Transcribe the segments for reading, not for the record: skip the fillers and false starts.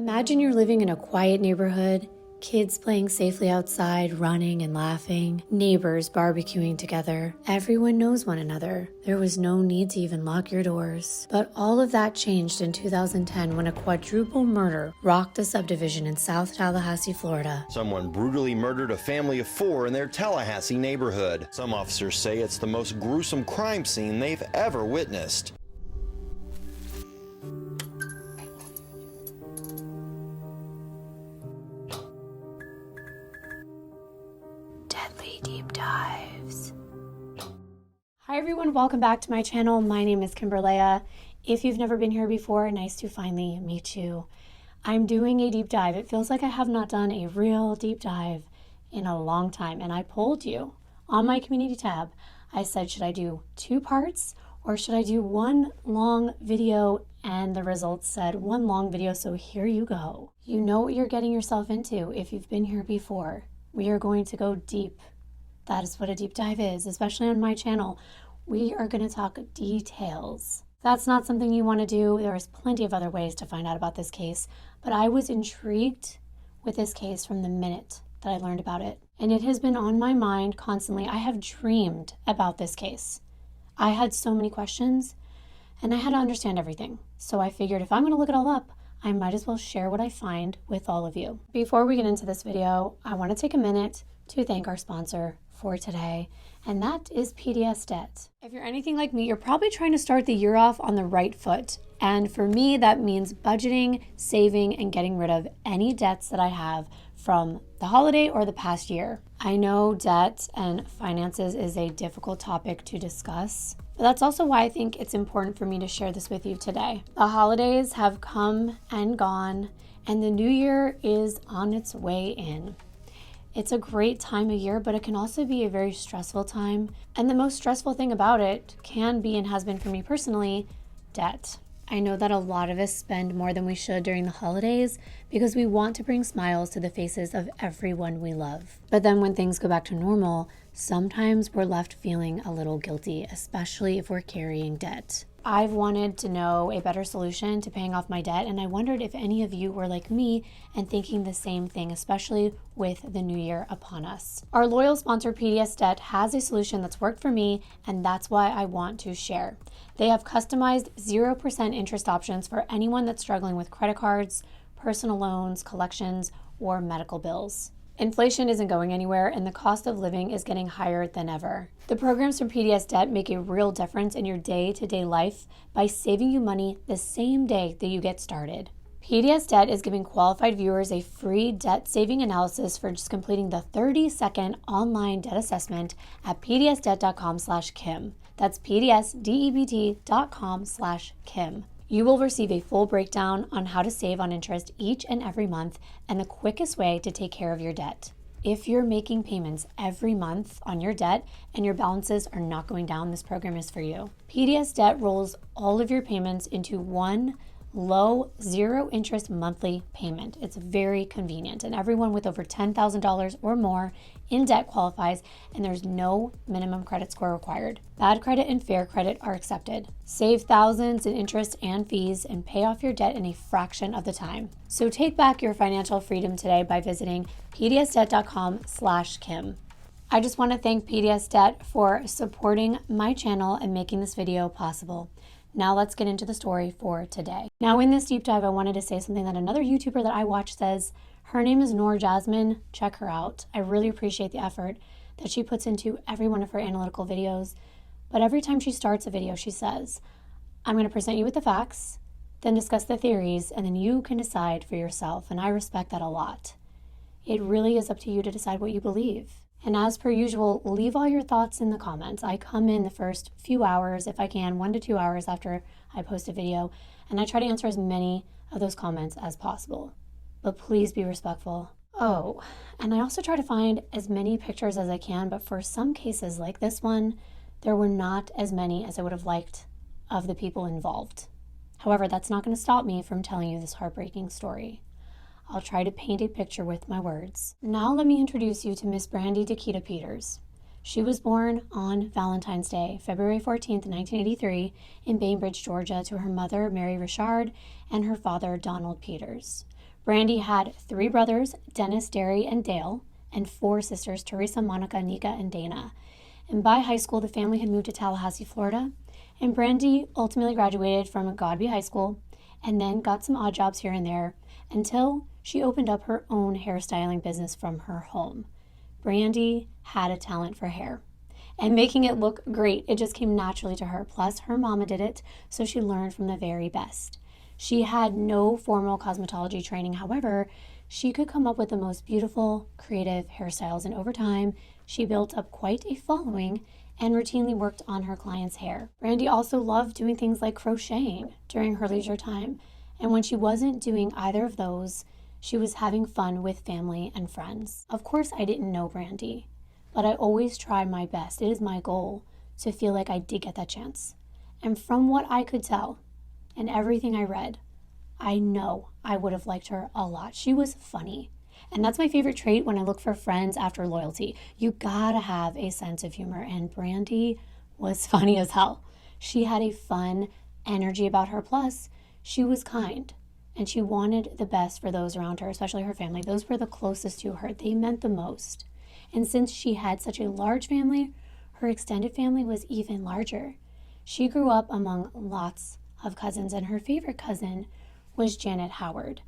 Imagine you're living in a quiet neighborhood, kids playing safely outside, running and laughing, neighbors barbecuing together. Everyone knows one another. There was no need to even lock your doors. But all of that changed in 2010 when a quadruple murder rocked a subdivision in South Tallahassee, Florida. Someone brutally murdered a family of 4 in their Tallahassee neighborhood. Some officers say it's the most gruesome crime scene they've ever witnessed. Deep dives. Hi everyone, welcome back to my channel. My name is Kimbyrleigha. If you've never been here before, nice to finally meet you. I'm doing a deep dive. It feels like I have not done a real deep dive in a long time, and I polled you on my community tab. I said, should I do 2 parts or should I do one long video? And the results said 1 long video, so here you go. You know what you're getting yourself into if you've been here before. We are going to go deep. That is what a deep dive is, especially on my channel. We are going to talk details. If that's not something you want to do, there is plenty of other ways to find out about this case, but I was intrigued with this case from the minute that I learned about it. And it has been on my mind constantly. I have dreamed about this case. I had so many questions and I had to understand everything. So I figured if I'm going to look it all up, I might as well share what I find with all of you. Before we get into this video, I want to take a minute to thank our sponsor for today, and that is PDS Debt. If you're anything like me, you're probably trying to start the year off on the right foot. And for me, that means budgeting, saving, and getting rid of any debts that I have from the holiday or the past year. I know debt and finances is a difficult topic to discuss, but that's also why I think it's important for me to share this with you today. The holidays have come and gone, and the new year is on its way in. It's a great time of year, but it can also be a very stressful time. And the most stressful thing about it can be, and has been for me personally, debt. I know that a lot of us spend more than we should during the holidays because we want to bring smiles to the faces of everyone we love. But then when things go back to normal, sometimes we're left feeling a little guilty, especially if we're carrying debt. I've wanted to know a better solution to paying off my debt, and I wondered if any of you were like me and thinking the same thing, especially with the new year upon us. Our loyal sponsor, PDS Debt, has a solution that's worked for me, and that's why I want to share. They have customized 0% interest options for anyone that's struggling with credit cards, personal loans, collections, or medical bills. Inflation isn't going anywhere, and the cost of living is getting higher than ever. The programs from PDS Debt make a real difference in your day-to-day life by saving you money the same day that you get started. PDS Debt is giving qualified viewers a free debt saving analysis for just completing the 30-second online debt assessment at pdsdebt.com/Kim. That's pdsdebt.com/Kim. You will receive a full breakdown on how to save on interest each and every month and the quickest way to take care of your debt. If you're making payments every month on your debt and your balances are not going down, this program is for you. PDS Debt rolls all of your payments into one low, 0 interest monthly payment. It's very convenient, and everyone with over $10,000 or more in debt qualifies, and there's no minimum credit score required. Bad credit and fair credit are accepted. Save thousands in interest and fees and pay off your debt in a fraction of the time. So take back your financial freedom today by visiting pdsdebt.com/Kim. I just want to thank PDS Debt for supporting my channel and making this video possible. Now let's get into the story for today. Now in this deep dive, I wanted to say something that another YouTuber that I watch says. Her name is Noor Jasmine. Check her out. I really appreciate the effort that she puts into every one of her analytical videos. But every time she starts a video, she says, I'm going to present you with the facts, then discuss the theories, and then you can decide for yourself. And I respect that a lot. It really is up to you to decide what you believe. And as per usual, leave all your thoughts in the comments. I come in the first few hours, if I can, 1 to 2 hours after I post a video, and I try to answer as many of those comments as possible. But please be respectful. Oh, and I also try to find as many pictures as I can, but for some cases like this one, there were not as many as I would have liked of the people involved. However, that's not going to stop me from telling you this heartbreaking story. I'll try to paint a picture with my words. Now let me introduce you to Miss Brandi Peters. She was born on Valentine's Day, February 14th, 1983, in Bainbridge, Georgia, to her mother, Mary Richard, and her father, Donald Peters. Brandi had 3 brothers, Dennis, Derry, and Dale, and 4 sisters, Teresa, Monica, Nika, and Dana. And by high school, the family had moved to Tallahassee, Florida, and Brandi ultimately graduated from Godby High School and then got some odd jobs here and there until she opened up her own hairstyling business from her home. Brandi had a talent for hair and making it look great. It just came naturally to her. Plus, her mama did it, so she learned from the very best. She had no formal cosmetology training. However, she could come up with the most beautiful, creative hairstyles, and over time, she built up quite a following and routinely worked on her clients' hair. Brandi also loved doing things like crocheting during her leisure time, and when she wasn't doing either of those, she was having fun with family and friends. Of course, I didn't know Brandi, but I always try my best. It is my goal to feel like I did get that chance. And from what I could tell and everything I read, I know I would have liked her a lot. She was funny. And that's my favorite trait when I look for friends after loyalty. You gotta have a sense of humor, and Brandi was funny as hell. She had a fun energy about her. Plus, she was kind, and she wanted the best for those around her, especially her family. Those were the closest to her. They meant the most. And since she had such a large family, her extended family was even larger. She grew up among lots of cousins, and her favorite cousin was Janet Howard.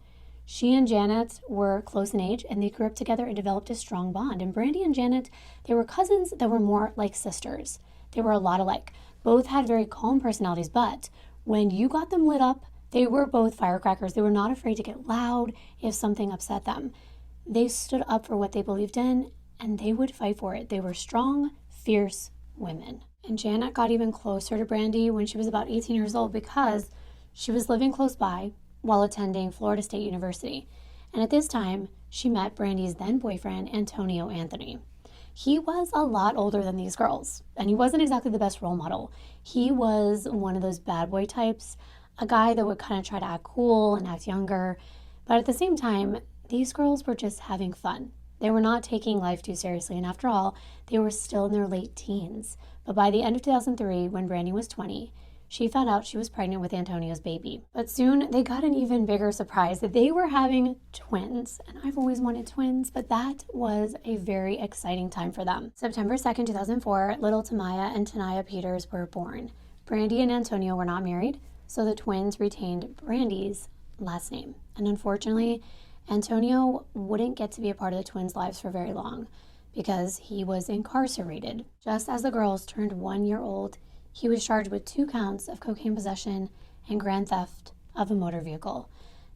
She and Janet were close in age, and they grew up together and developed a strong bond. And Brandi and Janet, they were cousins that were more like sisters. They were a lot alike. Both had very calm personalities, but when you got them lit up, they were both firecrackers. They were not afraid to get loud if something upset them. They stood up for what they believed in, and they would fight for it. They were strong, fierce women. And Janet got even closer to Brandi when she was about 18 years old because she was living close by while attending Florida State University. And at this time, she met Brandi's then boyfriend, Antonio Anthony. He was a lot older than these girls, and he wasn't exactly the best role model. He was one of those bad boy types, a guy that would kind of try to act cool and act younger. But at the same time, these girls were just having fun. They were not taking life too seriously, and after all, they were still in their late teens. But by the end of 2003, when Brandi was 20, she found out she was pregnant with Antonio's baby. But soon, they got an even bigger surprise that they were having twins. And I've always wanted twins, but that was a very exciting time for them. September 2nd, 2004, little Tamiyah and Brandi Peters were born. Brandi and Antonio were not married, so the twins retained Brandi's last name. And unfortunately, Antonio wouldn't get to be a part of the twins' lives for very long because he was incarcerated. Just as the girls turned 1 year old, he was charged with 2 counts of cocaine possession and grand theft of a motor vehicle.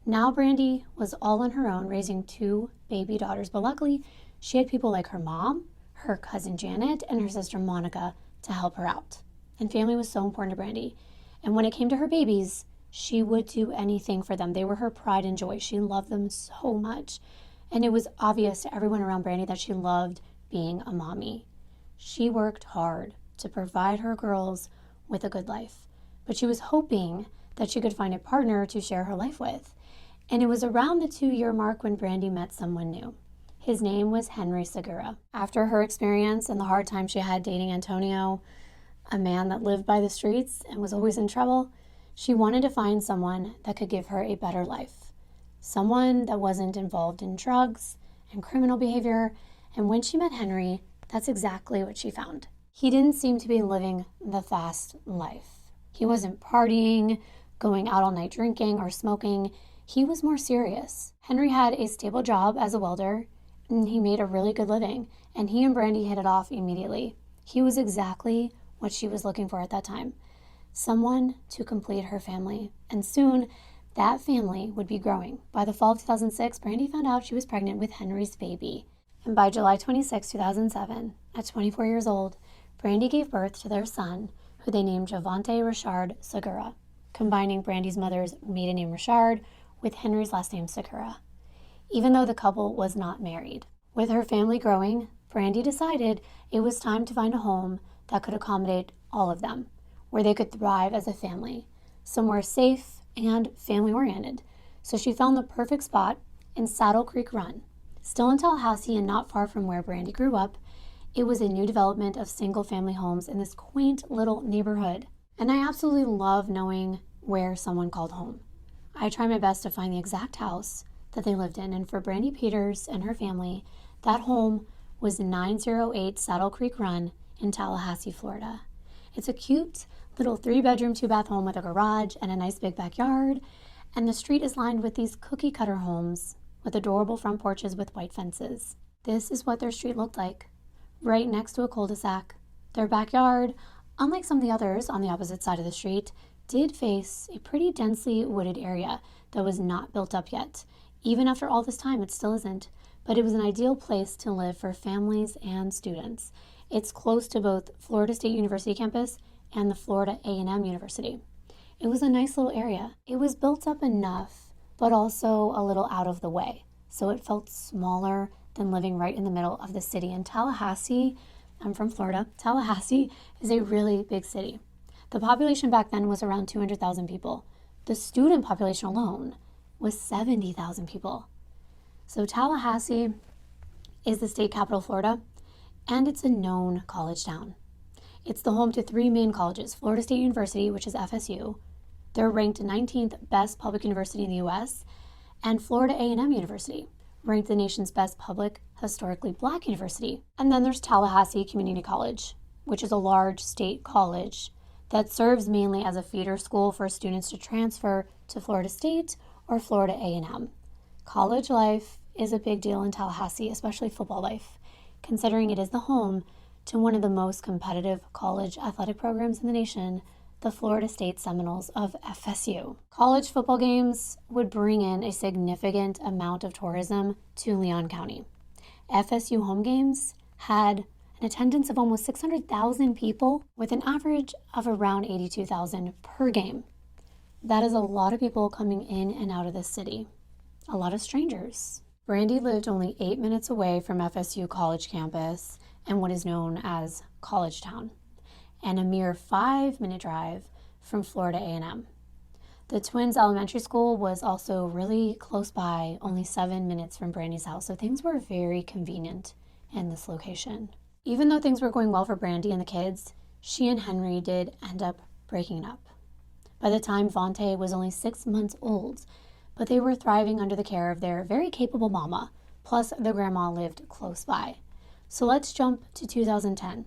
Now Brandi was all on her own, raising 2 baby daughters, but luckily she had people like her mom, her cousin Janet, and her sister Monica to help her out. And family was so important to Brandi. And when it came to her babies, she would do anything for them. They were her pride and joy. She loved them so much. And it was obvious to everyone around Brandi that she loved being a mommy. She worked hard to provide her girls with a good life, but she was hoping that she could find a partner to share her life with. And it was around the 2-year mark when Brandi met someone new. His name was Henry Segura. After her experience and the hard time she had dating Antonio, a man that lived by the streets and was always in trouble, she wanted to find someone that could give her a better life. Someone that wasn't involved in drugs and criminal behavior. And when she met Henry, that's exactly what she found. He didn't seem to be living the fast life. He wasn't partying, going out all night drinking, or smoking. He was more serious. Henry had a stable job as a welder, and he made a really good living, and he and Brandi hit it off immediately. He was exactly what she was looking for at that time. Someone to complete her family. And soon, that family would be growing. By the fall of 2006, Brandi found out she was pregnant with Henry's baby. And by July 26, 2007, at 24 years old, Brandi gave birth to their son, who they named Javonte Richard Segura, combining Brandi's mother's maiden name Richard with Henry's last name Segura, even though the couple was not married. With her family growing, Brandi decided it was time to find a home that could accommodate all of them, where they could thrive as a family, somewhere safe and family-oriented. So she found the perfect spot in Saddle Creek Run, still in Tallahassee and not far from where Brandi grew up. It was a new development of single-family homes in this quaint little neighborhood. And I absolutely love knowing where someone called home. I try my best to find the exact house that they lived in. And for Brandi Peters and her family, that home was 908 Saddle Creek Run in Tallahassee, Florida. It's a cute little 3-bedroom, 2-bath home with a garage and a nice big backyard. And the street is lined with these cookie cutter homes with adorable front porches with white fences. This is what their street looked like, right next to a cul-de-sac. Their backyard, unlike some of the others on the opposite side of the street, did face a pretty densely wooded area that was not built up yet. Even after all this time, it still isn't, but it was an ideal place to live for families and students. It's close to both Florida State University campus and the Florida A&M University. It was a nice little area. It was built up enough, but also a little out of the way, so it felt smaller than living right in the middle of the city. In Tallahassee, I'm from Florida, Tallahassee is a really big city. The population back then was around 200,000 people. The student population alone was 70,000 people. So Tallahassee is the state capital of Florida, and it's a known college town. It's the home to 3 main colleges: Florida State University, which is FSU. They're ranked 19th best public university in the U.S., and Florida A&M University, ranked the nation's best public, historically Black university. And then there's Tallahassee Community College, which is a large state college that serves mainly as a feeder school for students to transfer to Florida State or Florida A&M. College life is a big deal in Tallahassee, especially football life, considering it is the home to one of the most competitive college athletic programs in the nation, the Florida State Seminoles of FSU. College football games would bring in a significant amount of tourism to Leon County. FSU home games had an attendance of almost 600,000 people with an average of around 82,000 per game. That is a lot of people coming in and out of the city. A lot of strangers. Brandi lived only 8 minutes away from FSU College campus and what is known as College Town, and a mere 5-minute drive from Florida A&M. The twins' elementary school was also really close by, only 7 minutes from Brandi's house, so things were very convenient in this location. Even though things were going well for Brandi and the kids, she and Henry did end up breaking up. By the time Javonte was only 6 months old, but they were thriving under the care of their very capable mama, plus the grandma lived close by. So let's jump to 2010.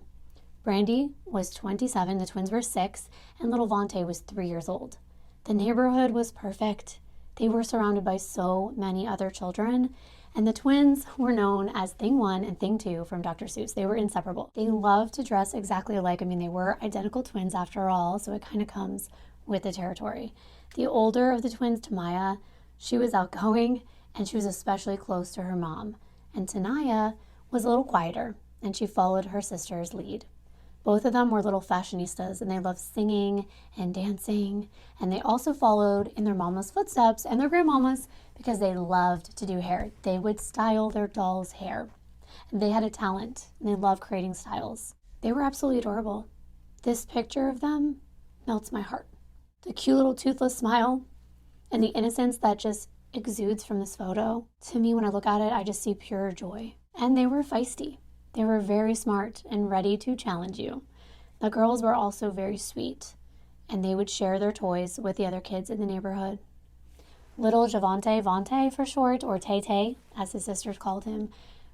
Brandi was 27, the twins were 6, and little Javonte was 3 years old. The neighborhood was perfect. They were surrounded by so many other children, and the twins were known as Thing 1 and Thing 2 from Dr. Seuss. They were inseparable. They loved to dress exactly alike. I mean, they were identical twins after all, so it kind of comes with the territory. The older of the twins, Tamiyah, she was outgoing, and she was especially close to her mom. And Taniyah was a little quieter, and she followed her sister's lead. Both of them were little fashionistas, and they loved singing and dancing, and they also followed in their mama's footsteps and their grandmama's because they loved to do hair. They would style their dolls' hair. And they had a talent, and they loved creating styles. They were absolutely adorable. This picture of them melts my heart. The cute little toothless smile and the innocence that just exudes from this photo. To me, when I look at it, I just see pure joy. And they were feisty. They were very smart and ready to challenge you. The girls were also very sweet, and they would share their toys with the other kids in the neighborhood. Little Javonte, Vontae for short, or Tay-Tay, as his sisters called him,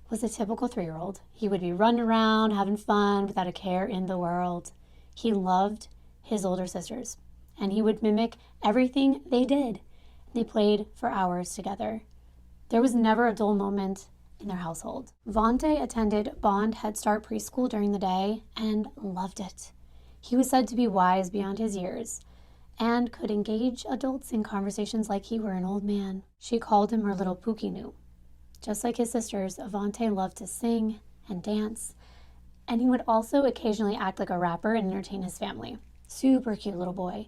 was a typical 3-year-old. He would be running around, having fun, without a care in the world. He loved his older sisters, and he would mimic everything they did. They played for hours together. There was never a dull moment in their household. Javonte attended Bond Head Start preschool during the day and loved it. He was said to be wise beyond his years and could engage adults in conversations like he were an old man. She called him her little Pukinu. Just like his sisters, Javonte loved to sing and dance, and he would also occasionally act like a rapper and entertain his family. Super cute little boy.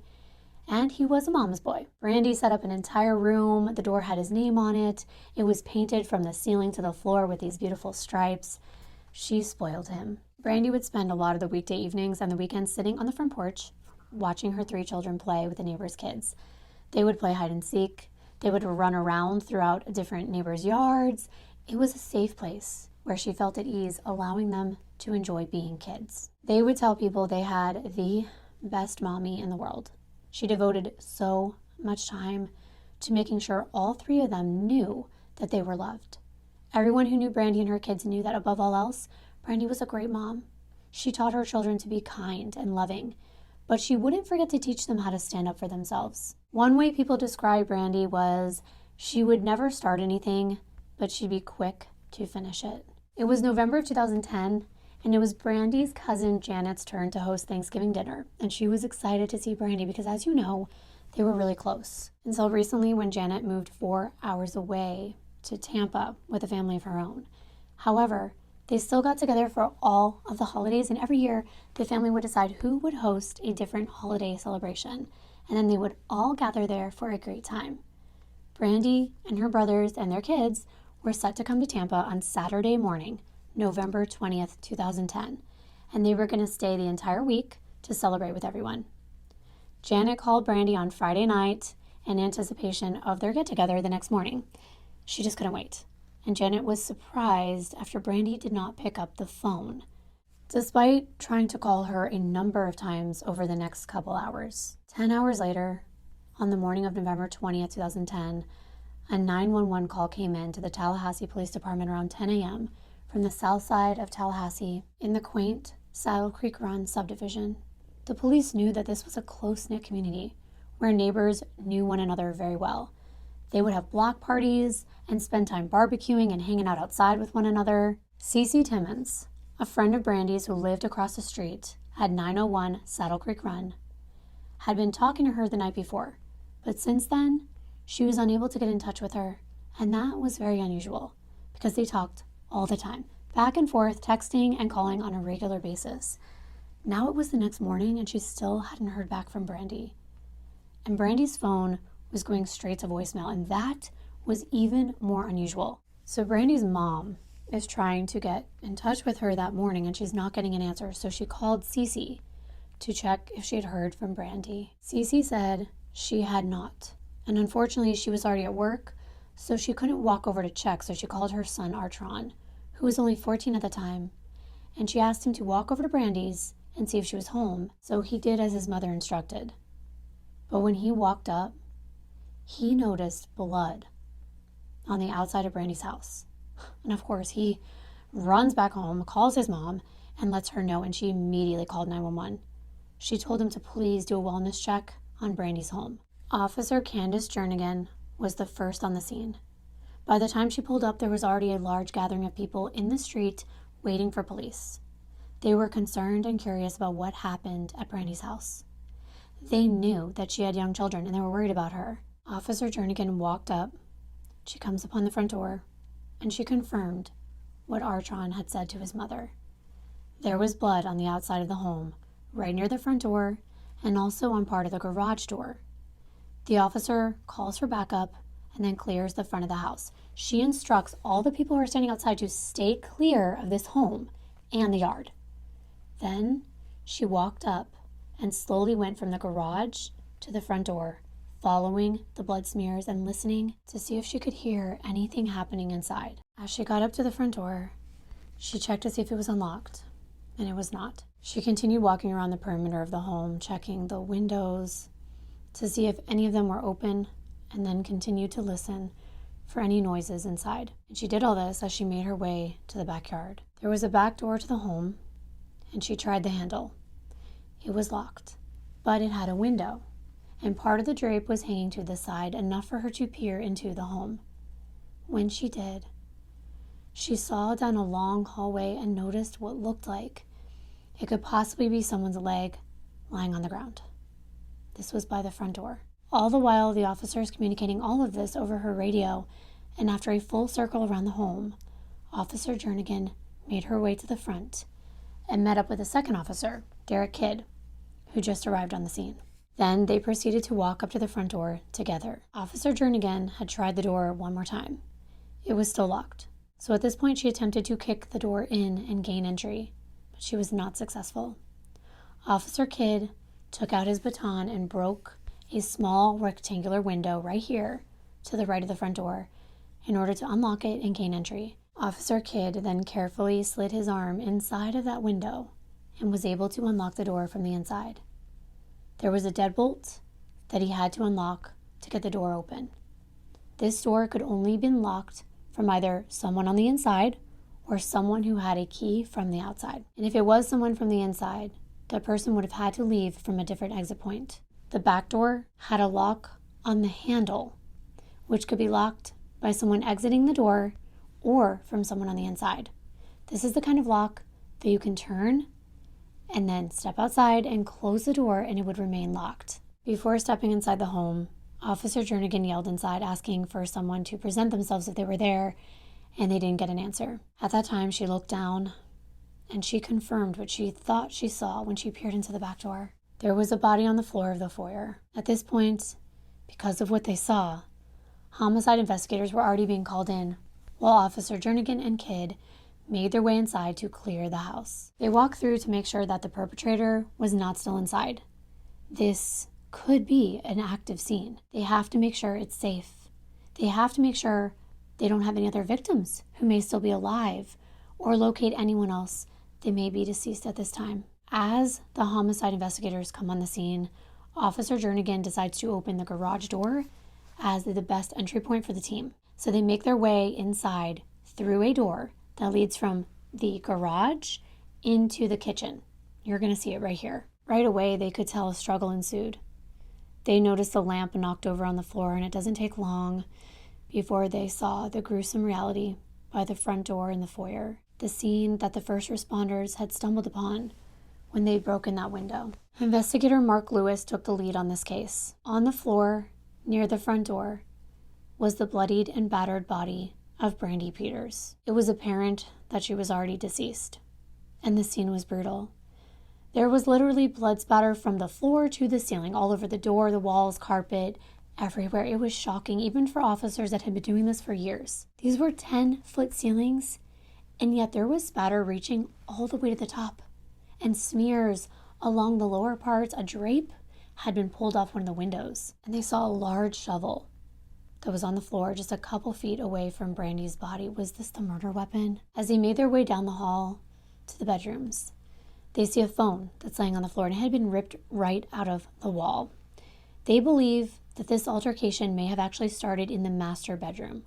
And he was a mama's boy. Brandi set up an entire room. The door had his name on it. It was painted from the ceiling to the floor with these beautiful stripes. She spoiled him. Brandi would spend a lot of the weekday evenings and the weekends sitting on the front porch, watching her 3 children play with the neighbors' kids. They would play hide and seek. They would run around throughout different neighbors' yards. It was a safe place where she felt at ease, allowing them to enjoy being kids. They would tell people they had the best mommy in the world. She devoted so much time to making sure all 3 of them knew that they were loved. Everyone who knew Brandi and her kids knew that above all else, Brandi was a great mom. She taught her children to be kind and loving, but she wouldn't forget to teach them how to stand up for themselves. One way people described Brandi was she would never start anything, but she'd be quick to finish it. It was November of 2010, and it was Brandi's cousin Janet's turn to host Thanksgiving dinner, and she was excited to see Brandi because, as you know, they were really close. Until recently, when Janet moved 4 hours away to Tampa with a family of her own. However, they still got together for all of the holidays, and every year the family would decide who would host a different holiday celebration, and then they would all gather there for a great time. Brandi and her brothers and their kids were set to come to Tampa on Saturday morning, November 20th, 2010, and they were going to stay the entire week to celebrate with everyone. Janet called Brandi on Friday night in anticipation of their get-together the next morning. She just couldn't wait, and Janet was surprised after Brandi did not pick up the phone, despite trying to call her a number of times over the next couple hours. 10 hours later, on the morning of November 20th, 2010, a 911 call came in to the Tallahassee Police Department around 10 a.m. from the south side of Tallahassee in the quaint Saddle Creek Run subdivision. The police knew that this was a close-knit community where neighbors knew one another very well. They would have block parties and spend time barbecuing and hanging out outside with one another. Cece Timmons, a friend of Brandi's who lived across the street at 901 Saddle Creek Run, had been talking to her the night before, but since then, she was unable to get in touch with her, and that was very unusual because they talked all the time, back and forth, texting and calling on a regular basis. Now it was the next morning, and she still hadn't heard back from Brandi. And Brandi's phone was going straight to voicemail, and that was even more unusual. So Brandi's mom is trying to get in touch with her that morning, and she's not getting an answer, so she called Cece to check if she had heard from Brandi. Cece said she had not, and unfortunately she was already at work, so she couldn't walk over to check, so she called her son Artron, who was only 14 at the time, and she asked him to walk over to Brandi's and see if she was home, so he did as his mother instructed. But when he walked up, he noticed blood on the outside of Brandi's house. And of course, he runs back home, calls his mom, and lets her know, and she immediately called 911. She told him to please do a wellness check on Brandi's home. Officer Candace Jernigan was the first on the scene. By the time she pulled up, there was already a large gathering of people in the street waiting for police. They were concerned and curious about what happened at Brandi's house. They knew that she had young children, and they were worried about her. Officer Jernigan walked up. She comes upon the front door, and she confirmed what Artron had said to his mother. There was blood on the outside of the home, right near the front door, and also on part of the garage door. The officer calls her back up and then clears the front of the house. She instructs all the people who are standing outside to stay clear of this home and the yard. Then she walked up and slowly went from the garage to the front door, following the blood smears and listening to see if she could hear anything happening inside. As she got up to the front door, she checked to see if it was unlocked, and it was not. She continued walking around the perimeter of the home, checking the windows to see if any of them were open, and then continued to listen for any noises inside. And she did all this as she made her way to the backyard. There was a back door to the home, and she tried the handle. It was locked, but it had a window, and part of the drape was hanging to the side, enough for her to peer into the home. When she did, she saw down a long hallway and noticed what looked like it could possibly be someone's leg lying on the ground. This was by the front door. All the while, the officer is communicating all of this over her radio, and after a full circle around the home, Officer Jernigan made her way to the front and met up with a second officer, Derek Kidd, who just arrived on the scene. Then they proceeded to walk up to the front door together. Officer Jernigan had tried the door one more time. It was still locked. So at this point, she attempted to kick the door in and gain entry, but she was not successful. Officer Kidd took out his baton and broke a small rectangular window right here to the right of the front door in order to unlock it and gain entry. Officer Kidd then carefully slid his arm inside of that window and was able to unlock the door from the inside. There was a deadbolt that he had to unlock to get the door open. This door could only be locked from either someone on the inside or someone who had a key from the outside. And if it was someone from the inside, the person would have had to leave from a different exit point. The back door had a lock on the handle, which could be locked by someone exiting the door or from someone on the inside. This is the kind of lock that you can turn and then step outside and close the door and it would remain locked. Before stepping inside the home, Officer Jernigan yelled inside asking for someone to present themselves if they were there, and they didn't get an answer. At that time, she looked down and she confirmed what she thought she saw when she peered into the back door. There was a body on the floor of the foyer. At this point, because of what they saw, homicide investigators were already being called in, while Officer Jernigan and Kidd made their way inside to clear the house. They walked through to make sure that the perpetrator was not still inside. This could be an active scene. They have to make sure it's safe. They have to make sure they don't have any other victims who may still be alive or locate anyone else that may be deceased at this time. As the homicide investigators come on the scene, Officer Jernigan decides to open the garage door as the best entry point for the team. So they make their way inside through a door that leads from the garage into the kitchen. You're going to see it right here. Right away, they could tell a struggle ensued. They noticed the lamp knocked over on the floor, and it doesn't take long before they saw the gruesome reality by the front door in the foyer, the scene that the first responders had stumbled upon when they'd broken that window. Investigator Mark Lewis took the lead on this case. On the floor near the front door was the bloodied and battered body of Brandi Peters. It was apparent that she was already deceased, and the scene was brutal. There was literally blood spatter from the floor to the ceiling, all over the door, the walls, carpet, everywhere. It was shocking, even for officers that had been doing this for years. These were 10-foot ceilings, and yet there was spatter reaching all the way to the top, and smears along the lower parts. A drape had been pulled off one of the windows, and they saw a large shovel that was on the floor just a couple feet away from Brandi's body. Was this the murder weapon? As they made their way down the hall to the bedrooms, they see a phone that's laying on the floor, and it had been ripped right out of the wall. They believe that this altercation may have actually started in the master bedroom.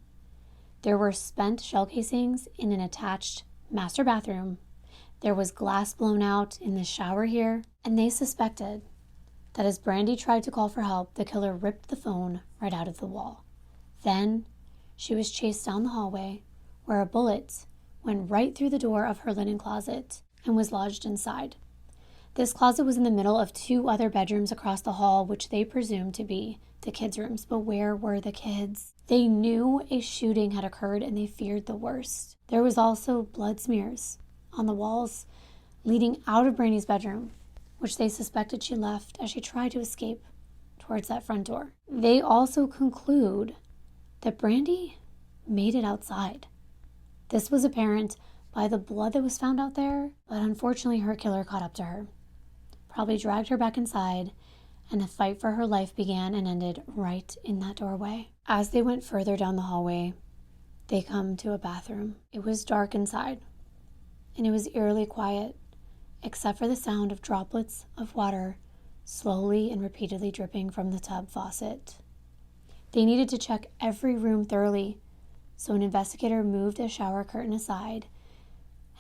There were spent shell casings in an attached master bathroom. There was glass blown out in the shower here, and they suspected that as Brandi tried to call for help, the killer ripped the phone right out of the wall. Then she was chased down the hallway where a bullet went right through the door of her linen closet and was lodged inside. This closet was in the middle of 2 other bedrooms across the hall, which they presumed to be the kids' rooms. But where were the kids? They knew a shooting had occurred and they feared the worst. There was also blood smears on the walls leading out of Brandi's bedroom, which they suspected she left as she tried to escape towards that front door. They also conclude that Brandi made it outside. This was apparent by the blood that was found out there, but unfortunately her killer caught up to her, probably dragged her back inside, and the fight for her life began and ended right in that doorway. As they went further down the hallway, they come to a bathroom. It was dark inside, and it was eerily quiet, except for the sound of droplets of water slowly and repeatedly dripping from the tub faucet. They needed to check every room thoroughly, so an investigator moved a shower curtain aside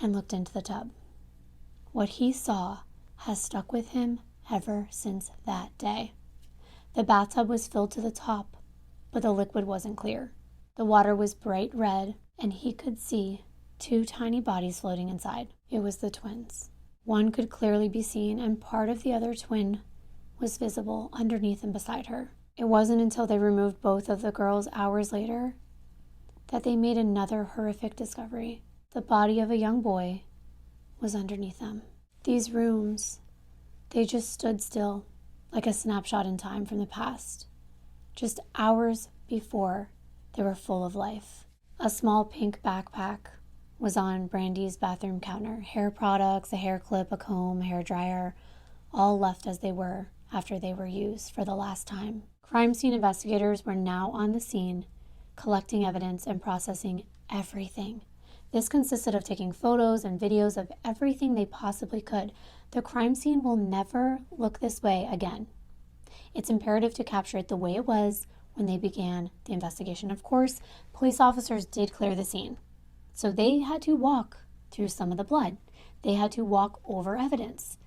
and looked into the tub. What he saw has stuck with him ever since that day. The bathtub was filled to the top, but the liquid wasn't clear. The water was bright red, and he could see 2 tiny bodies floating inside. It was the twins. One could clearly be seen, and part of the other twin was visible underneath and beside her. It wasn't until they removed both of the girls hours later that they made another horrific discovery. The body of a young boy was underneath them. These rooms, they just stood still, like a snapshot in time from the past, just hours before they were full of life. A small pink backpack was on Brandi's bathroom counter. Hair products, a hair clip, a comb, a hair dryer, all left as they were after they were used for the last time. Crime scene investigators were now on the scene, collecting evidence and processing everything. This consisted of taking photos and videos of everything they possibly could. The crime scene will never look this way again. It's imperative to capture it the way it was when they began the investigation. Of course, police officers did clear the scene. So they had to walk through some of the blood. They had to walk over evidence.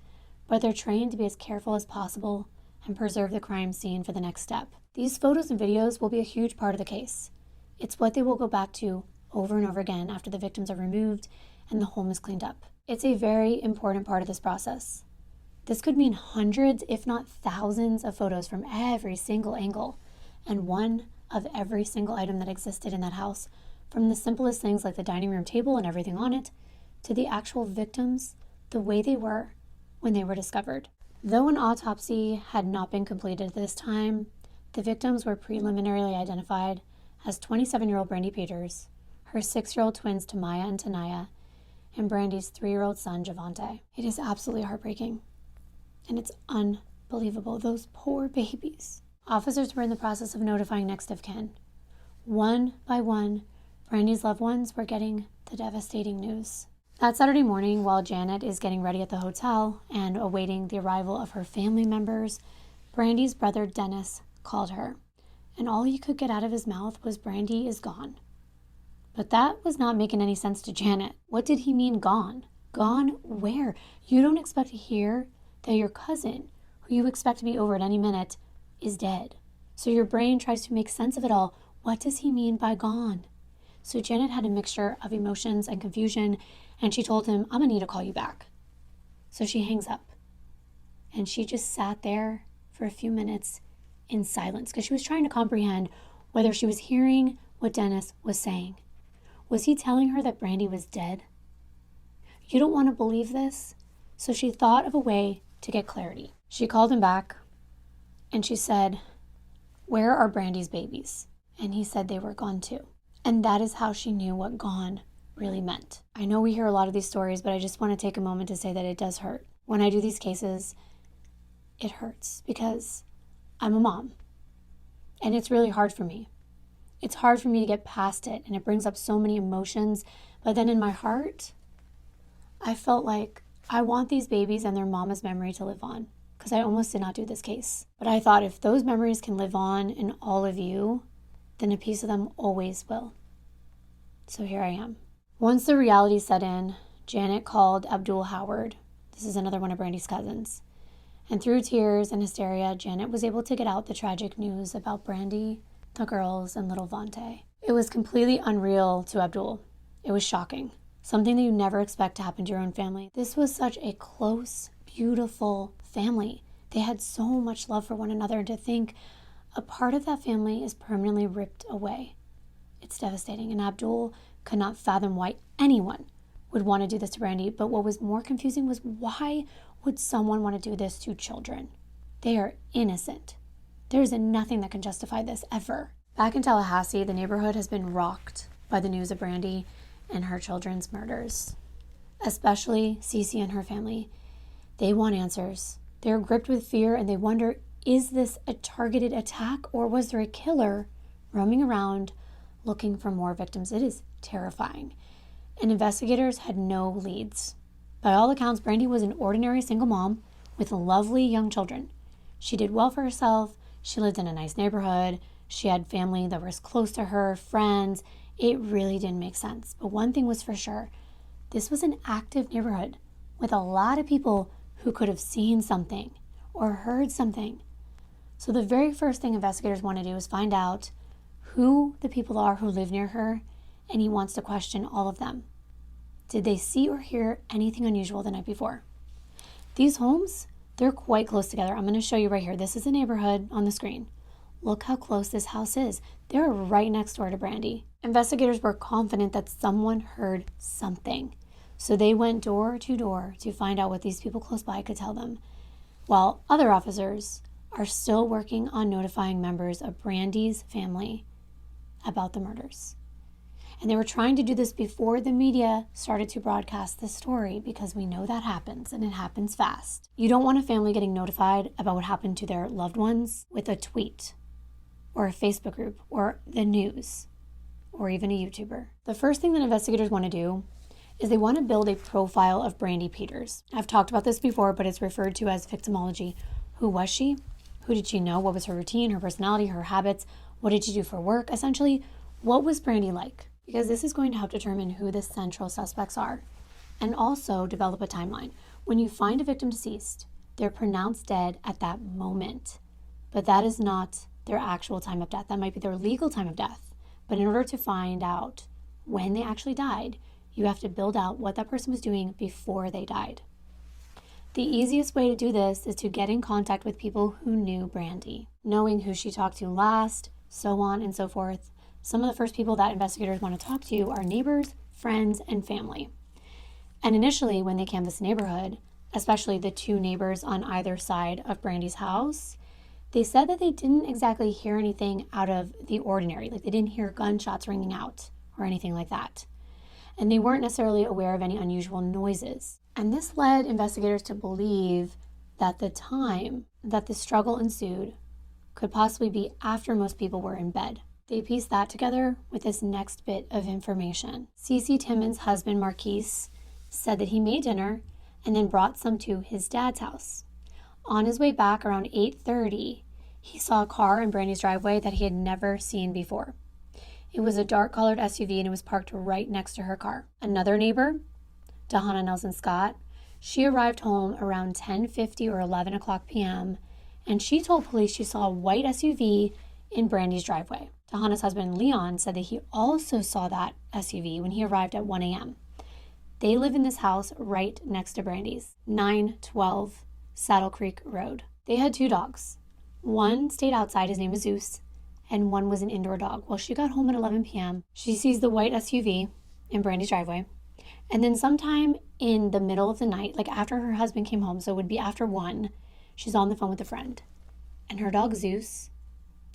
But they're trained to be as careful as possible and preserve the crime scene for the next step. These photos and videos will be a huge part of the case. It's what they will go back to over and over again after the victims are removed and the home is cleaned up. It's a very important part of this process. This could mean hundreds, if not thousands, of photos from every single angle and one of every single item that existed in that house, from the simplest things like the dining room table and everything on it, to the actual victims, the way they were when they were discovered. Though an autopsy had not been completed at this time, the victims were preliminarily identified as 27-year-old Brandi Peters, her 6-year-old twins Tamiyah and Taniyah, and Brandi's 3-year-old son Javonte. It is absolutely heartbreaking, and it's unbelievable. Those poor babies. Officers were in the process of notifying next of kin. One by one, Brandi's loved ones were getting the devastating news. That Saturday morning, while Janet is getting ready at the hotel and awaiting the arrival of her family members, Brandi's brother Dennis called her, and all he could get out of his mouth was "Brandi is gone." But that was not making any sense to Janet. What did he mean gone? Gone where? You don't expect to hear that your cousin, who you expect to be over at any minute, is dead. So your brain tries to make sense of it all. What does he mean by gone? So Janet had a mixture of emotions and confusion, and she told him, "I'm gonna need to call you back." So she hangs up, and she just sat there for a few minutes in silence because she was trying to comprehend whether she was hearing what Dennis was saying. Was he telling her that Brandi was dead? You don't want to believe this? So she thought of a way to get clarity. She called him back, and she said, "Where are Brandi's babies?" And he said they were gone too. And that is how she knew what gone really meant. I know we hear a lot of these stories, but I just want to take a moment to say that it does hurt. When I do these cases, it hurts because I'm a mom, and it's really hard for me. It's hard for me to get past it, and it brings up so many emotions. But then in my heart, I felt like I want these babies and their mama's memory to live on, because I almost did not do this case. But I thought if those memories can live on in all of you, then a piece of them always will. So here I am. Once the reality set in, Janet called Abdul Howard. This is another one of Brandi's cousins. And through tears and hysteria, Janet was able to get out the tragic news about Brandi, the girls, and little Vante. It was completely unreal to Abdul. It was shocking. Something that you never expect to happen to your own family. This was such a close, beautiful family. They had so much love for one another, and to think a part of that family is permanently ripped away. It's devastating, and Abdul could not fathom why anyone would want to do this to Brandi. But what was more confusing was, why would someone want to do this to children? They are innocent. There is nothing that can justify this ever. Back in Tallahassee, the neighborhood has been rocked by the news of Brandi and her children's murders, especially Cece and her family. They want answers. They're gripped with fear, and they wonder, is this a targeted attack, or was there a killer roaming around looking for more victims? It is terrifying. And investigators had no leads. By all accounts, Brandi was an ordinary single mom with lovely young children. She did well for herself. She lived in a nice neighborhood. She had family that was close to her, friends. It really didn't make sense. But one thing was for sure, this was an active neighborhood with a lot of people who could have seen something or heard something. So the very first thing investigators want to do is find out who the people are who live near her, and he wants to question all of them. Did they see or hear anything unusual the night before? These homes, they're quite close together. I'm going to show you right here. This is a neighborhood on the screen. Look how close this house is. They're right next door to Brandi. Investigators were confident that someone heard something. So they went door to door to find out what these people close by could tell them, while other officers are still working on notifying members of Brandi's family about the murders. And they were trying to do this before the media started to broadcast the story, because we know that happens, and it happens fast. You don't want a family getting notified about what happened to their loved ones with a tweet or a Facebook group or the news or even a YouTuber. The first thing that investigators want to do is they want to build a profile of Brandi Peters. I've talked about this before, but it's referred to as victimology. Who was she? Who did she know? What was her routine, her personality, her habits? What did you do for work? Essentially, what was Brandi like? Because this is going to help determine who the central suspects are. And also develop a timeline. When you find a victim deceased, they're pronounced dead at that moment. But that is not their actual time of death. That might be their legal time of death. But in order to find out when they actually died, you have to build out what that person was doing before they died. The easiest way to do this is to get in contact with people who knew Brandi, knowing who she talked to last, so on and so forth. Some of the first people that investigators want to talk to are neighbors, friends, and family. And initially, when they canvassed the neighborhood, especially the two neighbors on either side of Brandi's house, they said that they didn't exactly hear anything out of the ordinary. Like, they didn't hear gunshots ringing out or anything like that. And they weren't necessarily aware of any unusual noises. And this led investigators to believe that the time that the struggle ensued could possibly be after most people were in bed. They pieced that together with this next bit of information. Cece Timmons' husband, Marquise, said that he made dinner and then brought some to his dad's house. On his way back around 8:30, he saw a car in Brandi's driveway that he had never seen before. It was a dark-colored SUV and it was parked right next to her car. Another neighbor, Dahana Nelson Scott, she arrived home around 10:50 or 11 o'clock p.m. and she told police she saw a white SUV in Brandi's driveway. Dahana's husband, Leon, said that he also saw that SUV when he arrived at 1 a.m. They live in this house right next to Brandi's, 912 Saddle Creek Road. They had two dogs. One stayed outside, his name was Zeus, and one was an indoor dog. Well, she got home at 11 p.m. She sees the white SUV in Brandi's driveway. And then sometime in the middle of the night, like after her husband came home, so it would be after 1, she's on the phone with a friend. And her dog Zeus,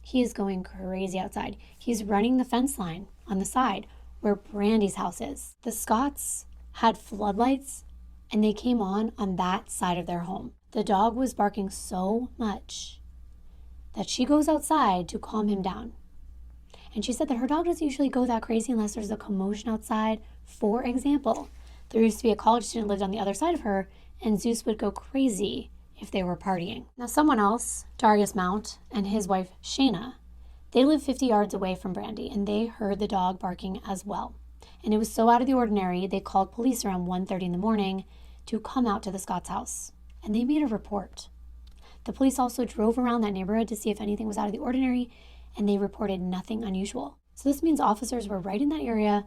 he is going crazy outside. He's running the fence line on the side where Brandi's house is. The Scotts had floodlights and they came on that side of their home. The dog was barking so much that she goes outside to calm him down. And she said that her dog doesn't usually go that crazy unless there's a commotion outside. For example, there used to be a college student lived on the other side of her, and Zeus would go crazy if they were partying. Now, someone else, Darius Mount, and his wife, Shayna, they live 50 yards away from Brandi, and they heard the dog barking as well. And it was so out of the ordinary, they called police around 1:30 in the morning to come out to the Scott's house. And they made a report. The police also drove around that neighborhood to see if anything was out of the ordinary, and they reported nothing unusual. So this means officers were right in that area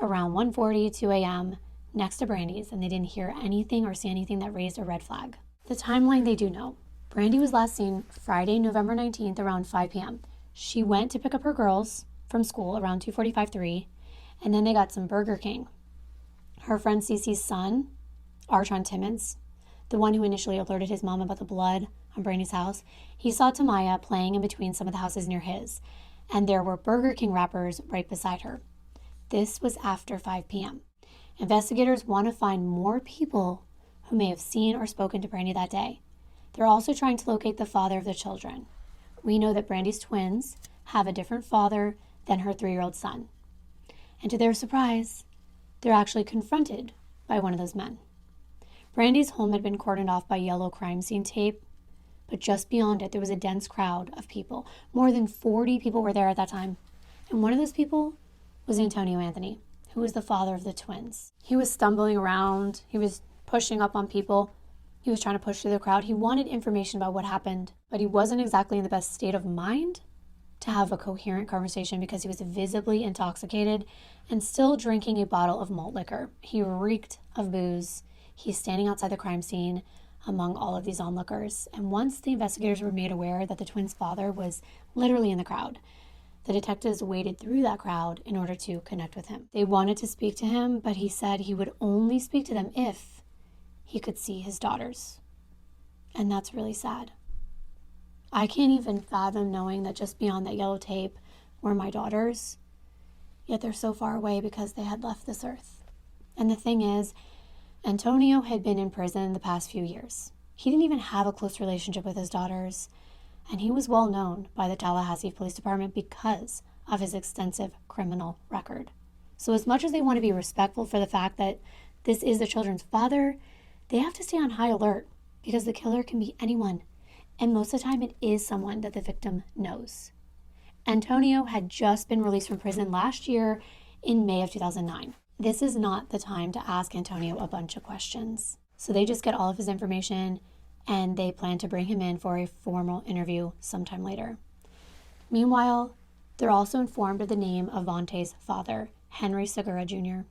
around 1:40, 2 a.m. next to Brandi's, and they didn't hear anything or see anything that raised a red flag. The timeline they do know. Brandi was last seen Friday, November 19th around 5 p.m. She went to pick up her girls from school around 2:45, 3, and then they got some Burger King. Her friend Cece's son, Archon Timmons, the one who initially alerted his mom about the blood on Brandi's house, he saw Tamiyah playing in between some of the houses near his, and there were Burger King wrappers right beside her. This was after 5 p.m. Investigators want to find more people who may have seen or spoken to Brandi that day. They're also trying to locate the father of the children. We know that Brandi's twins have a different father than her 3-year-old son. And to their surprise, they're actually confronted by one of those men. Brandi's home had been cordoned off by yellow crime scene tape, but just beyond it, there was a dense crowd of people. More than 40 people were there at that time. And one of those people was Antonio Anthony, who was the father of the twins. He was stumbling around. He was pushing up on people. He was trying to push through the crowd. He wanted information about what happened, but he wasn't exactly in the best state of mind to have a coherent conversation because he was visibly intoxicated and still drinking a bottle of malt liquor. He reeked of booze. He's standing outside the crime scene among all of these onlookers. And once the investigators were made aware that the twins' father was literally in the crowd, the detectives waded through that crowd in order to connect with him. They wanted to speak to him, but he said he would only speak to them if he could see his daughters. And that's really sad. I can't even fathom knowing that just beyond that yellow tape were my daughters, yet they're so far away because they had left this earth. And the thing is, Antonio had been in prison the past few years. He didn't even have a close relationship with his daughters, and he was well known by the Tallahassee Police Department because of his extensive criminal record. So as much as they want to be respectful for the fact that this is the children's father, they have to stay on high alert because the killer can be anyone. And most of the time it is someone that the victim knows. Antonio had just been released from prison last year in May of 2009. This is not the time to ask Antonio a bunch of questions. So they just get all of his information and they plan to bring him in for a formal interview sometime later. Meanwhile, they're also informed of the name of Javonte's father, Henry Segura Jr.,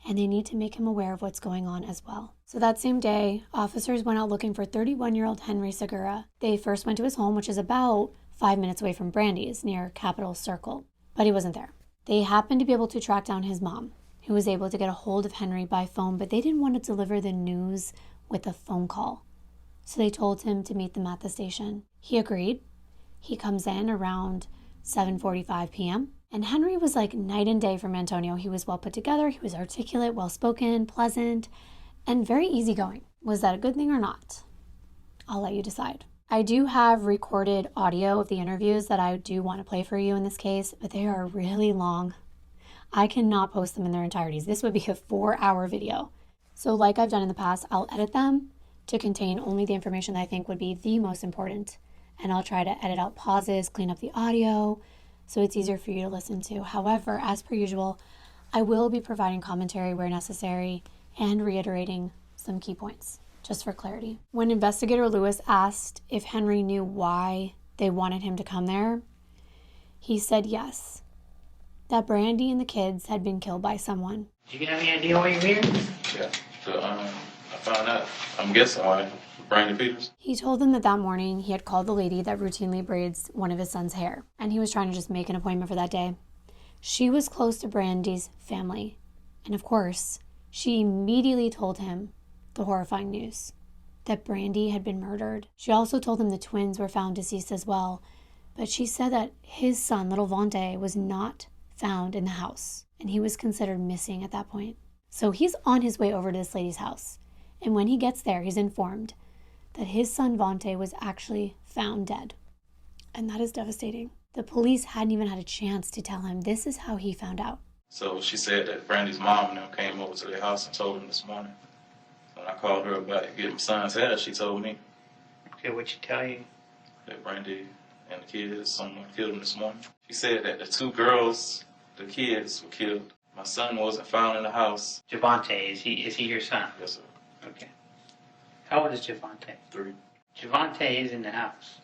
and they need to make him aware of what's going on as well. So that same day, officers went out looking for 31-year-old Henry Segura. They first went to his home, which is about 5 minutes away from Brandi's, near Capitol Circle, but he wasn't there. They happened to be able to track down his mom, who was able to get a hold of Henry by phone, but they didn't want to deliver the news with a phone call. So they told him to meet them at the station. He agreed. He comes in around 7:45 p.m. And Henry was like night and day from Antonio. He was well put together, he was articulate, well-spoken, pleasant, and very easygoing. Was that a good thing or not? I'll let you decide. I do have recorded audio of the interviews that I do want to play for you in this case, but they are really long. I cannot post them in their entireties. This would be a 4-hour video. So like I've done in the past, I'll edit them to contain only the information that I think would be the most important. And I'll try to edit out pauses, clean up the audio, so it's easier for you to listen to. However, as per usual, I will be providing commentary where necessary and reiterating some key points, just for clarity. When investigator Lewis asked if Henry knew why they wanted him to come there, he said yes, that Brandi and the kids had been killed by someone. Do you have any idea why you're here? Yeah, so I found out, I'm guessing why, Brandi Peters. He told them that that morning he had called the lady that routinely braids one of his son's hair, and he was trying to just make an appointment for that day. She was close to Brandi's family, and of course, she immediately told him the horrifying news, that Brandi had been murdered. She also told him the twins were found deceased as well, but she said that his son, little Javonte, was not found in the house, and he was considered missing at that point. So he's on his way over to this lady's house, and when he gets there, he's informed that his son Javonte was actually found dead. And that is devastating. The police hadn't even had a chance to tell him this is how he found out. So she said that Brandi's mom and them came over to their house and told him this morning. When I called her about getting my son's hair, she told me Okay, what'd she tell you? that Brandi and the kids, someone killed them this morning. She said that the 2 girls, the kids, were killed. My son wasn't found in the house. Javonte, is he your son? Yes, sir. Okay. How old is Javonte? 3. Javonte is in the house.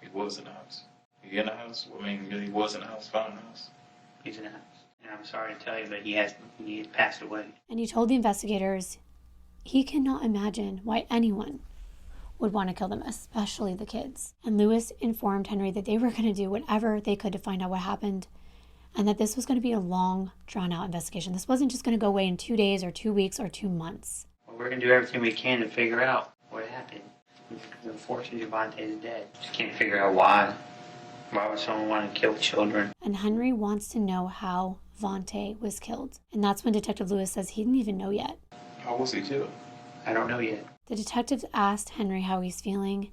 He was in the house. He in the house? I mean, he was in the house, found in the house. He's in the house. And I'm sorry to tell you, but he has passed away. And he told the investigators he cannot imagine why anyone would want to kill them, especially the kids. And Lewis informed Henry that they were going to do whatever they could to find out what happened, and that this was going to be a long, drawn-out investigation. This wasn't just going to go away in 2 days or 2 weeks or 2 months. Well, we're going to do everything we can to figure out what happened. Unfortunately, Javonte is dead. Just can't figure out why. Why would someone want to kill children? And Henry wants to know how Javonte was killed. And that's when Detective Lewis says he didn't even know yet. How was he killed? I don't know yet. The detectives asked Henry how he's feeling,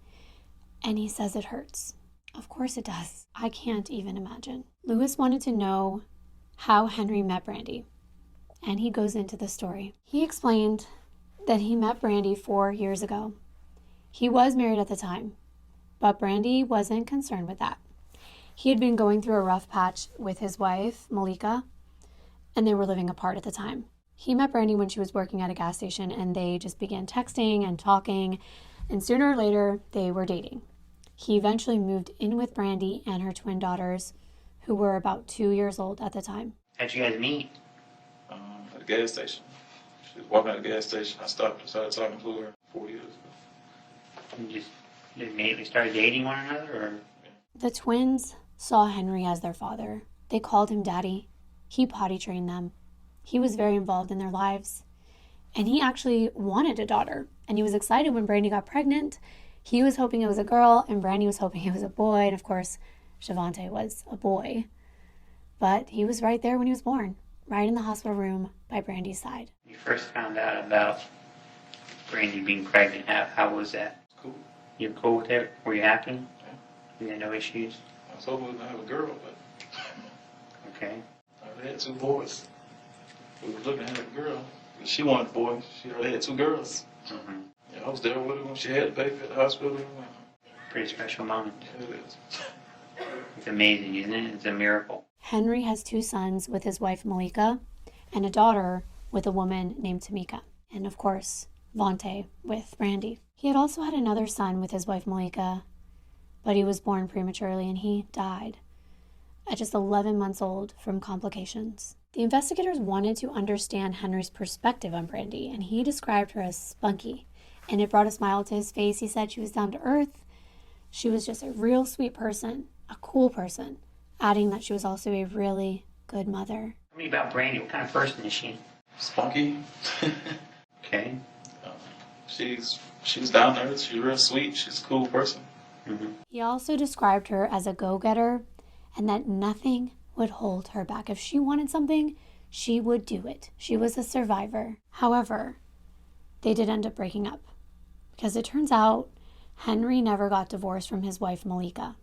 and he says it hurts. Of course it does. I can't even imagine. Lewis wanted to know how Henry met Brandi, and he goes into the story. He explained that he met Brandi 4 years ago. He was married at the time, but Brandi wasn't concerned with that. He had been going through a rough patch with his wife, Malika, and they were living apart at the time. He met Brandi when she was working at a gas station, and they just began texting and talking, and sooner or later, they were dating. He eventually moved in with Brandi and her twin daughters, who were about 2 years old at the time. How'd you guys meet? At the gas station. She was walking at the gas station. I stopped and started talking to her 4 years ago. You just immediately started dating one another, or? The twins saw Henry as their father. They called him Daddy. He potty trained them. He was very involved in their lives. And he actually wanted a daughter. And he was excited when Brandi got pregnant. He was hoping it was a girl, and Brandi was hoping it was a boy. And of course, Javonte was a boy. But he was right there when he was born, right in the hospital room by Brandi's side. You first found out about Brandi being pregnant. How was that? Cool. You were cool with it? Were you happy? Yeah. You had no issues? I was hoping we were going to have a girl, but Okay. I already had 2 boys. We were looking at a girl. She wanted a boy. She already had 2 girls. Mm-hmm. Yeah, I was there with her when she had the baby at the hospital. Pretty special moment. Yeah, it is. It's amazing, isn't it? It's a miracle. Henry has 2 sons with his wife Malika and a daughter with a woman named Tamiyah. And of course, Javonte with Brandi. He had also had another son with his wife Malika, but he was born prematurely and he died at just 11 months old from complications. The investigators wanted to understand Henry's perspective on Brandi, and he described her as spunky, and it brought a smile to his face. He said she was down to earth. She was just a real sweet person, a cool person, adding that she was also a really good mother. Tell me about Brandi. What kind of person is she? Spunky. Okay. She's down there. She's real sweet. She's a cool person. Mm-hmm. He also described her as a go-getter and that nothing would hold her back. If she wanted something, she would do it. She was a survivor. However, they did end up breaking up because it turns out Henry never got divorced from his wife Malika.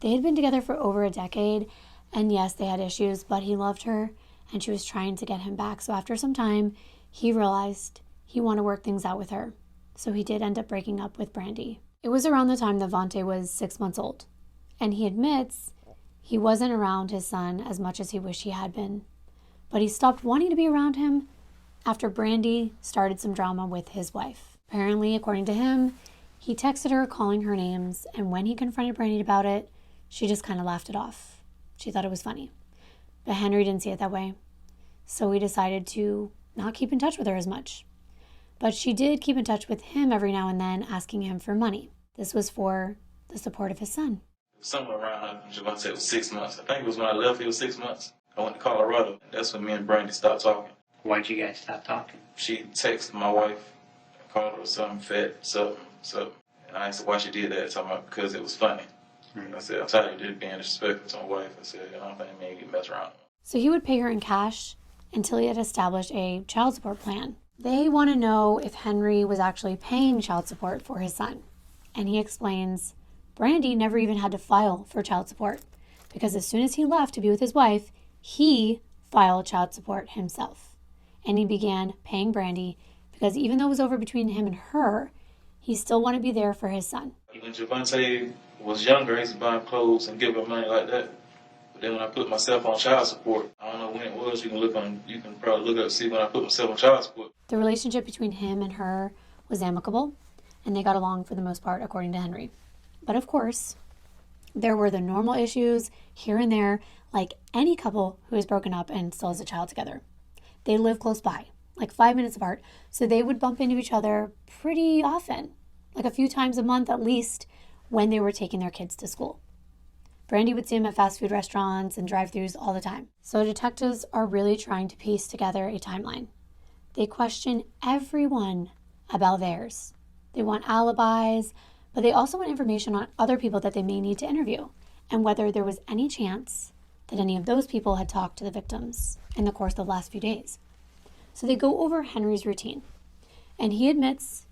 They had been together for over a decade, and yes, they had issues, but he loved her and she was trying to get him back. So after some time, he realized he wanted to work things out with her. So he did end up breaking up with Brandi. It was around the time that Javonte was 6 months old, and he admits he wasn't around his son as much as he wished he had been. But he stopped wanting to be around him after Brandi started some drama with his wife. Apparently, according to him, he texted her calling her names, and when he confronted Brandi about it, she just kind of laughed it off. She thought it was funny. But Henry didn't see it that way. So he decided to not keep in touch with her as much. But she did keep in touch with him every now and then, asking him for money. This was for the support of his son. Somewhere around Javonte was 6 months. I think it was when I left, he was 6 months. I went to Colorado. That's when me and Brandi stopped talking. Why'd you guys stop talking? She texted my wife, called her something fat, something. And I asked her why she did that, talking about because it was funny. I said, I'm tired of you being disrespectful to my wife. I said, I don't think me and you mess around. So he would pay her in cash until he had established a child support plan. They want to know if Henry was actually paying child support for his son. And he explains Brandi never even had to file for child support because as soon as he left to be with his wife, he filed child support himself. And he began paying Brandi because even though it was over between him and her, he still wanted to be there for his son. When Javonte was younger, I used to buy him clothes and give him money like that. But then when I put myself on child support, I don't know when it was, you can probably look up and see when I put myself on child support. The relationship between him and her was amicable, and they got along for the most part, according to Henry. But of course, there were the normal issues here and there, like any couple who is broken up and still has a child together. They live close by, like 5 minutes apart, so they would bump into each other pretty often, like a few times a month at least, when they were taking their kids to school. Brandi would see him at fast food restaurants and drive-thrus all the time. So detectives are really trying to piece together a timeline. They question everyone about theirs. They want alibis, but they also want information on other people that they may need to interview and whether there was any chance that any of those people had talked to the victims in the course of the last few days. So they go over Henry's routine, and he admits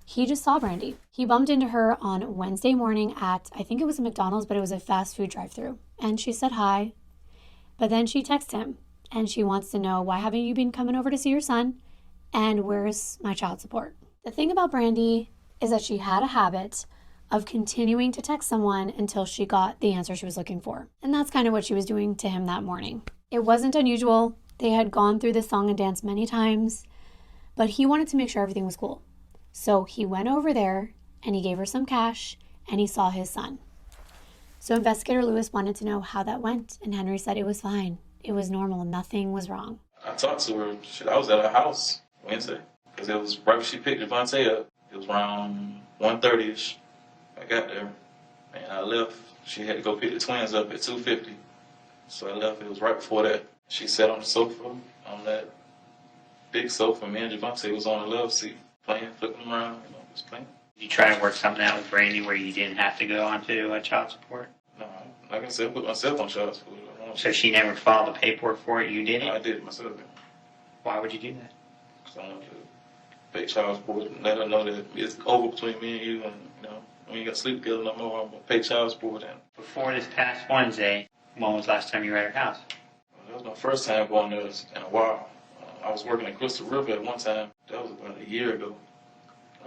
he just saw Brandi. He bumped into her on Wednesday morning at, I think it was a McDonald's, but it was a fast food drive-thru. And she said hi, but then she texts him, and she wants to know, why haven't you been coming over to see your son? And where's my child support? The thing about Brandi is that she had a habit of continuing to text someone until she got the answer she was looking for. And that's kind of what she was doing to him that morning. It wasn't unusual. They had gone through this song and dance many times, but he wanted to make sure everything was cool. So he went over there and he gave her some cash and he saw his son. So Investigator Lewis wanted to know how that went, and Henry said it was fine. It was normal. Nothing was wrong. I talked to her. I was at her house Wednesday because it was right when she picked Javonte up. It was around 1:30ish. I got there and I left. She had to go pick the twins up at 2:50. So I left. It was right before that. She sat on the sofa, on that big sofa. Me and Javonte was on the love seat, playing, flipping around, just playing. Did you try to work something out with Brandi where you didn't have to go onto child support? No, like I said, I put myself on child support. So she never filed the paperwork for it? You did it? I did it myself. Why would you do that? Because I wanted to pay child support and let her know that it's over between me and you, and we ain't got to sleep together no more. I'm going to pay child support. And Before this past Wednesday, when was the last time you were at her house? that was my first time going there in a while. I was working at Crystal River at one time. That was about a year ago.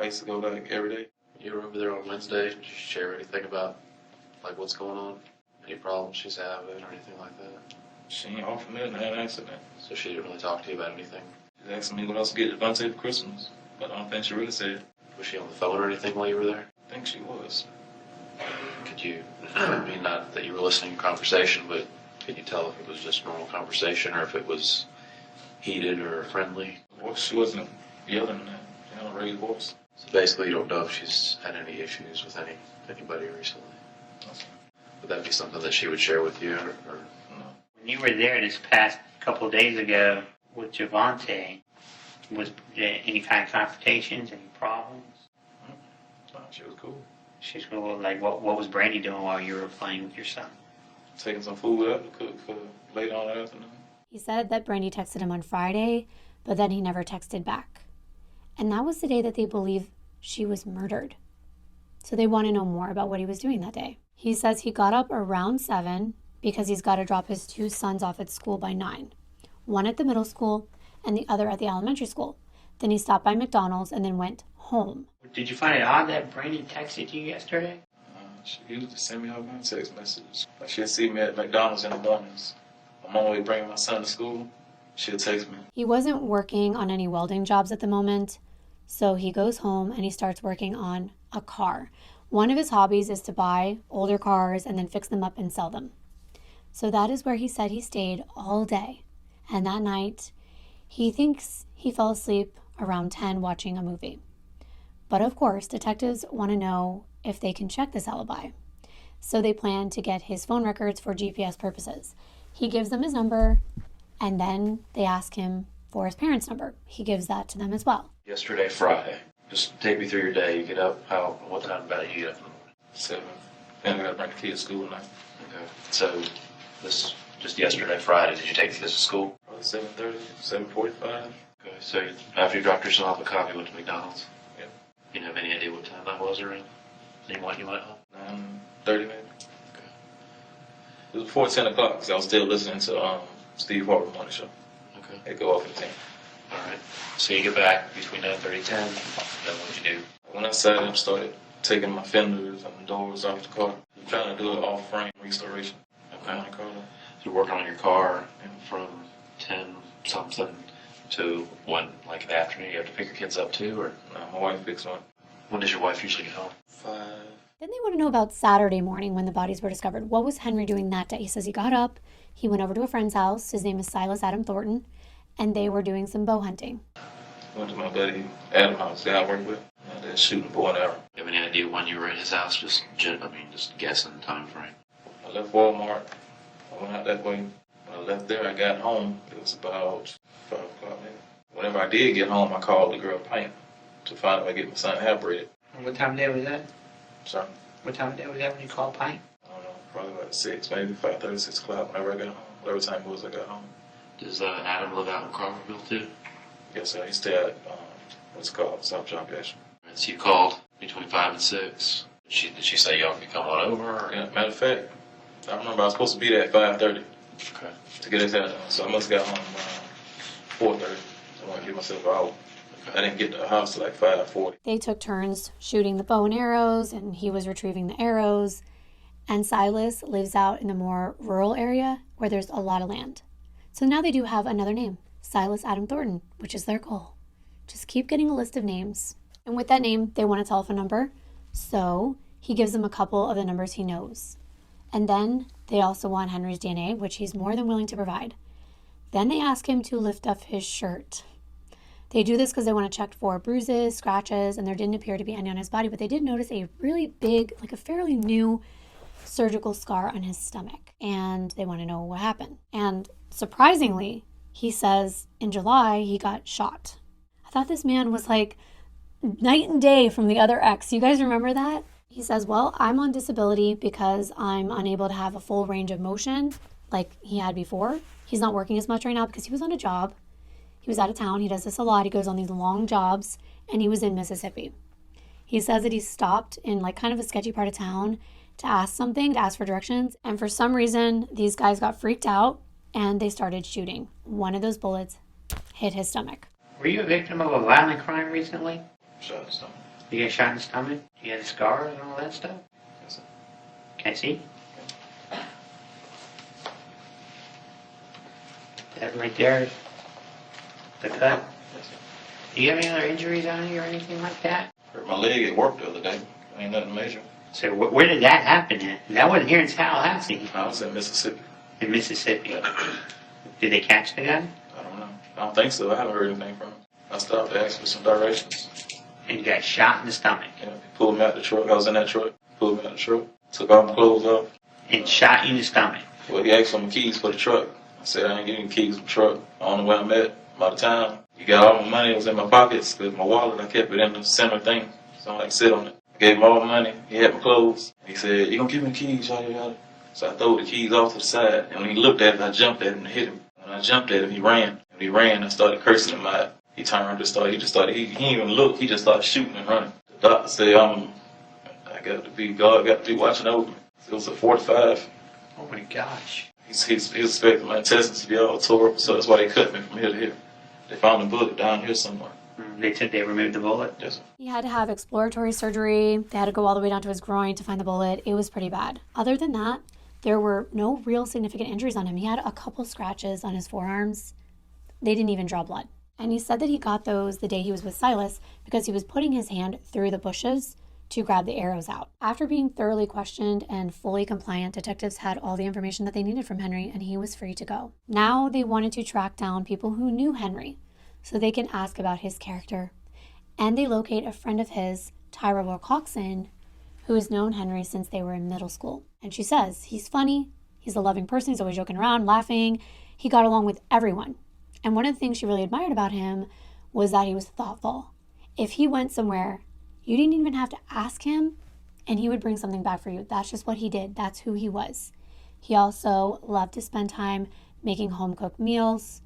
I used to go like every day. You were over there on Wednesday. Did you share anything about like what's going on? Any problems she's having or anything like that? She ain't offered me an accident. So she didn't really talk to you about anything? She's asking me what else to get Javonte for Christmas, but I don't think she really said. Was she on the phone or anything while you were there? I think she was. Could you, I mean, not that you were listening to conversation, but could you tell if it was just normal conversation or if it was heated or friendly? Well, she wasn't yelling that. She had a raised voice. So basically you don't know if she's had any issues with anybody recently. Would that be something that she would share with you or No. When you were there this past couple of days ago with Javonte, was there any kind of confrontations, any problems? No, she was cool. She's cool. Like, what was Brandi doing while you were playing with your son? Taking some food up to cook for later on in the afternoon. He said that Brandi texted him on Friday, but then he never texted back. And that was the day that they believe she was murdered. So they want to know more about what he was doing that day. He says he got up around 7 because he's got to drop his 2 sons off at school by 9. One at the middle school and the other at the elementary school. Then he stopped by McDonald's and then went home. Did you find it odd that Brandi texted you yesterday? She used to send me all my text messages. Like she'd see me at McDonald's in the mornings. I'm on my way bringing my son to school. She'd text me. He wasn't working on any welding jobs at the moment, so he goes home and he starts working on a car. One of his hobbies is to buy older cars and then fix them up and sell them. So that is where he said he stayed all day. And that night, he thinks he fell asleep around 10 watching a movie. But of course, detectives want to know if they can check this alibi. So they plan to get his phone records for GPS purposes. He gives them his number, and then they ask him for his parents' number. He gives that to them as well. Yesterday, Friday. Just take me through your day. You get up, what time about you get up in the morning? 7. Then I got to bring the kids to school tonight. Okay. So, this, just yesterday, Friday, did you take the kids to school? Probably 7:30, 7:45. Okay. So, after you dropped your son off at college, you went to McDonald's? Yeah. You didn't have any idea what time that was or anything? You went home? 9:30 maybe. Okay. It was before 10 o'clock because I was still listening to Steve Harvey's morning show. Okay. It go off at 10. All right. So you get back between 9:30 and 10. Then what did you do? When I sat up, started taking my fenders and the doors off the car. I'm trying to do an off-frame restoration. Okay. On the car. So you're working on your car from 10 something to when, like in the afternoon, you have to pick your kids up too, or? No, my wife fixed one. When does your wife usually get home? 5. Then they want to know about Saturday morning when the bodies were discovered. What was Henry doing that day? He says he got up, he went over to a friend's house. His name is Silas Adam Thornton, and they were doing some bow hunting. Went to my buddy Adam house, the guy I work with, and they're shooting bow and arrow. Do you have any idea when you were at his house? Just guessing the time frame. I left Walmart. I went out that way. When I left there, I got home. It was about 5 o'clock maybe. Whenever I did get home, I called the girl Pam to find out if I get my son hair braided. What time of day was that? Sorry. What time of day was that when you called Pine? I don't know, probably about 6, maybe 5:30, 6 o'clock whenever I got home. Whatever time it was I got home. Does Adam live out in Carverville too? Yes, sir. He stayed at, what's it called? South John Passion. Right, so you called between 5 and 6. Did she say y'all could come on over? Or? Yeah, matter of fact, I remember I was supposed to be there at 5:30 Okay. to get his hair done. So I must have got home around 4:30. I want to give myself an hour. I didn't get to the house till like 5:40. They took turns shooting the bow and arrows, and he was retrieving the arrows. And Silas lives out in a more rural area where there's a lot of land. So now they do have another name, Silas Adam Thornton, which is their goal. Just keep getting a list of names. And with that name, they want a telephone number. So he gives them a couple of the numbers he knows. And then they also want Henry's DNA, which he's more than willing to provide. Then they ask him to lift up his shirt. They do this because they want to check for bruises, scratches, and there didn't appear to be any on his body, but they did notice a really big, like a fairly new surgical scar on his stomach. And they want to know what happened. And surprisingly, he says in July he got shot. I thought this man was like night and day from the other ex. You guys remember that? He says, well, I'm on disability because I'm unable to have a full range of motion like he had before. He's not working as much right now because he was on a job. He was out of town. He does this a lot. He goes on these long jobs, and he was in Mississippi. He says that he stopped in like kind of a sketchy part of town to ask for directions. And for some reason, these guys got freaked out and they started shooting. One of those bullets hit his stomach. Were you a victim of a violent crime recently? Shot in the stomach. You got shot in the stomach? You had scars and all that stuff? Yes, sir. Can I see? That right there, the cut. Do you have any other injuries on you or anything like that? Hurt my leg at work the other day. Ain't nothing major. So where did that happen at? That wasn't here in Tallahassee. I was in Mississippi. In Mississippi. Yeah. Did they catch the guy? I don't know. I don't think so. I haven't heard anything from him. I stopped to ask for some directions. And you got shot in the stomach. You know, he pulled me out the truck. I was in that truck. Pulled me out the truck. Took all my clothes off. And shot you in the stomach. Well, he asked for my keys for the truck. I said I ain't getting any keys for the truck. I don't know where I'm at. By the time he got all my money, it was in my pockets. Because my wallet, I kept it in the center thing. So I like sit on it. I gave him all my money. He had my clothes. He said, "You gonna give me the keys, yada yada." So I threw the keys off to the side. And when he looked at it, I jumped at him and hit him. When I jumped at him, he ran. When he ran, I started cursing him out. He turned he didn't even look. He just started shooting and running. The doctor said, God got to be watching over me. It was a 45. Oh my gosh. He expected my intestines to be all tore up, so that's why they cut me from here to here. They found a bullet down here somewhere. They said they removed the bullet? Yes, sir. He had to have exploratory surgery. They had to go all the way down to his groin to find the bullet. It was pretty bad. Other than that, there were no real significant injuries on him. He had a couple scratches on his forearms. They didn't even draw blood. And he said that he got those the day he was with Silas because he was putting his hand through the bushes to grab the arrows out. After being thoroughly questioned and fully compliant, detectives had all the information that they needed from Henry and he was free to go. Now they wanted to track down people who knew Henry so they can ask about his character. And they locate a friend of his, Tyra Wilcoxon, who has known Henry since they were in middle school. And she says, he's funny, he's a loving person, he's always joking around, laughing, he got along with everyone. And one of the things she really admired about him was that he was thoughtful. If he went somewhere, you didn't even have to ask him, and he would bring something back for you. That's just what he did. That's who he was. He also loved to spend time making home-cooked meals,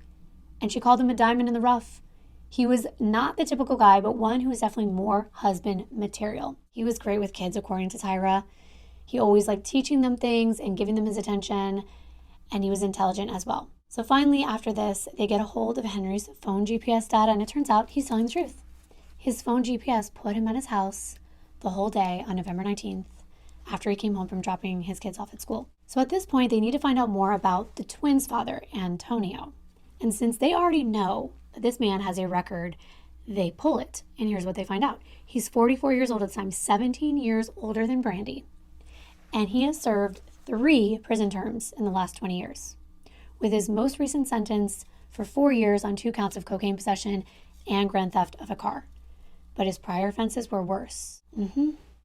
and she called him a diamond in the rough. He was not the typical guy, but one who was definitely more husband material. He was great with kids, according to Tyra. He always liked teaching them things and giving them his attention, and he was intelligent as well. So finally, after this, they get a hold of Henry's phone GPS data, and it turns out he's telling the truth. His phone GPS put him at his house the whole day on November 19th, after he came home from dropping his kids off at school. So at this point, they need to find out more about the twins' father, Antonio. And since they already know that this man has a record, they pull it. And here's what they find out. He's 44 years old at the time, 17 years older than Brandi. And he has served 3 prison terms in the last 20 years. With his most recent sentence for 4 years on 2 counts of cocaine possession and grand theft of a car. But his prior offenses were worse.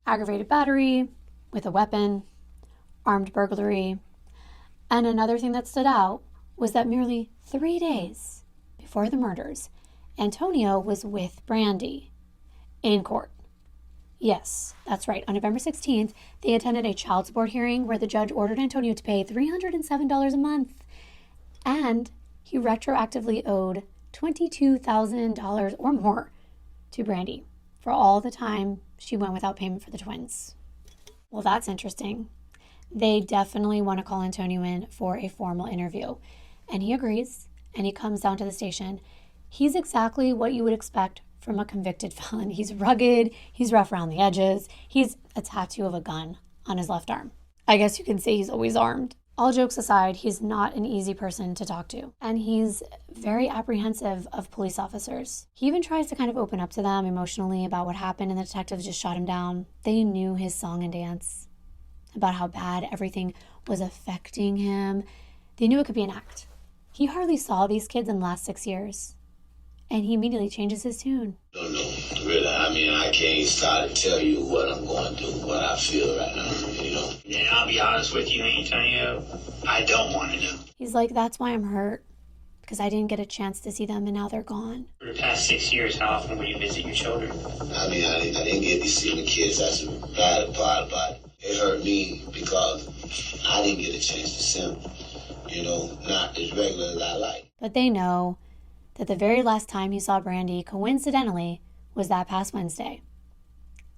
Aggravated battery with a weapon, armed burglary. And another thing that stood out was that merely 3 days before the murders, Antonio was with Brandi in court. Yes, that's right. On November 16th, they attended a child support hearing where the judge ordered Antonio to pay $307 a month. And he retroactively owed $22,000 or more to Brandi for all the time she went without payment for the twins. Well, that's interesting. They definitely want to call Antonio in for a formal interview. And he agrees, and he comes down to the station. He's exactly what you would expect from a convicted felon. He's rugged, he's rough around the edges, he's a tattoo of a gun on his left arm. I guess you can say he's always armed. All jokes aside, he's not an easy person to talk to, and he's very apprehensive of police officers. He even tries to kind of open up to them emotionally about what happened, and the detectives just shot him down. They knew his song and dance, about how bad everything was affecting him. They knew it could be an act. He hardly saw these kids in the last 6 years, and he immediately changes his tune. No, really, I can't start to tell you what I'm going through, what I feel right now, Yeah, I'll be honest with you, Antonio. I don't want to know. He's like, that's why I'm hurt, because I didn't get a chance to see them, and now they're gone. For the past 6 years, how often will you visit your children? I didn't get to see the kids. That's the bad part about it. It hurt me because I didn't get a chance to see them, not as regular as I like. But they know that the very last time he saw Brandi, coincidentally, was that past Wednesday.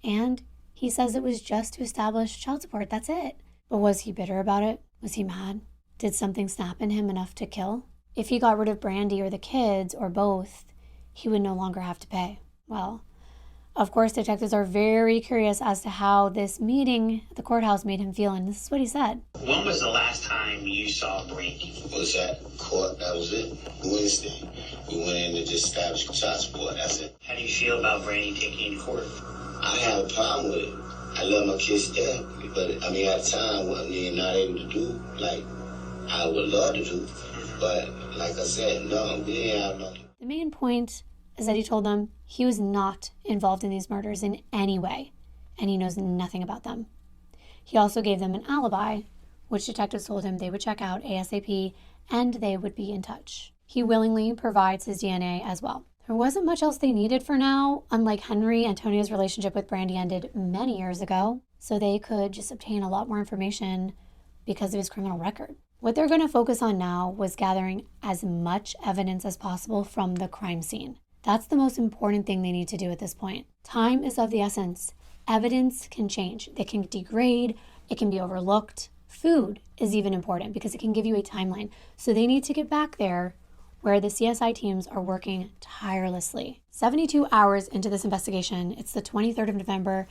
And he says it was just to establish child support, that's it. But was he bitter about it? Was he mad? Did something snap in him enough to kill? If he got rid of Brandi or the kids, or both, he would no longer have to pay. Well, Of course, detectives are very curious as to how this meeting at the courthouse made him feel, and this is what he said. When was the last time you saw Brandi? Was at court, that was it. Wednesday. We went in to just establish child support, that's it. How do you feel about Brandi taking you to court? I didn't have a problem with it. I love my kids dead, but at the time, what me not able to do, like I would love to do, but like I said, no, we didn't have nothing. The main point is that he told them he was not involved in these murders in any way, and he knows nothing about them. He also gave them an alibi, which detectives told him they would check out ASAP and they would be in touch. He willingly provides his DNA as well. There wasn't much else they needed for now, unlike Henry and Tonia's relationship with Brandi ended many years ago, so they could just obtain a lot more information because of his criminal record. What they're going to focus on now was gathering as much evidence as possible from the crime scene. That's the most important thing they need to do at this point. Time is of the essence. Evidence can change. They can degrade. It can be overlooked. Food is even important because it can give you a timeline. So they need to get back there where the CSI teams are working tirelessly. 72 hours into this investigation, it's the 23rd of November,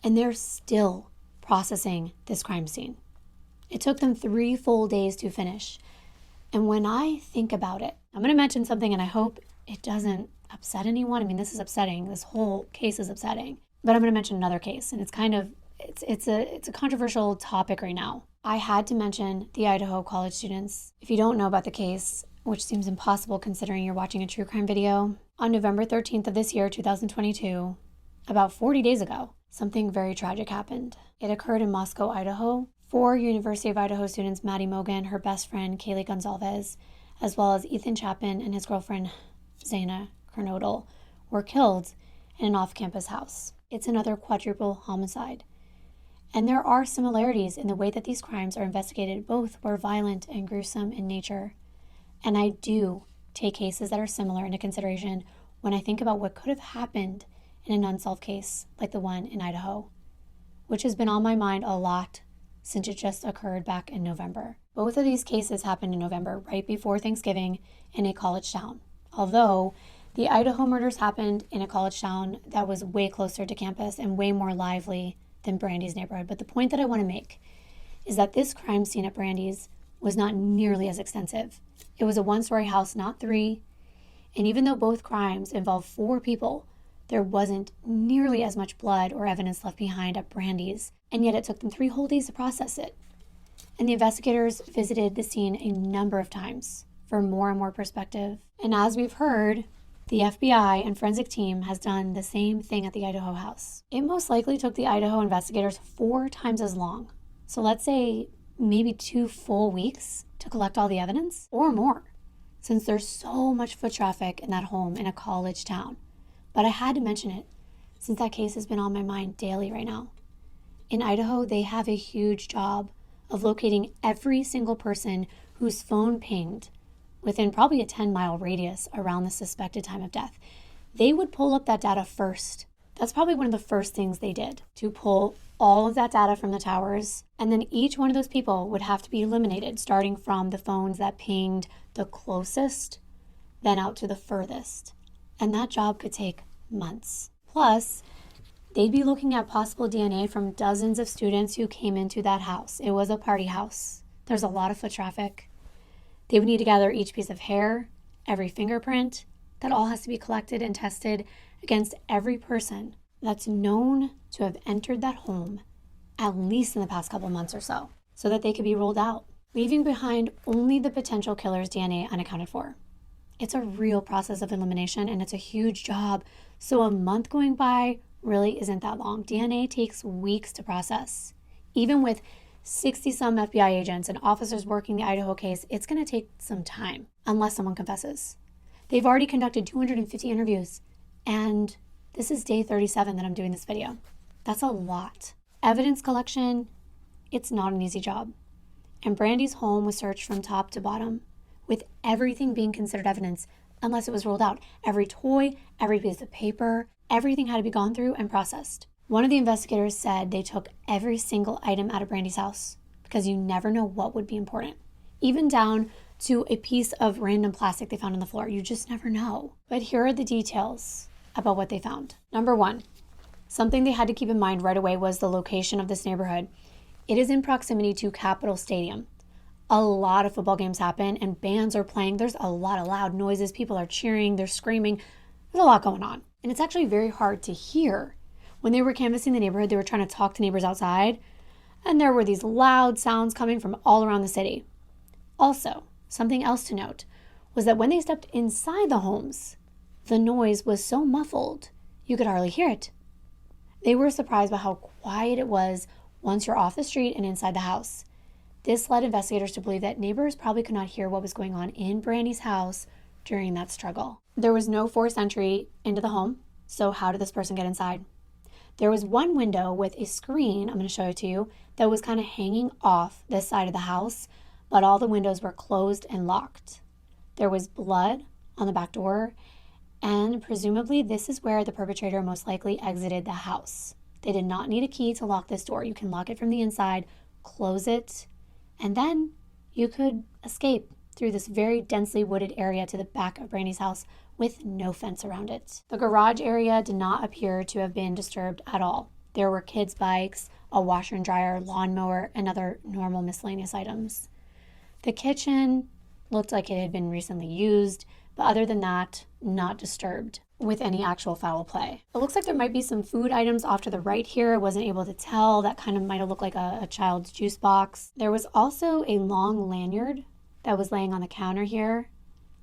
and they're still processing this crime scene. It took them 3 full days to finish. And when I think about it, I'm going to mention something, and I hope it doesn't upset anyone. I mean, this is upsetting. This whole case is upsetting. But I'm going to mention another case, and it's a controversial topic right now. I had to mention the Idaho college students. If you don't know about the case, which seems impossible considering you're watching a true crime video, on November 13th of this year, 2022, about 40 days ago, something very tragic happened. It occurred in Moscow, Idaho. 4 University of Idaho students, Maddie Mogen, her best friend, Kaylee Goncalves, as well as Ethan Chapin and his girlfriend, Xana Kernodle, were killed in an off-campus house. It's another quadruple homicide. And there are similarities in the way that these crimes are investigated. Both were violent and gruesome in nature. And I do take cases that are similar into consideration when I think about what could have happened in an unsolved case like the one in Idaho, which has been on my mind a lot since it just occurred back in November. Both of these cases happened in November, right before Thanksgiving, in a college town. Although the Idaho murders happened in a college town that was way closer to campus and way more lively than Brandi's neighborhood. But the point that I want to make is that this crime scene at Brandi's was not nearly as extensive. It was a 1-story house, not 3. And even though both crimes involved 4 people, there wasn't nearly as much blood or evidence left behind at Brandi's. And yet it took them 3 whole days to process it. And the investigators visited the scene a number of times for more and more perspective. And as we've heard, the FBI and forensic team has done the same thing at the Idaho house. It most likely took the Idaho investigators 4 times as long. So let's say maybe 2 full weeks to collect all the evidence or more, since there's so much foot traffic in that home in a college town. But I had to mention it since that case has been on my mind daily right now. In Idaho, they have a huge job of locating every single person whose phone pinged within probably a 10-mile radius around the suspected time of death. They would pull up that data first. That's probably one of the first things they did, to pull all of that data from the towers. And then each one of those people would have to be eliminated, starting from the phones that pinged the closest, then out to the furthest. And that job could take months. Plus, they'd be looking at possible DNA from dozens of students who came into that house. It was a party house. There's a lot of foot traffic. They would need to gather each piece of hair, every fingerprint. That all has to be collected and tested against every person that's known to have entered that home, at least in the past couple months or so that they could be ruled out, leaving behind only the potential killer's DNA unaccounted for. It's a real process of elimination, and it's a huge job. So a month going by really isn't that long. DNA takes weeks to process. Even with 60-some FBI agents and officers working the Idaho case, it's going to take some time, unless someone confesses. They've already conducted 250 interviews, and this is day 37 that I'm doing this video. That's a lot. Evidence collection, it's not an easy job. And Brandi's home was searched from top to bottom, with everything being considered evidence unless it was ruled out. Every toy, every piece of paper, everything had to be gone through and processed. One of the investigators said they took every single item out of Brandi's house because you never know what would be important. Even down to a piece of random plastic they found on the floor. You just never know. But here are the details about what they found. Number 1, Something they had to keep in mind right away was the location of this neighborhood. It is in proximity to Capitol Stadium. A lot of football games happen and bands are playing. There's a lot of loud noises. People are cheering, they're screaming. There's a lot going on. And it's actually very hard to hear. When they were canvassing the neighborhood, they were trying to talk to neighbors outside, and there were these loud sounds coming from all around the city. Also, something else to note was that when they stepped inside the homes, the noise was so muffled you could hardly hear it. They were surprised by how quiet it was once you're off the street and inside the house. This led investigators to believe that neighbors probably could not hear what was going on in Brandi's house during that struggle. There was no forced entry into the home, so how did this person get inside? There was one window with a screen, I'm going to show it to you, that was kind of hanging off this side of the house, but all the windows were closed and locked. There was blood on the back door, and presumably this is where the perpetrator most likely exited the house. They did not need a key to lock this door. You can lock it from the inside, close it, and then you could escape through this very densely wooded area to the back of Brandi's house with no fence around it. The garage area did not appear to have been disturbed at all. There were kids' bikes, a washer and dryer, lawnmower, and other normal miscellaneous items. The kitchen looked like it had been recently used, but other than that, not disturbed with any actual foul play. It looks like there might be some food items off to the right here. I wasn't able to tell. That kind of might have looked like a child's juice box. There was also a long lanyard that was laying on the counter here,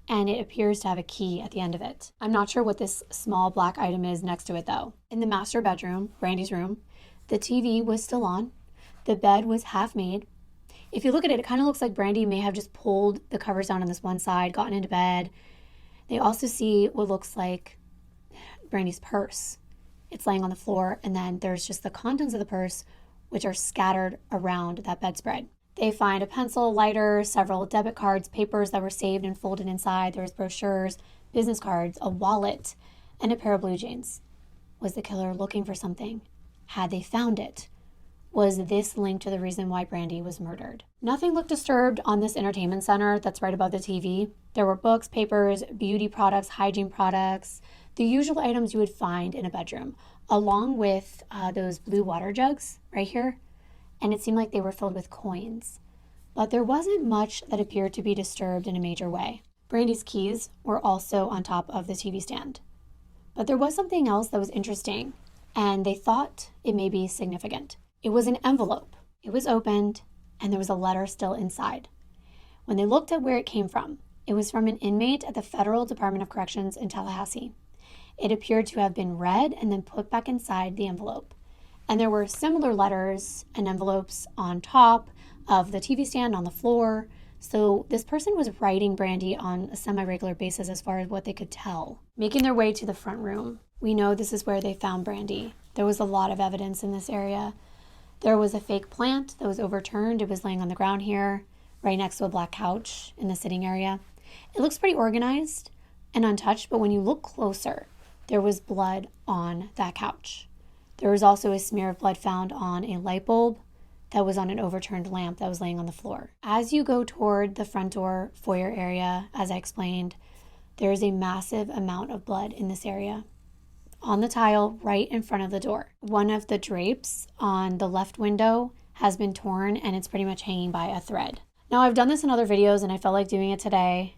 and it appears to have a key at the end of it. I'm not sure what this small black item is next to it though. In the master bedroom, Brandi's room, the TV was still on. The bed was half made. If you look at it, it kind of looks like Brandi may have just pulled the covers down on this one side, gotten into bed. They also see what looks like Brandi's purse. It's laying on the floor, and then there's just the contents of the purse, which are scattered around that bedspread. They find a pencil, lighter, several debit cards, papers that were saved and folded inside. There's brochures, business cards, a wallet, and a pair of blue jeans. Was the killer looking for something? Had they found it? Was this linked to the reason why Brandi was murdered? Nothing looked disturbed on this entertainment center that's right above the TV. There were books, papers, beauty products, hygiene products, the usual items you would find in a bedroom, along with those blue water jugs right here. And it seemed like they were filled with coins. But there wasn't much that appeared to be disturbed in a major way. Brandi's keys were also on top of the TV stand. But there was something else that was interesting, and they thought it may be significant. It was an envelope. It was opened, and there was a letter still inside. When they looked at where it came from, it was from an inmate at the Federal Department of Corrections in Tallahassee. It appeared to have been read and then put back inside the envelope. And there were similar letters and envelopes on top of the TV stand, on the floor. So this person was writing Brandi on a semi-regular basis as far as what they could tell. Making their way to the front room, we know this is where they found Brandi. There was a lot of evidence in this area. There was a fake plant that was overturned. It was laying on the ground here, right next to a black couch in the sitting area. It looks pretty organized and untouched, but when you look closer, there was blood on that couch. There was also a smear of blood found on a light bulb that was on an overturned lamp that was laying on the floor. As you go toward the front door foyer area, as I explained, there is a massive amount of blood in this area. On the tile right in front of the door. One of the drapes on the left window has been torn and it's pretty much hanging by a thread. Now, I've done this in other videos and I felt like doing it today.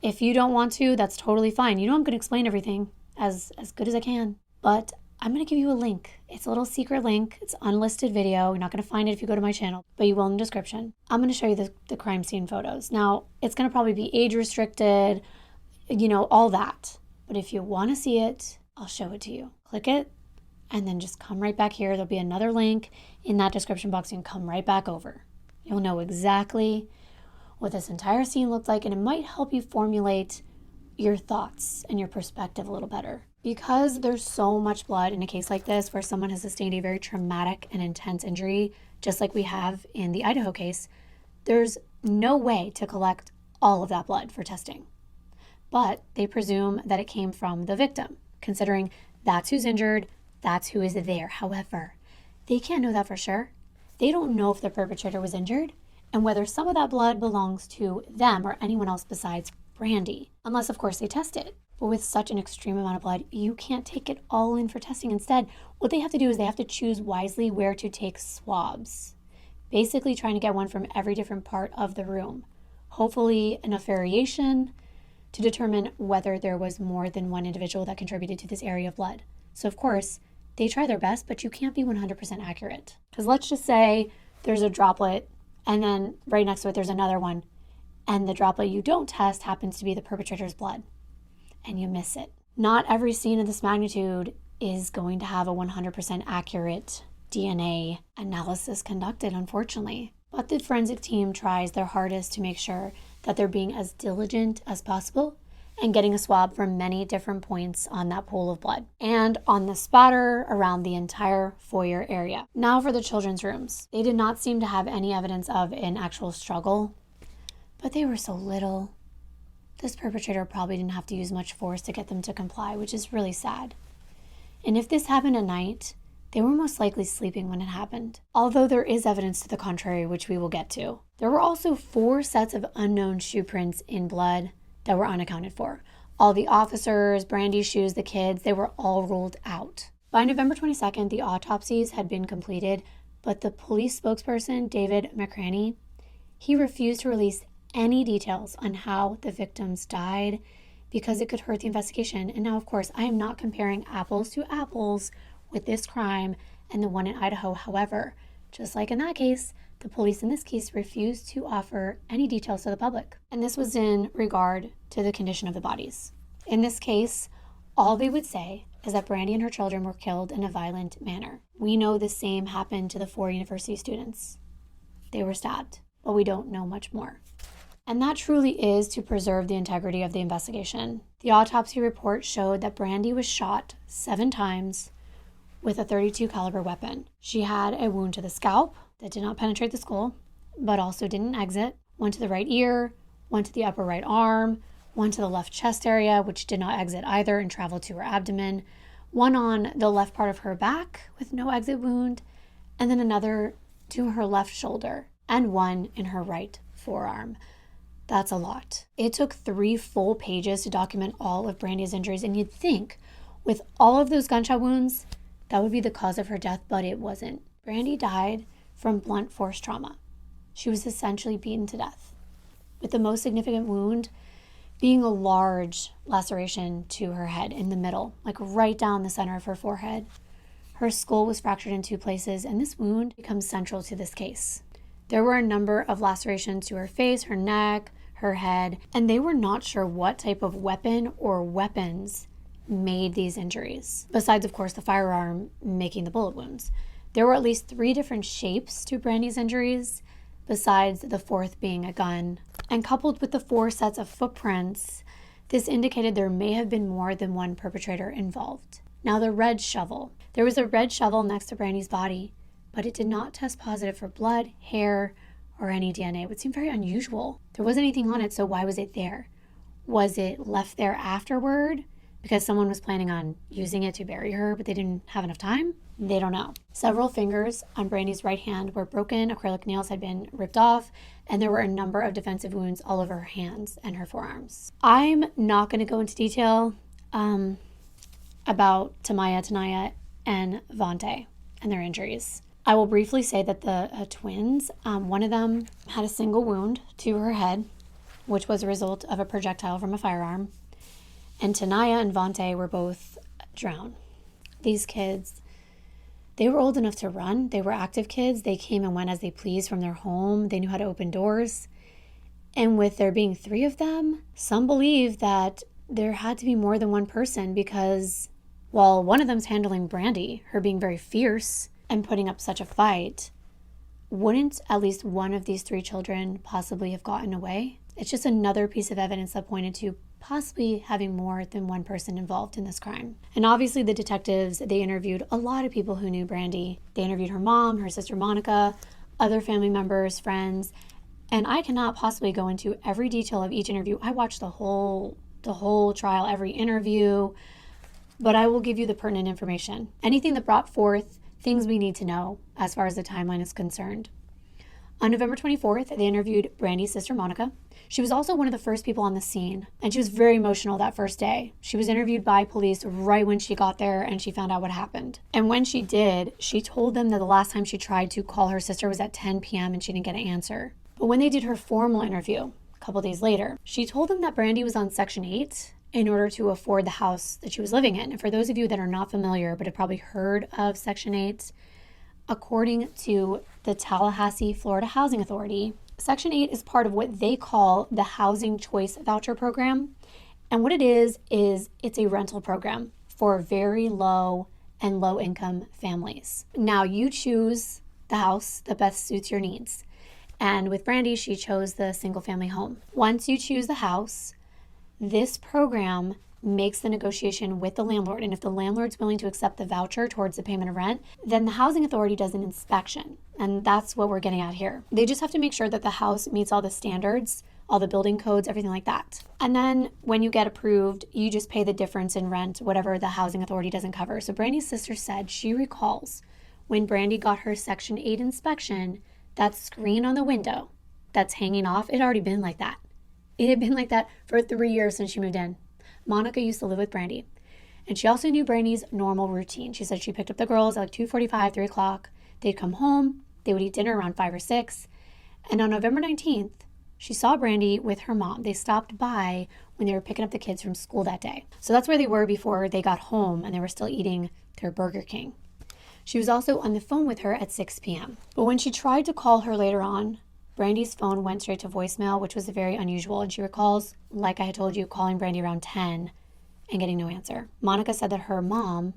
If you don't want to, that's totally fine. You know I'm going to explain everything as good as I can. But I'm going to give you a link. It's a little secret link. It's an unlisted video. You're not going to find it if you go to my channel, but you will in the description. I'm going to show you the crime scene photos. Now, it's going to probably be age restricted, you know, all that. But if you want to see it, I'll show it to you. Click it and then just come right back here. There'll be another link in that description box. You can come right back over. You'll know exactly what this entire scene looked like, and it might help you formulate your thoughts and your perspective a little better. Because there's so much blood in a case like this where someone has sustained a very traumatic and intense injury, just like we have in the Idaho case, there's no way to collect all of that blood for testing. But they presume that it came from the victim, considering that's who's injured, that's who is there. However, they can't know that for sure. They don't know if the perpetrator was injured and whether some of that blood belongs to them or anyone else besides Brandi, unless of course they test it. But with such an extreme amount of blood, you can't take it all in for testing. Instead, what they have to do is they have to choose wisely where to take swabs. Basically trying to get one from every different part of the room. Hopefully enough variation to determine whether there was more than one individual that contributed to this area of blood. So of course, they try their best, but you can't be 100% accurate. Because let's just say there's a droplet and then right next to it there's another one, and the droplet you don't test happens to be the perpetrator's blood, and you miss it. Not every scene of this magnitude is going to have a 100% accurate DNA analysis conducted, unfortunately. But the forensic team tries their hardest to make sure that they're being as diligent as possible and getting a swab from many different points on that pool of blood and on the spatter around the entire foyer area. Now for the children's rooms. They did not seem to have any evidence of an actual struggle, but they were so little. This perpetrator probably didn't have to use much force to get them to comply, which is really sad. And if this happened at night, they were most likely sleeping when it happened, although there is evidence to the contrary, which we will get to. There were also 4 sets of unknown shoe prints in blood that were unaccounted for. All the officers, Brandi's shoes, the kids, they were all ruled out. By November 22nd, the autopsies had been completed, but the police spokesperson, David McCraney, he refused to release any details on how the victims died because it could hurt the investigation. And now, of course, I am not comparing apples to apples with this crime and the one in Idaho. However, just like in that case, the police in this case refused to offer any details to the public. And this was in regard to the condition of the bodies. In this case, all they would say is that Brandi and her children were killed in a violent manner. We know the same happened to the 4 university students. They were stabbed, but we don't know much more. And that truly is to preserve the integrity of the investigation. The autopsy report showed that Brandi was shot 7 times with a .32 caliber weapon. She had a wound to the scalp that did not penetrate the skull, but also didn't exit, one to the right ear, one to the upper right arm, one to the left chest area, which did not exit either and traveled to her abdomen, one on the left part of her back with no exit wound, and then another to her left shoulder, and one in her right forearm. That's a lot. It took 3 full pages to document all of Brandi's injuries, and you'd think with all of those gunshot wounds, that would be the cause of her death, but it wasn't. Brandi died from blunt force trauma. She was essentially beaten to death, with the most significant wound being a large laceration to her head in the middle, like right down the center of her forehead. Her skull was fractured in 2 places, and this wound becomes central to this case. There were a number of lacerations to her face, her neck, her head, and they were not sure what type of weapon or weapons made these injuries, besides of course the firearm making the bullet wounds. There were at least 3 different shapes to Brandi's injuries, besides the 4th being a gun. And coupled with the 4 sets of footprints, this indicated there may have been more than one perpetrator involved. Now the red shovel. There was a red shovel next to Brandi's body, but it did not test positive for blood, hair, or any DNA. It would seem very unusual. There wasn't anything on it, so why was it there? Was it left there afterward because someone was planning on using it to bury her, but they didn't have enough time? They don't know. Several fingers on Brandi's right hand were broken, acrylic nails had been ripped off, and there were a number of defensive wounds all over her hands and her forearms. I'm not going to go into detail about Taniyah, and Javonte and their injuries. I will briefly say that the twins, one of them had a single wound to her head, which was a result of a projectile from a firearm, and Taniyah and Javonte were both drowned. These kids, they were old enough to run. They were active kids. They came and went as they pleased from their home. They knew how to open doors. And with there being 3 of them, some believe that there had to be more than one person because while one of them's handling Brandi, her being very fierce and putting up such a fight, wouldn't at least one of these 3 children possibly have gotten away? It's just another piece of evidence that pointed to possibly having more than one person involved in this crime. And obviously the detectives, they interviewed a lot of people who knew Brandi. They interviewed her mom, her sister Monica, other family members, friends, and I cannot possibly go into every detail of each interview. I watched the whole trial, every interview, but I will give you the pertinent information. Anything that brought forth things we need to know as far as the timeline is concerned. On November 24th, they interviewed Brandi's sister, Monica. She was also one of the first people on the scene, and she was very emotional that first day. She was interviewed by police right when she got there and she found out what happened. And when she did, she told them that the last time she tried to call her sister was at 10 p.m. and she didn't get an answer. But when they did her formal interview, a couple days later, she told them that Brandi was on Section 8 in order to afford the house that she was living in. And for those of you that are not familiar but have probably heard of Section 8, according to the Tallahassee Florida Housing Authority, Section 8 is part of what they call the Housing Choice Voucher Program. And what it is it's a rental program for very low and low income families. Now you choose the house that best suits your needs. And with Brandi, she chose the single family home. Once you choose the house, this program makes the negotiation with the landlord. And if the landlord's willing to accept the voucher towards the payment of rent, then the housing authority does an inspection. And that's what we're getting at here. They just have to make sure that the house meets all the standards, all the building codes, everything like that. And then when you get approved, you just pay the difference in rent, whatever the housing authority doesn't cover. So Brandi's sister said she recalls when Brandi got her Section 8 inspection, that screen on the window that's hanging off, it had already been like that. It had been like that for 3 years since she moved in. Monica used to live with Brandi, and she also knew Brandi's normal routine. She said she picked up the girls at like 2:45, 3 o'clock. They'd come home, they would eat dinner around 5 or 6, and on November 19th, she saw Brandi with her mom. They stopped by when they were picking up the kids from school that day. So that's where they were before they got home, and they were still eating their Burger King. She was also on the phone with her at 6 p.m. But when she tried to call her later on, Brandi's phone went straight to voicemail, which was very unusual. And she recalls, like I had told you, calling Brandi around 10 and getting no answer. Monica said that her mom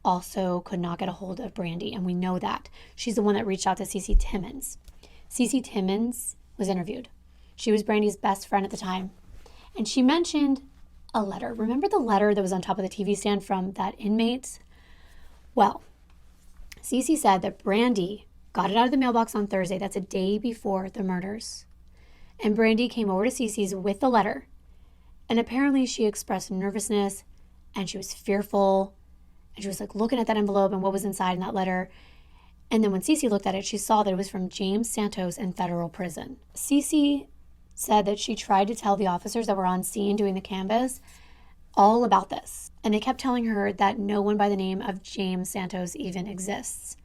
also could not get a hold of Brandi, and we know that. She's the one that reached out to Cece Timmons. Cece Timmons was interviewed. She was Brandi's best friend at the time. And she mentioned a letter. Remember the letter that was on top of the TV stand from that inmate? Well, Cece said that Brandi got it out of the mailbox on Thursday. That's a day before the murders. And Brandi came over to Cece's with the letter. And apparently she expressed nervousness and she was fearful. And she was like looking at that envelope and what was inside in that letter. And then when Cece looked at it, she saw that it was from James Santos in federal prison. Cece said that she tried to tell the officers that were on scene doing the canvass all about this. And they kept telling her that no one by the name of James Santos even exists.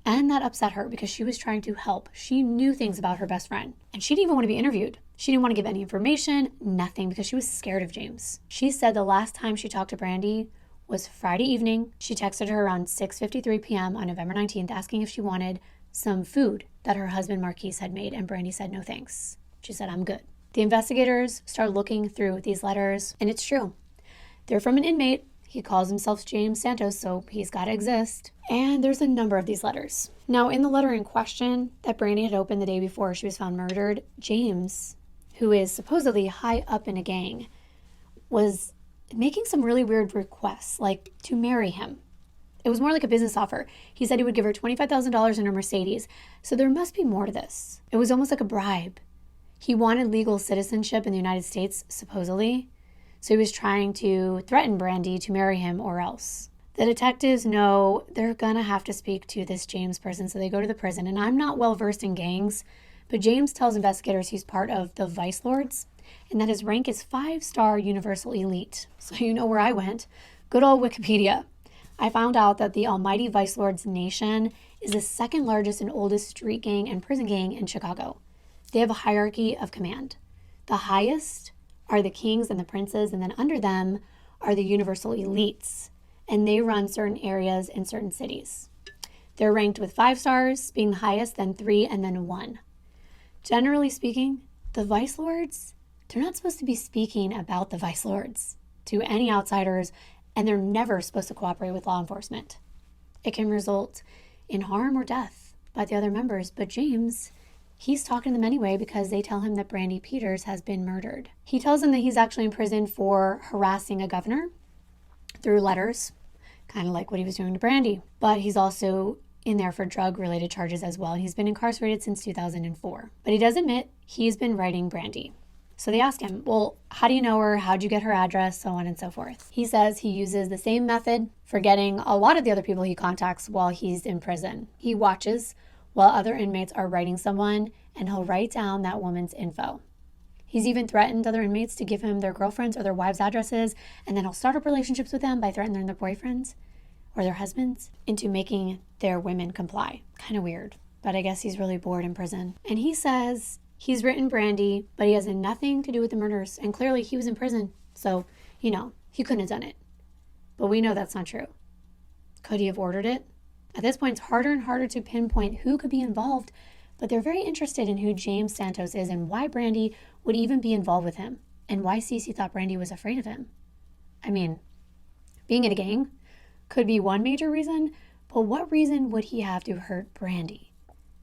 And that upset her because she was trying to help. She knew things about her best friend. And she didn't even want to be interviewed. She didn't want to give any information, nothing, because she was scared of James. She said the last time she talked to Brandi was Friday evening. She texted her around 6:53 p.m. on November 19th asking if she wanted some food that her husband Marquise had made. And Brandi said no thanks. She said, I'm good. The investigators started looking through these letters, and it's true. They're from an inmate. He calls himself James Santos, so he's got to exist. And there's a number of these letters. Now, in the letter in question that Brandi had opened the day before she was found murdered, James, who is supposedly high up in a gang, was making some really weird requests, like to marry him. It was more like a business offer. He said he would give her $25,000 in her Mercedes. So there must be more to this. It was almost like a bribe. He wanted legal citizenship in the United States, supposedly. So he was trying to threaten Brandi to marry him or else. The detectives know they're going to have to speak to this James person, so they go to the prison. And I'm not well versed in gangs, but James tells investigators he's part of the Vice Lords and that his rank is 5-star Universal Elite. So you know where I went. Good old Wikipedia. I found out that the almighty Vice Lords Nation is the second largest and oldest street gang and prison gang in Chicago. They have a hierarchy of command. The highest are the kings and the princes, and then under them are the Universal Elites, and they run certain areas in certain cities. They're ranked with 5 stars, being the highest, then 3, and then 1. Generally speaking, the Vice Lords, they're not supposed to be speaking about the Vice Lords to any outsiders, and they're never supposed to cooperate with law enforcement. It can result in harm or death by the other members, but James, he's talking to them anyway because they tell him that Brandi Peters has been murdered. He tells them that he's actually in prison for harassing a governor through letters, kind of like what he was doing to Brandi. But he's also in there for drug-related charges as well, and he's been incarcerated since 2004. But he does admit he's been writing Brandi. So they ask him, well, how do you know her? How'd you get her address? So on and so forth. He says he uses the same method for getting a lot of the other people he contacts while he's in prison. He watches while other inmates are writing someone, and he'll write down that woman's info. He's even threatened other inmates to give him their girlfriends or their wives' addresses, and then he'll start up relationships with them by threatening their boyfriends or their husbands into making their women comply. Kind of weird, but I guess he's really bored in prison. And he says he's written Brandi, but he has nothing to do with the murders, and clearly he was in prison, so, he couldn't have done it. But we know that's not true. Could he have ordered it? At this point, it's harder and harder to pinpoint who could be involved, but they're very interested in who James Santos is and why Brandi would even be involved with him, and why Cece thought Brandi was afraid of him. I mean, being in a gang could be one major reason, but what reason would he have to hurt Brandi?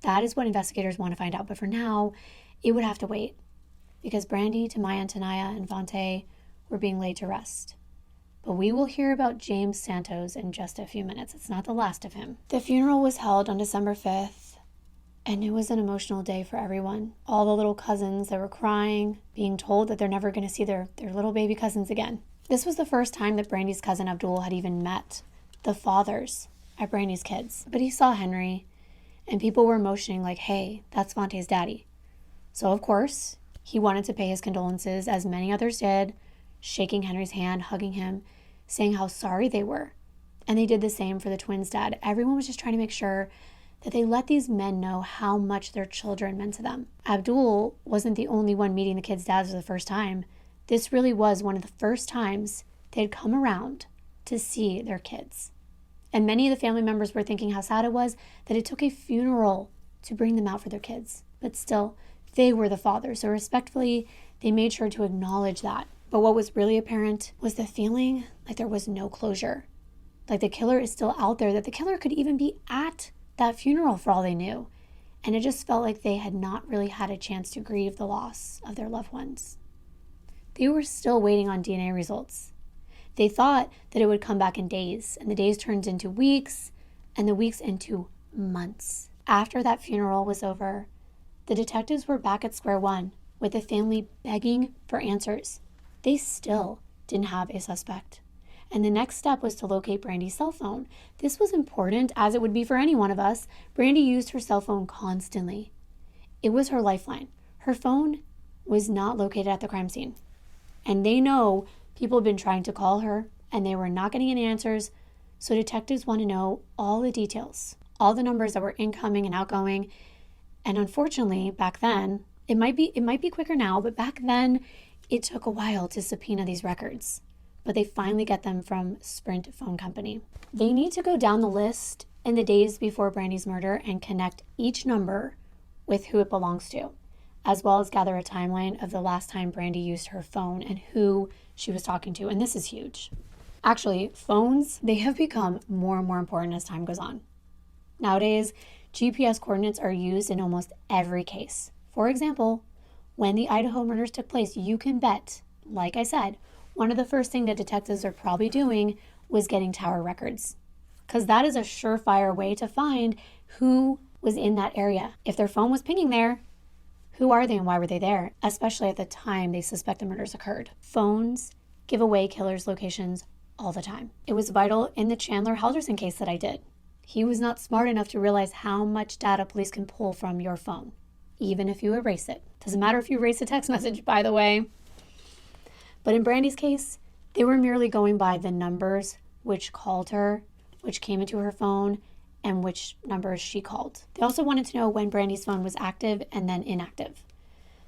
That is what investigators want to find out, but for now, it would have to wait, because Brandi, Tamiyah, and Taniyah, and Javonte were being laid to rest. But we will hear about James Santos in just a few minutes. It's not the last of him. The funeral was held on December 5th, and it was an emotional day for everyone. All the little cousins that were crying, being told that they're never going to see their little baby cousins again. This was the first time that Brandi's cousin Abdul had even met the fathers of Brandi's kids. But he saw Henry, and people were motioning like, hey, that's Javonte's daddy. So, of course, he wanted to pay his condolences, as many others did, shaking Henry's hand, hugging him, saying how sorry they were. And they did the same for the twins' dad. Everyone was just trying to make sure that they let these men know how much their children meant to them. Abdul wasn't the only one meeting the kids' dads for the first time. This really was one of the first times they had come around to see their kids. And many of the family members were thinking how sad it was that it took a funeral to bring them out for their kids. But still, they were the fathers, so respectfully, they made sure to acknowledge that. But what was really apparent was the feeling like there was no closure. Like the killer is still out there, that the killer could even be at that funeral for all they knew. And it just felt like they had not really had a chance to grieve the loss of their loved ones. They were still waiting on DNA results. They thought that it would come back in days, and the days turned into weeks, and the weeks into months. After that funeral was over, the detectives were back at square one, with the family begging for answers. They still didn't have a suspect. And the next step was to locate Brandi's cell phone. This was important, as it would be for any one of us. Brandi used her cell phone constantly. It was her lifeline. Her phone was not located at the crime scene. And they know people have been trying to call her, and they were not getting any answers, so detectives want to know all the details, all the numbers that were incoming and outgoing. And unfortunately, back then, it might be quicker now, but back then, it took a while to subpoena these records, but they finally get them from Sprint Phone Company. They need to go down the list in the days before Brandi's murder and connect each number with who it belongs to, as well as gather a timeline of the last time Brandi used her phone and who she was talking to. And this is huge. Actually, phones, they have become more and more important as time goes on. Nowadays, GPS coordinates are used in almost every case. For example, when the Idaho murders took place, you can bet, like I said, one of the first things that detectives are probably doing was getting tower records, because that is a surefire way to find who was in that area. If their phone was pinging there, who are they and why were they there? Especially at the time they suspect the murders occurred. Phones give away killers' locations all the time. It was vital in the Chandler Halderson case that I did. He was not smart enough to realize how much data police can pull from your phone, even if you erase it. Doesn't matter if you erase a text message, by the way. But in Brandi's case, they were merely going by the numbers which called her, which came into her phone, and which numbers she called. They also wanted to know when Brandi's phone was active and then inactive.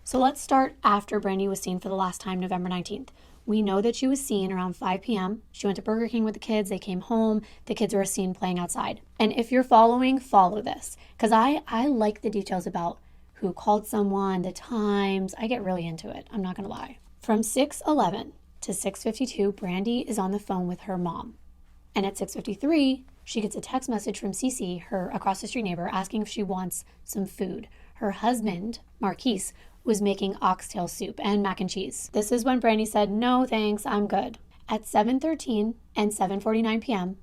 So let's start after Brandi was seen for the last time, November 19th. We know that she was seen around 5 p.m. She went to Burger King with the kids. They came home. The kids were seen playing outside. And if you're following, follow this, because I like the details about who called someone, the times. I get really into it. I'm not going to lie. From 6:11 to 6:52, Brandi is on the phone with her mom. And at 6:53, she gets a text message from Cece, her across the street neighbor, asking if she wants some food. Her husband, Marquise, was making oxtail soup and mac and cheese. This is when Brandi said, "No, thanks, I'm good." At 7:13 and 7:49 p.m.,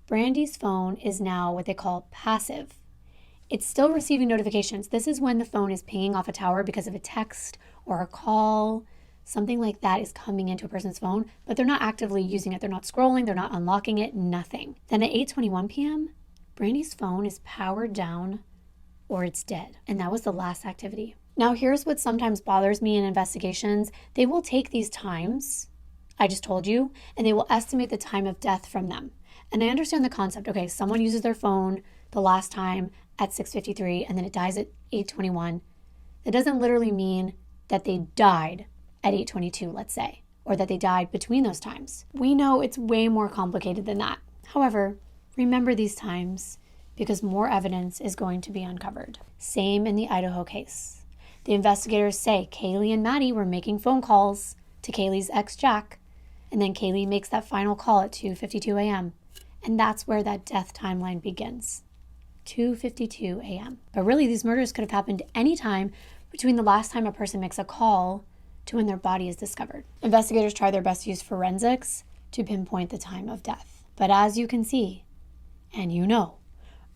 Brandi's phone is now what they call passive. It's still receiving notifications. This is when the phone is pinging off a tower because of a text or a call. Something like that is coming into a person's phone, but they're not actively using it. They're not scrolling. They're not unlocking it. Nothing. Then at 8:21 p.m., Brandi's phone is powered down or it's dead. And that was the last activity. Now, here's what sometimes bothers me in investigations. They will take these times I just told you, and they will estimate the time of death from them. And I understand the concept. Okay, someone uses their phone the last time at 6:53 and then it dies at 8:21. That doesn't literally mean that they died at 8:22, let's say, or that they died between those times. We know it's way more complicated than that. However, remember these times because more evidence is going to be uncovered. Same in the Idaho case. The investigators say Kaylee and Maddie were making phone calls to Kaylee's ex, Jack, and then Kaylee makes that final call at 2:52 a.m. And that's where that death timeline begins. 2:52 a.m. But really, these murders could have happened any time between the last time a person makes a call to when their body is discovered. Investigators try their best to use forensics to pinpoint the time of death. But as you can see, and you know,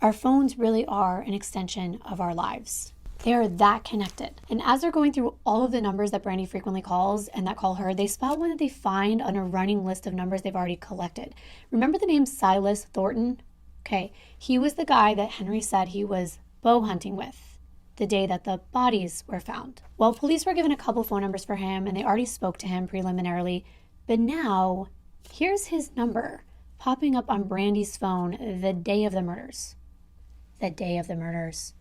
our phones really are an extension of our lives. They are that connected. And as they're going through all of the numbers that Brandi frequently calls and that call her, they spot one that they find on a running list of numbers they've already collected. Remember the name Silas Thornton? Okay, he was the guy that Henry said he was bow hunting with the day that the bodies were found. Well, police were given a couple phone numbers for him and they already spoke to him preliminarily. But now, here's his number popping up on Brandi's phone the day of the murders. The day of the murders.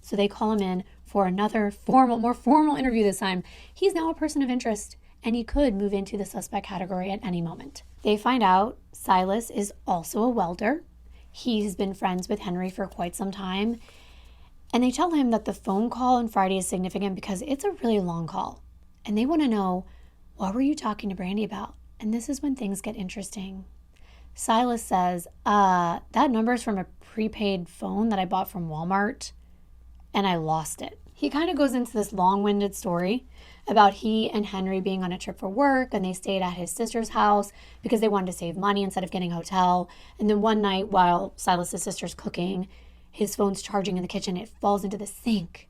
So they call him in for another more formal interview this time. He's now a person of interest and he could move into the suspect category at any moment. They find out Silas is also a welder. He has been friends with Henry for quite some time. And they tell him that the phone call on Friday is significant because it's a really long call. And they want to know, what were you talking to Brandi about? And this is when things get interesting. Silas says, that number is from a prepaid phone that I bought from Walmart and I lost it. He kind of goes into this long-winded story about he and Henry being on a trip for work and they stayed at his sister's house because they wanted to save money instead of getting a hotel. And then one night while Silas's sister's cooking, his phone's charging in the kitchen, it falls into the sink.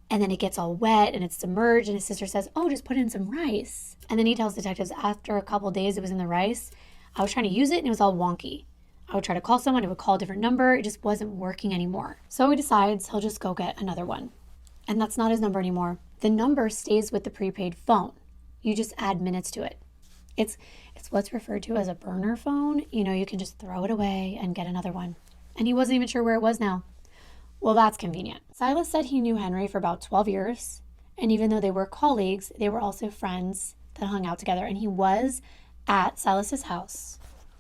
And then it gets all wet and it's submerged and his sister says, oh, just put in some rice. And then he tells detectives after a couple days it was in the rice, I was trying to use it and it was all wonky. I would try to call someone, it would call a different number, it just wasn't working anymore. So he decides he'll just go get another one. And that's not his number anymore. The number stays with the prepaid phone. You just add minutes to it. It's what's referred to as a burner phone. You know, you can just throw it away and get another one. And he wasn't even sure where it was now. Well, that's convenient. Silas said he knew Henry for about 12 years. And even though they were colleagues, they were also friends that hung out together. And he was at Silas's house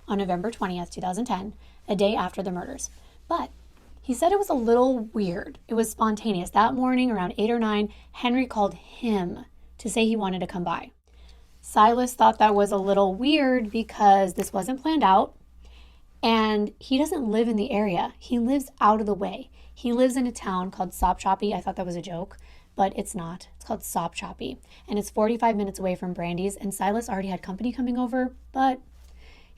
on November 20th, 2010, a day after the murders. But he said it was a little weird. It was spontaneous. That morning around 8 or 9, Henry called him to say he wanted to come by. Silas thought that was a little weird because this wasn't planned out. And he doesn't live in the area. He lives out of the way. He lives in a town called Sopchoppy. I thought that was a joke, but it's not. It's called Sopchoppy. And it's 45 minutes away from Brandi's. And Silas already had company coming over, but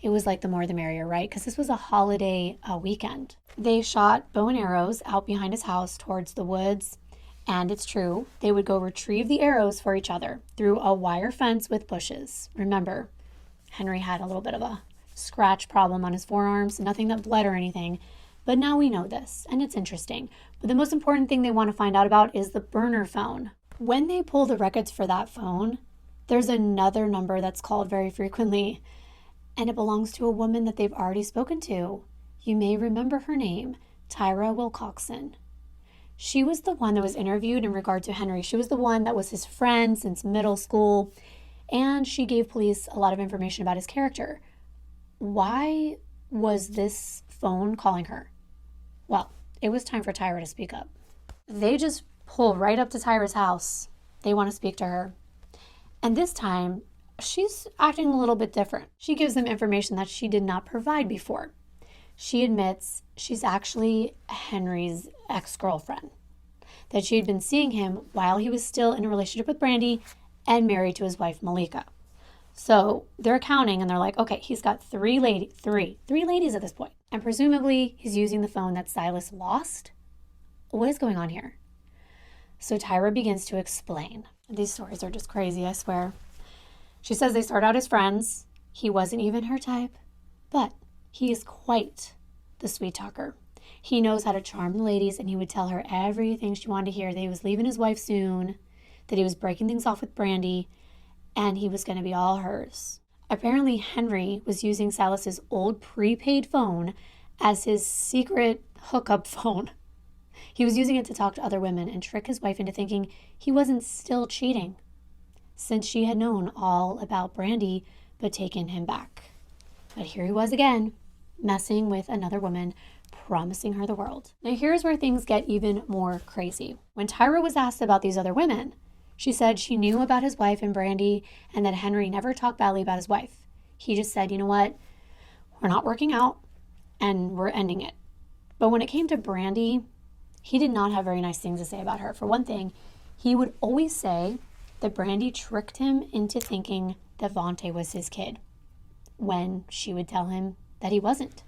it was like the more the merrier, right? Because this was a holiday weekend. They shot bow and arrows out behind his house towards the woods. And it's true, they would go retrieve the arrows for each other through a wire fence with bushes. Remember, Henry had a little bit of a scratch problem on his forearms, nothing that bled or anything. But now we know this, and it's interesting. But the most important thing they want to find out about is the burner phone. When they pull the records for that phone, there's another number that's called very frequently, and it belongs to a woman that they've already spoken to. You may remember her name, Tyra Wilcoxon. She was the one that was interviewed in regard to Henry. She was the one that was his friend since middle school, and she gave police a lot of information about his character. Why was this phone calling her? Well, it was time for Tyra to speak up. They just pull right up to Tyra's house. They want to speak to her. And this time, she's acting a little bit different. She gives them information that she did not provide before. She admits she's actually Henry's ex-girlfriend, that she had been seeing him while he was still in a relationship with Brandi and married to his wife, Malika. So they're counting and they're like, okay, he's got three ladies at this point. And presumably he's using the phone that Silas lost. What is going on here? So Tyra begins to explain. These stories are just crazy, I swear. She says they start out as friends. He wasn't even her type, but he is quite the sweet talker. He knows how to charm the ladies, and he would tell her everything she wanted to hear, that he was leaving his wife soon, that he was breaking things off with Brandi, and he was going to be all hers. Apparently, Henry was using Salas's old prepaid phone as his secret hookup phone. He was using it to talk to other women and trick his wife into thinking he wasn't still cheating, since she had known all about Brandi but taken him back. But here he was again, messing with another woman, promising her the world. Now here's where things get even more crazy. When Tyra was asked about these other women, she said she knew about his wife and Brandi, and that Henry never talked badly about his wife. He just said, you know what, we're not working out, and we're ending it. But when it came to Brandi, he did not have very nice things to say about her. For one thing, he would always say that Brandi tricked him into thinking that Javonte was his kid, when she would tell him that he wasn't.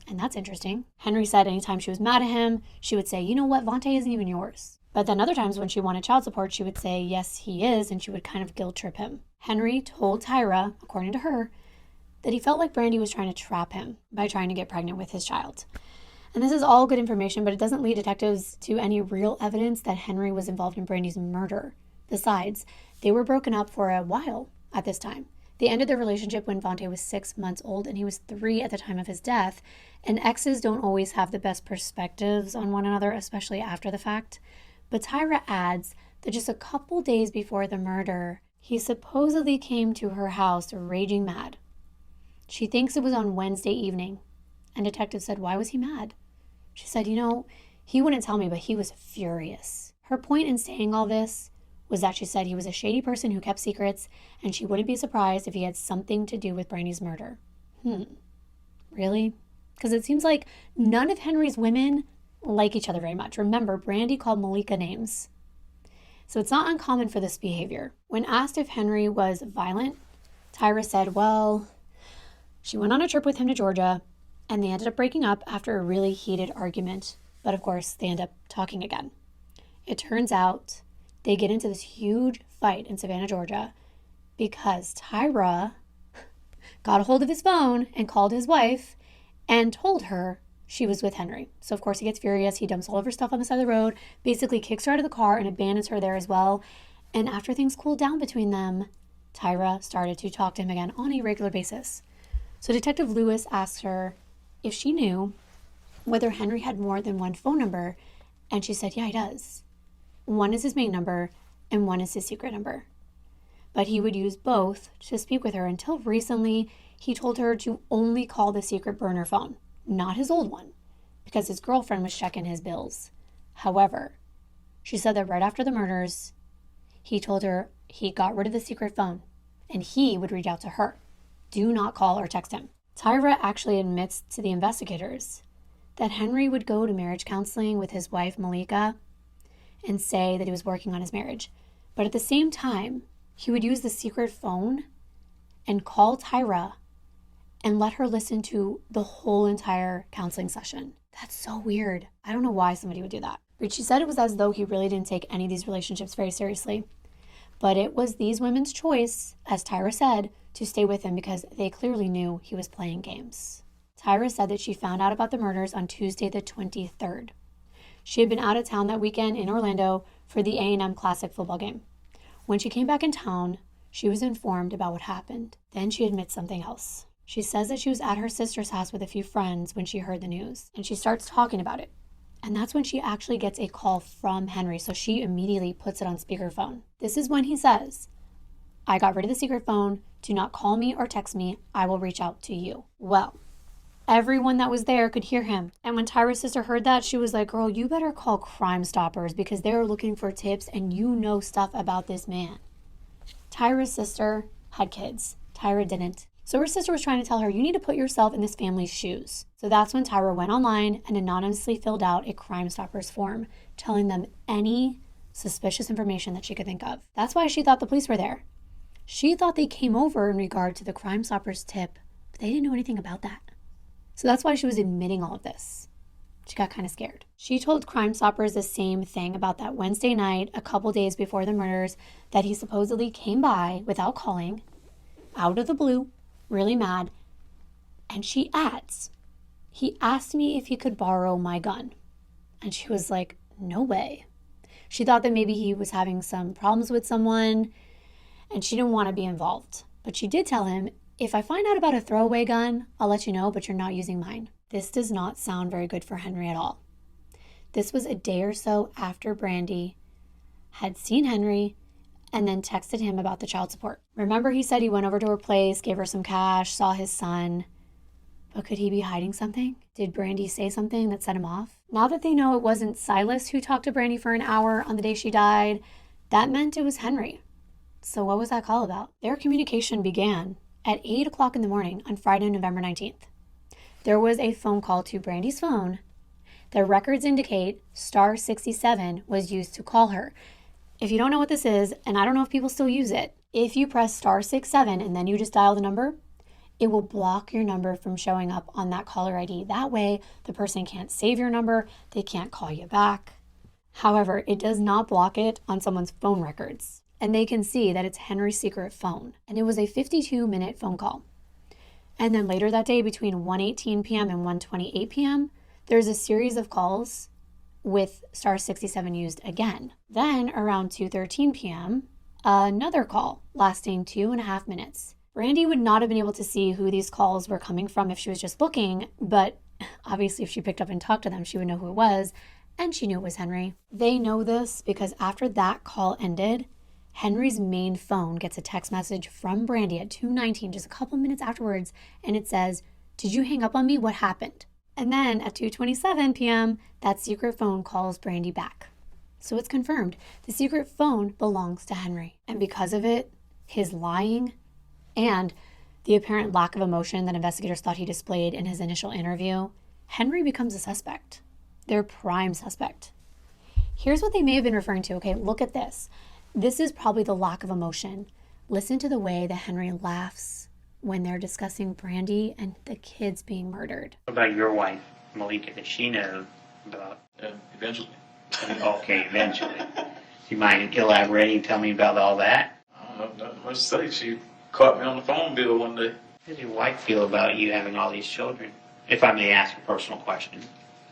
And that's interesting. Henry said anytime she was mad at him, she would say, you know what, Javonte isn't even yours. But then other times when she wanted child support, she would say, yes, he is, and she would kind of guilt trip him. Henry told Tyra, according to her, that he felt like Brandi was trying to trap him by trying to get pregnant with his child. And this is all good information, but it doesn't lead detectives to any real evidence that Henry was involved in Brandi's murder. Besides, they were broken up for a while at this time. They ended their relationship when Javonte was 6 months old, and he was 3 at the time of his death. And exes don't always have the best perspectives on one another, especially after the fact. But Tyra adds that just a couple days before the murder, he supposedly came to her house raging mad. She thinks it was on Wednesday evening. And detectives said, why was he mad? She said, you know, he wouldn't tell me, but he was furious. Her point in saying all this was that she said he was a shady person who kept secrets, and she wouldn't be surprised if he had something to do with Brandi's murder. Really? Because it seems like none of Henry's women like each other very much. Remember, Brandi called Malika names. So it's not uncommon for this behavior. When asked if Henry was violent, Tyra said, well, she went on a trip with him to Georgia, and they ended up breaking up after a really heated argument. But of course, they end up talking again. It turns out they get into this huge fight in Savannah, Georgia, because Tyra got a hold of his phone and called his wife and told her she was with Henry. So of course he gets furious. He dumps all of her stuff on the side of the road, basically kicks her out of the car and abandons her there as well. And after things cooled down between them, Tyra started to talk to him again on a regular basis. So Detective Lewis asked her if she knew whether Henry had more than one phone number, and she said, yeah, he does. One is his main number, and one is his secret number. But he would use both to speak with her until recently he told her to only call the secret burner phone, not his old one, because his girlfriend was checking his bills. However, she said that right after the murders, he told her he got rid of the secret phone, and he would reach out to her. Do not call or text him. Tyra actually admits to the investigators that Henry would go to marriage counseling with his wife, Malika, and say that he was working on his marriage. But at the same time, he would use the secret phone and call Tyra and let her listen to the whole entire counseling session. That's so weird. I don't know why somebody would do that. But she said it was as though he really didn't take any of these relationships very seriously. But it was these women's choice, as Tyra said, to stay with him because they clearly knew he was playing games. Tyra said that she found out about the murders on Tuesday the 23rd. She had been out of town that weekend in Orlando for the A&M Classic football game. When she came back in town, she was informed about what happened. Then she admits something else. She says that she was at her sister's house with a few friends when she heard the news, and she starts talking about it. And that's when she actually gets a call from Henry, so she immediately puts it on speakerphone. This is when he says, I got rid of the secret phone. Do not call me or text me. I will reach out to you. Well, everyone that was there could hear him. And when Tyra's sister heard that, she was like, girl, you better call Crime Stoppers because they're looking for tips and you know stuff about this man. Tyra's sister had kids. Tyra didn't. So her sister was trying to tell her, you need to put yourself in this family's shoes. So that's when Tyra went online and anonymously filled out a Crime Stoppers form, telling them any suspicious information that she could think of. That's why she thought the police were there. She thought they came over in regard to the Crime Stoppers tip, but they didn't know anything about that. So that's why she was admitting all of this. She got kind of scared. She told Crime Stoppers the same thing about that Wednesday night, a couple days before the murders, that he supposedly came by without calling, out of the blue, really mad. And she adds He asked me if he could borrow my gun. And she was like, no way. She thought that maybe he was having some problems with someone and she didn't want to be involved. But she did tell him, if I find out about a throwaway gun, I'll let you know, but you're not using mine. This does not sound very good for Henry at all. This was a day or so after Brandi had seen Henry and then texted him about the child support. Remember, he said he went over to her place, gave her some cash, saw his son. But could he be hiding something? Did Brandi say something that set him off? Now that they know it wasn't Silas who talked to Brandi for an hour on the day she died, that meant it was Henry. So what was that call about? Their communication began at 8 o'clock in the morning on Friday, November 19th. There was a phone call to Brandi's phone. The records indicate star 67 was used to call her. If you don't know what this is, and I don't know if people still use it, if you press star 67 and then you just dial the number, it will block your number from showing up on that caller ID. That way, the person can't save your number, they can't call you back. However, it does not block it on someone's phone records. And they can see that it's Henry's secret phone. And it was a 52-minute phone call. And then later that day, between 1:18 p.m. and 1:28 p.m., there's a series of calls with star 67 used again. Then around 2:13 p.m., another call lasting 2.5 minutes. Brandi would not have been able to see who these calls were coming from if she was just looking, but obviously if she picked up and talked to them, she would know who it was, and she knew it was Henry. They know this because after that call ended, Henry's main phone gets a text message from Brandi at 2:19, just a couple minutes afterwards, and it says, "Did you hang up on me? What happened?" And then at 2:27 p.m., that secret phone calls Brandi back. So it's confirmed. The secret phone belongs to Henry. And because of it, his lying and the apparent lack of emotion that investigators thought he displayed in his initial interview, Henry becomes a suspect. Their prime suspect. Here's what they may have been referring to. Okay, look at this. This is probably the lack of emotion. Listen to the way that Henry laughs when they're discussing Brandi and the kids being murdered. What about your wife, Malika? Does she know about? Eventually. Okay, eventually. Do you mind elaborating? Tell me about all that. I don't know, not much to say. She caught me on the phone bill one day. How does your wife feel about you having all these children? If I may ask a personal question.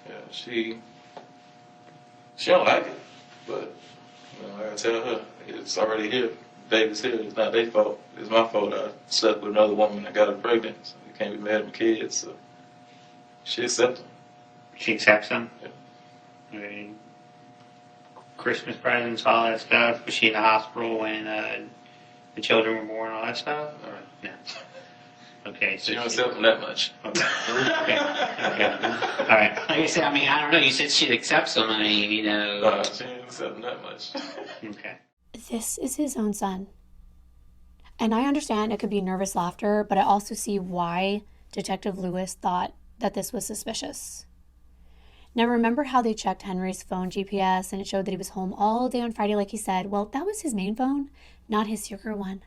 Yeah, she don't like it, but I gotta tell her it's already here. Baby's here. It's not their fault. It's my fault. I slept with another woman and got her pregnant. So you can't be mad at my kids. So she accepts them. She accepts them? Yeah. I mean, Christmas presents, all that stuff. Was she in the hospital when the children were born, all that stuff? Or no? Okay, so She don't accept them that much. Okay. Okay. All right. Like I said, I mean, I don't know. You said she accepts them. I mean, you know. She ain't accept them that much. Okay. This is his own son. And I understand it could be nervous laughter, but I also see why Detective Lewis thought that this was suspicious. Now, remember how they checked Henry's phone GPS and it showed that he was home all day on Friday, like he said? Well, that was his main phone, not his secret one.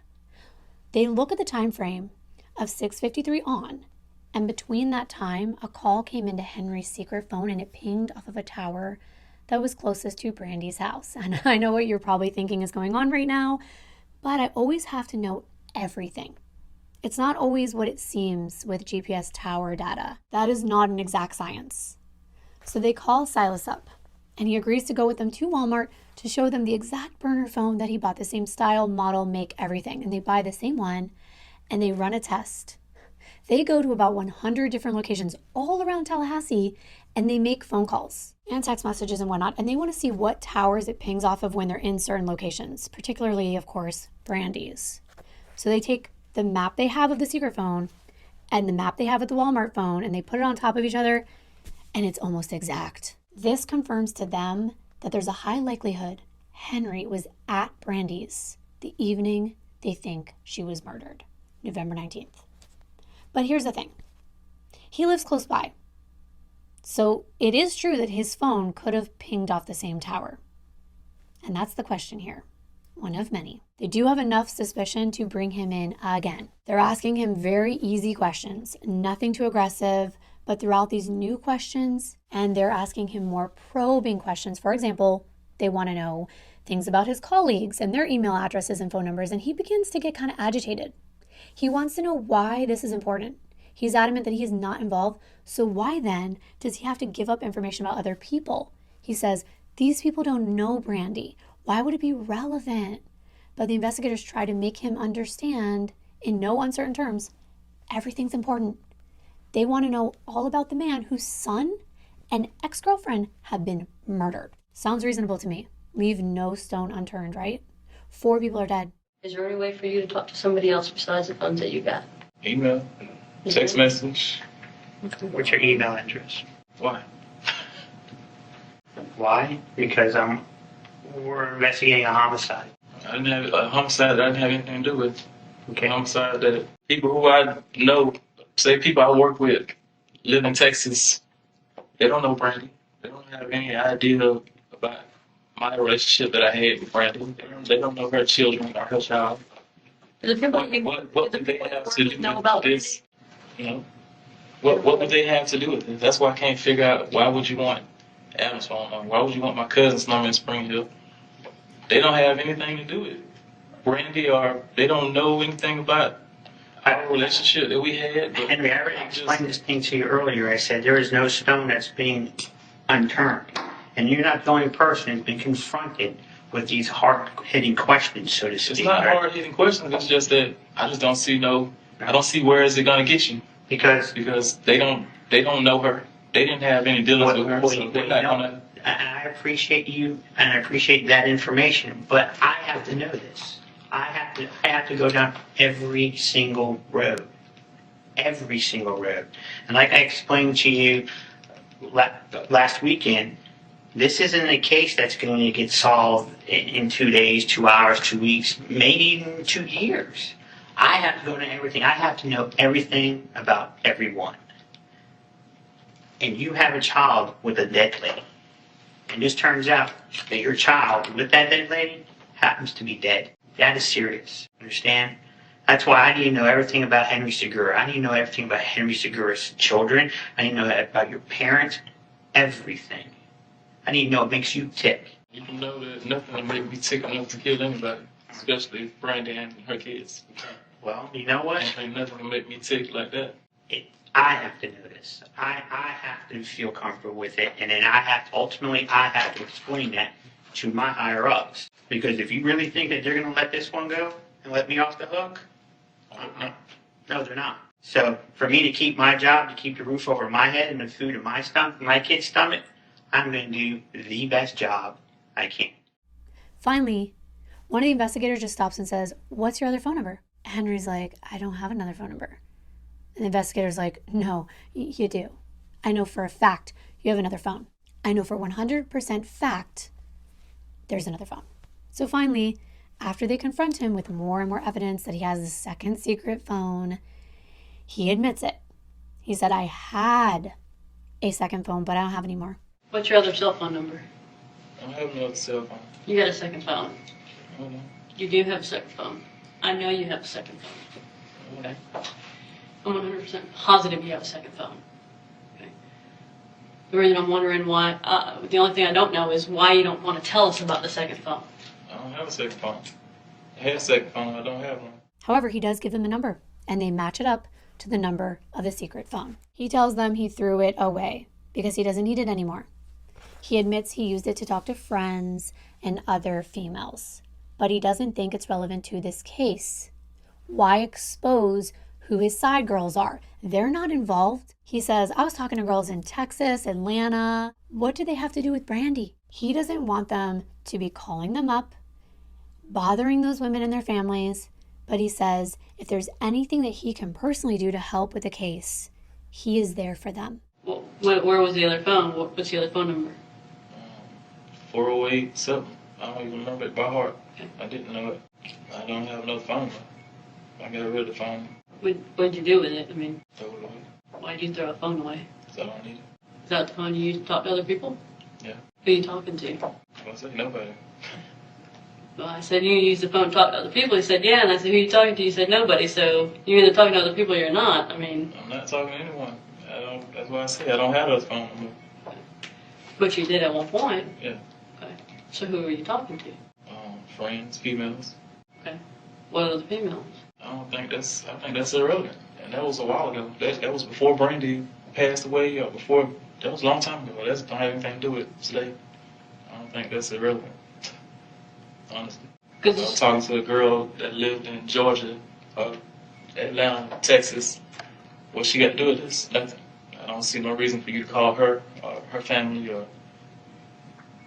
They look at the time frame of 6:53 on, and between that time, a call came into Henry's secret phone and it pinged off of a tower that was closest to Brandi's house. And I know what you're probably thinking is going on right now, but I always have to note everything. It's not always what it seems with GPS tower data. That is not an exact science. So they call Silas up, and he agrees to go with them to Walmart to show them the exact burner phone that he bought, the same style, model, make, everything. And they buy the same one, and they run a test. They go to about 100 different locations all around Tallahassee, and they make phone calls and text messages and whatnot, and they want to see what towers it pings off of when they're in certain locations, particularly, of course, Brandi's. So they take the map they have of the secret phone and the map they have of the Walmart phone, and they put it on top of each other, and it's almost exact. This confirms to them that there's a high likelihood Henry was at Brandi's the evening they think she was murdered, November 19th. But here's the thing. He lives close by. So it is true that his phone could have pinged off the same tower. And that's the question here. One of many. They do have enough suspicion to bring him in again. They're asking him very easy questions, nothing too aggressive, but throughout these new questions, and they're asking him more probing questions. For example, they want to know things about his colleagues and their email addresses and phone numbers, and he begins to get kind of agitated. He wants to know why this is important. He's adamant that he is not involved, so why then does he have to give up information about other people? He says, these people don't know Brandi. Why would it be relevant? But the investigators try to make him understand, in no uncertain terms, everything's important. They want to know all about the man whose son and ex-girlfriend have been murdered. Sounds reasonable to me. Leave no stone unturned, right? 4 people are dead. Is there any way for you to talk to somebody else besides the phones that you got? Email, text message. What's your email address? Why? Why? Because we're investigating a homicide. I didn't have a homicide that I didn't have anything to do with. Okay. Homicide that people who I know, say people I work with, live in Texas, they don't know Brandi. They don't have any idea about my relationship that I had with Brandi. They don't know her children or her child. The people What would they have to do know with about this? You know, what would they have to do with this? That's why I can't figure out why would you want Adam's phone number? Why would you want my cousin's number in Spring Hill? They don't have anything to do with it. Brandi, or they don't know anything about our relationship that we had. But Henry, I already explained this thing to you earlier. I said there is no stone that's being unturned. And you're not the only person who's been confronted with these hard-hitting questions, so to speak. It's not right? hard-hitting questions. It's just that I just don't see I don't see where is it going to get you. Because they don't know her. They didn't have any dealings with her, so they're not going to. I appreciate you, and I appreciate that information, but I have to know this. I have to go down every single road. Every single road. And like I explained to you last weekend, this isn't a case that's going to get solved in 2 days, 2 hours, 2 weeks, maybe even 2 years. I have to go to everything. I have to know everything about everyone. And you have a child with a dead lady. And this turns out that your child with that dead lady happens to be dead. That is serious. Understand? That's why I need to know everything about Henry Segura. I need to know everything about Henry Segura's children. I need to know about your parents. Everything. I need to know what makes you tick. You know that nothing will make me tick enough to kill anybody, especially Brandi and her kids. Well, you know what? Ain't nothing will make me tick like that. I have to know this. I have to feel comfortable with it, and then I have to explain that to my higher ups. Because if you really think that they're going to let this one go and let me off the hook, no, they're not. So for me to keep my job, to keep the roof over my head and the food in my stomach, my kid's stomach, I'm going to do the best job I can. Finally, one of the investigators just stops and says, "What's your other phone number?" Henry's like, "I don't have another phone number." And the investigator's like, "No, you do. I know for a fact you have another phone. I know for 100% fact there's another phone." So finally, after they confront him with more and more evidence that he has a second secret phone, he admits it. He said, "I had a second phone, but I don't have any more." What's your other cell phone number? I don't have no other cell phone. You got a second phone. I don't know. You do have a second phone. I know you have a second phone. Okay. I'm 100% positive you have a second phone. Okay. The reason I'm wondering why, the only thing I don't know is why you don't want to tell us about the second phone. I don't have a second phone. I had a second phone. I don't have one. However, he does give them a number, and they match it up to the number of the secret phone. He tells them he threw it away because he doesn't need it anymore. He admits he used it to talk to friends and other females, but he doesn't think it's relevant to this case. Why expose who his side girls are? They're not involved. He says, "I was talking to girls in Texas, Atlanta. What do they have to do with Brandi?" He doesn't want them to be calling them up, bothering those women and their families, but he says if there's anything that he can personally do to help with the case, he is there for them. Well, where was the other phone? What's the other phone number? 408 something. I don't even remember it by heart. Okay. I didn't know it. I don't have no phone. I got rid of the phone. What'd you do with it? I mean, Throw it away. why'd you throw a phone away? So I don't need it. Is that the phone you used to talk to other people? Yeah. Who are you talking to? I said nobody. Well, I said, you use the phone to talk to other people. He said, yeah. And I said, who are you talking to? He said, nobody. So you're either talking to other people or you're not. I mean. I'm not talking to anyone. That's why I say I don't have those phone numbers. But you did at one point. Yeah. Okay. So who are you talking to? Friends, females. Okay. What are the females? I think that's irrelevant. And that was a while ago. That was before Brandi passed away, or before. That was a long time ago. That don't have anything to do with today. I don't think that's irrelevant, honestly. I was talking to a girl that lived in Georgia, Atlanta, Texas. What she got to do with this? Nothing. I don't see no reason for you to call her or her family, or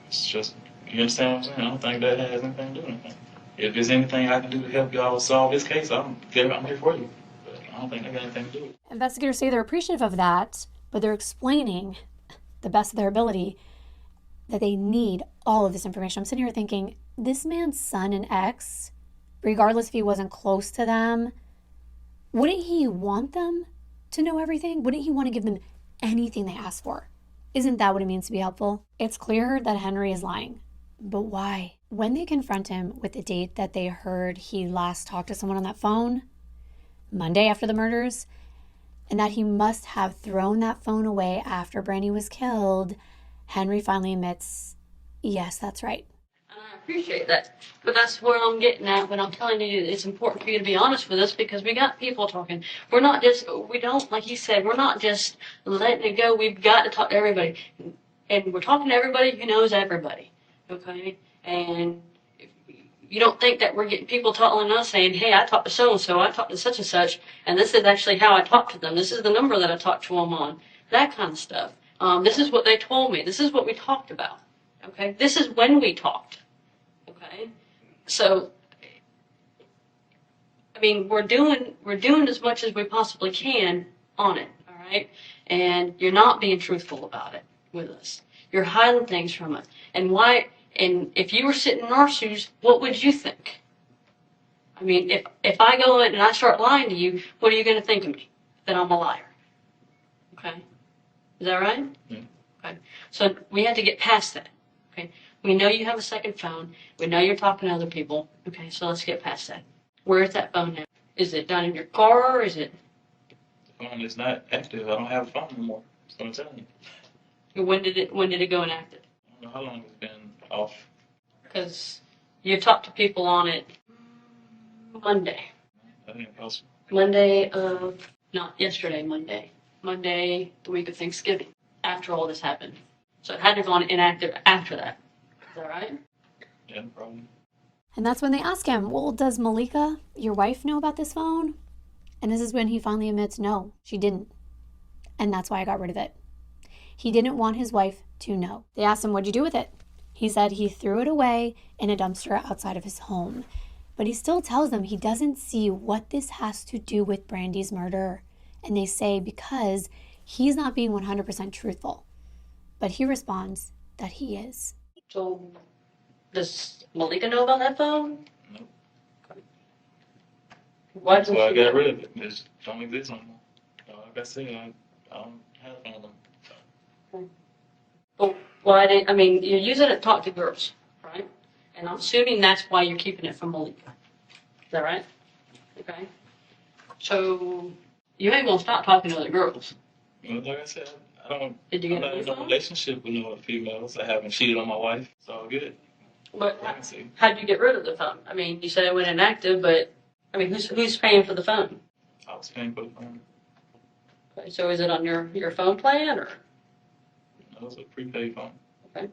it's just, you understand what I'm saying? I don't think that has anything to do with anything. If there's anything I can do to help y'all solve this case, I'm here for you. But I don't think that got anything to do with it. Investigators say they're appreciative of that, but they're explaining the best of their ability that they need all of this information. I'm sitting here thinking, this man's son and ex, regardless if he wasn't close to them, wouldn't he want them to know everything? Wouldn't he want to give them anything they ask for? Isn't that what it means to be helpful? It's clear that Henry is lying, but why? When they confront him with the date that they heard he last talked to someone on that phone, Monday after the murders, and that he must have thrown that phone away after Brandi was killed, Henry finally admits, yes, that's right. And I appreciate that. But that's where I'm getting at when I'm telling you it's important for you to be honest with us, because we got people talking. We don't, like you said, we're not just letting it go. We've got to talk to everybody. And we're talking to everybody who knows everybody, okay? And you don't think that we're getting people telling us, saying, hey, I talked to so-and-so, I talked to such and such, and this is actually how I talked to them. This is the number that I talked to them on. That kind of stuff. This is what they told me. This is what we talked about. Okay? This is when we talked. Okay? So, I mean, we're doing as much as we possibly can on it. All right? And you're not being truthful about it with us. You're hiding things from us. And why? And if you were sitting in our shoes, what would you think? I mean, if I go in and I start lying to you, what are you going to think of me? That I'm a liar. Okay? Is that right? Yeah. Okay. So we had to get past that. Okay. We know you have a second phone. We know you're talking to other people. Okay. So let's get past that. Where is that phone now? Is it down in your car, or is it? The phone is not active. I don't have a phone anymore. That's what I'm telling you. When did it go inactive? I don't know how long it's been off. Because you talked to people on it Monday. That ain't possible. Monday of, not yesterday, Monday. Monday, the week of Thanksgiving, after all this happened. So it had to have gone inactive after that. Is that right? Yeah, no problem. And that's when they ask him, well, does Malika, your wife, know about this phone? And this is when he finally admits, no, she didn't. And that's why I got rid of it. He didn't want his wife to know. They asked him, what'd you do with it? He said he threw it away in a dumpster outside of his home. But he still tells them he doesn't see what this has to do with Brandi's murder. And they say because he's not being 100% truthful. But he responds that he is. So, does Malika know about that phone? No. Why That's why I got rid of it. It don't exist no more. Like I said, I don't have one of them. Well, I mean, you're using it to talk to girls, right? And I'm assuming that's why you're keeping it from Malika. Is that right? Okay. So, you ain't gonna stop talking to other girls. Well, like I said, I'm Did you get not a new in a phone? relationship with no other females. I haven't cheated on my wife. It's all good. But I can see. how'd you get rid of the phone? I mean, you said it went inactive, but I mean, who's paying for the phone? I was paying for the phone. Okay, so is it on your phone plan, or That was a prepaid phone. okay?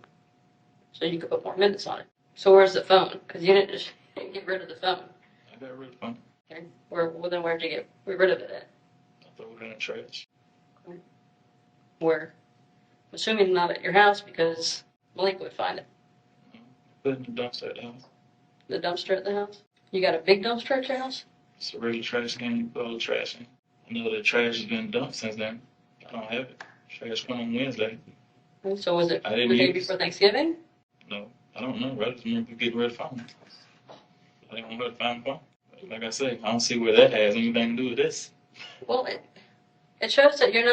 So you could put more minutes on it. So where's the phone? Because you didn't just get rid of the phone. I got rid of the phone. Okay. Then where'd you get rid of it at? I threw it in the trash. Where? I'm assuming not at your house because Blake would find it. Put it in the dumpster at the house. The dumpster at the house? You got a big dumpster at your house? It's a regular trash can. You put all the trash in. I know the trash has been dumped since then. I don't have it. Trash come on Wednesday. So was it I the didn't day use- before Thanksgiving? No, I don't know. I just remember getting rid of the phone. I didn't want her to find the phone. Like I say, I don't see where that has anything to do with this. Well, it shows that you're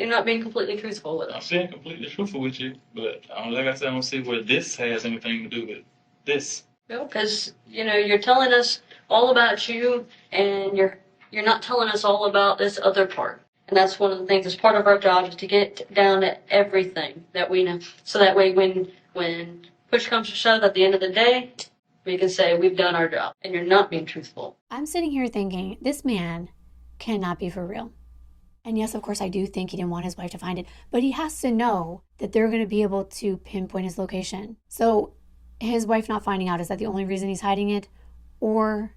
not being completely truthful with I'm us. being completely truthful with you, but like I said, I don't see where this has anything to do with this. Because you're telling us all about you, and you're not telling us all about this other part. And that's one of the things. That's part of our job, is to get down to everything that we know, so that way when push comes to shove at the end of the day, we can say we've done our job. And you're not being truthful. I'm sitting here thinking, this man cannot be for real. And yes, of course, I do think he didn't want his wife to find it, but he has to know that they're going to be able to pinpoint his location. So his wife not finding out, is that the only reason he's hiding it? Or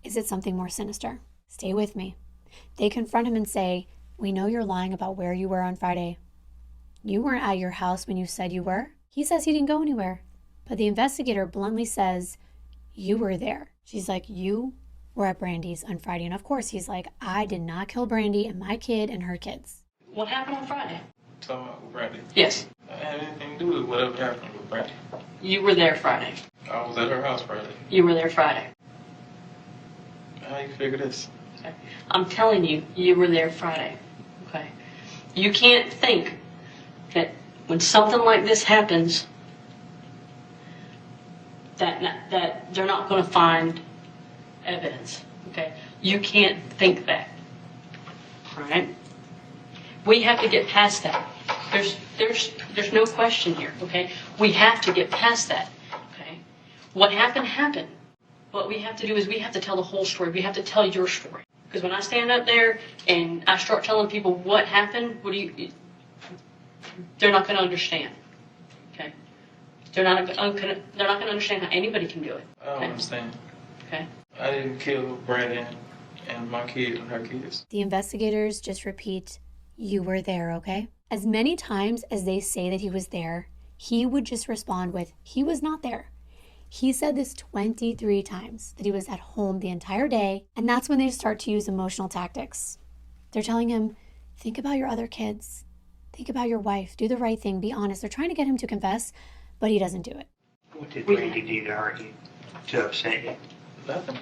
is it something more sinister? Stay with me. They confront him and say, we know you're lying about where you were on Friday. You weren't at your house when you said you were. He says he didn't go anywhere. But the investigator bluntly says, you were there. She's like, you were at Brandi's on Friday. And of course, he's like, I did not kill Brandi and my kid and her kids. What happened on Friday? Talking about Brandi. Yes. I had anything to do with whatever happened with Brandi. You were there Friday. I was at her house Friday. You were there Friday. How you figure this? Okay. I'm telling you, you were there Friday. Okay. You can't think that when something like this happens, that they're not going to find evidence. Okay. You can't think that. All right. We have to get past that. There's no question here. Okay. We have to get past that. Okay. What happened happened. What we have to do is we have to tell the whole story. We have to tell your story. Because when I stand up there and I start telling people what happened, they're not going to understand. Okay? They're not going to understand how anybody can do it. I don't understand. Okay? I didn't kill Brandi and my kid and her kids. The investigators just repeat, you were there, okay? As many times as they say that he was there, he would just respond with, he was not there. He said this 23 times, that he was at home the entire day, and that's when they start to use emotional tactics. They're telling him, think about your other kids. Think about your wife. Do the right thing. Be honest. They're trying to get him to confess, but he doesn't do it. What did Brandi do to hurt you, to upset you? Nothing.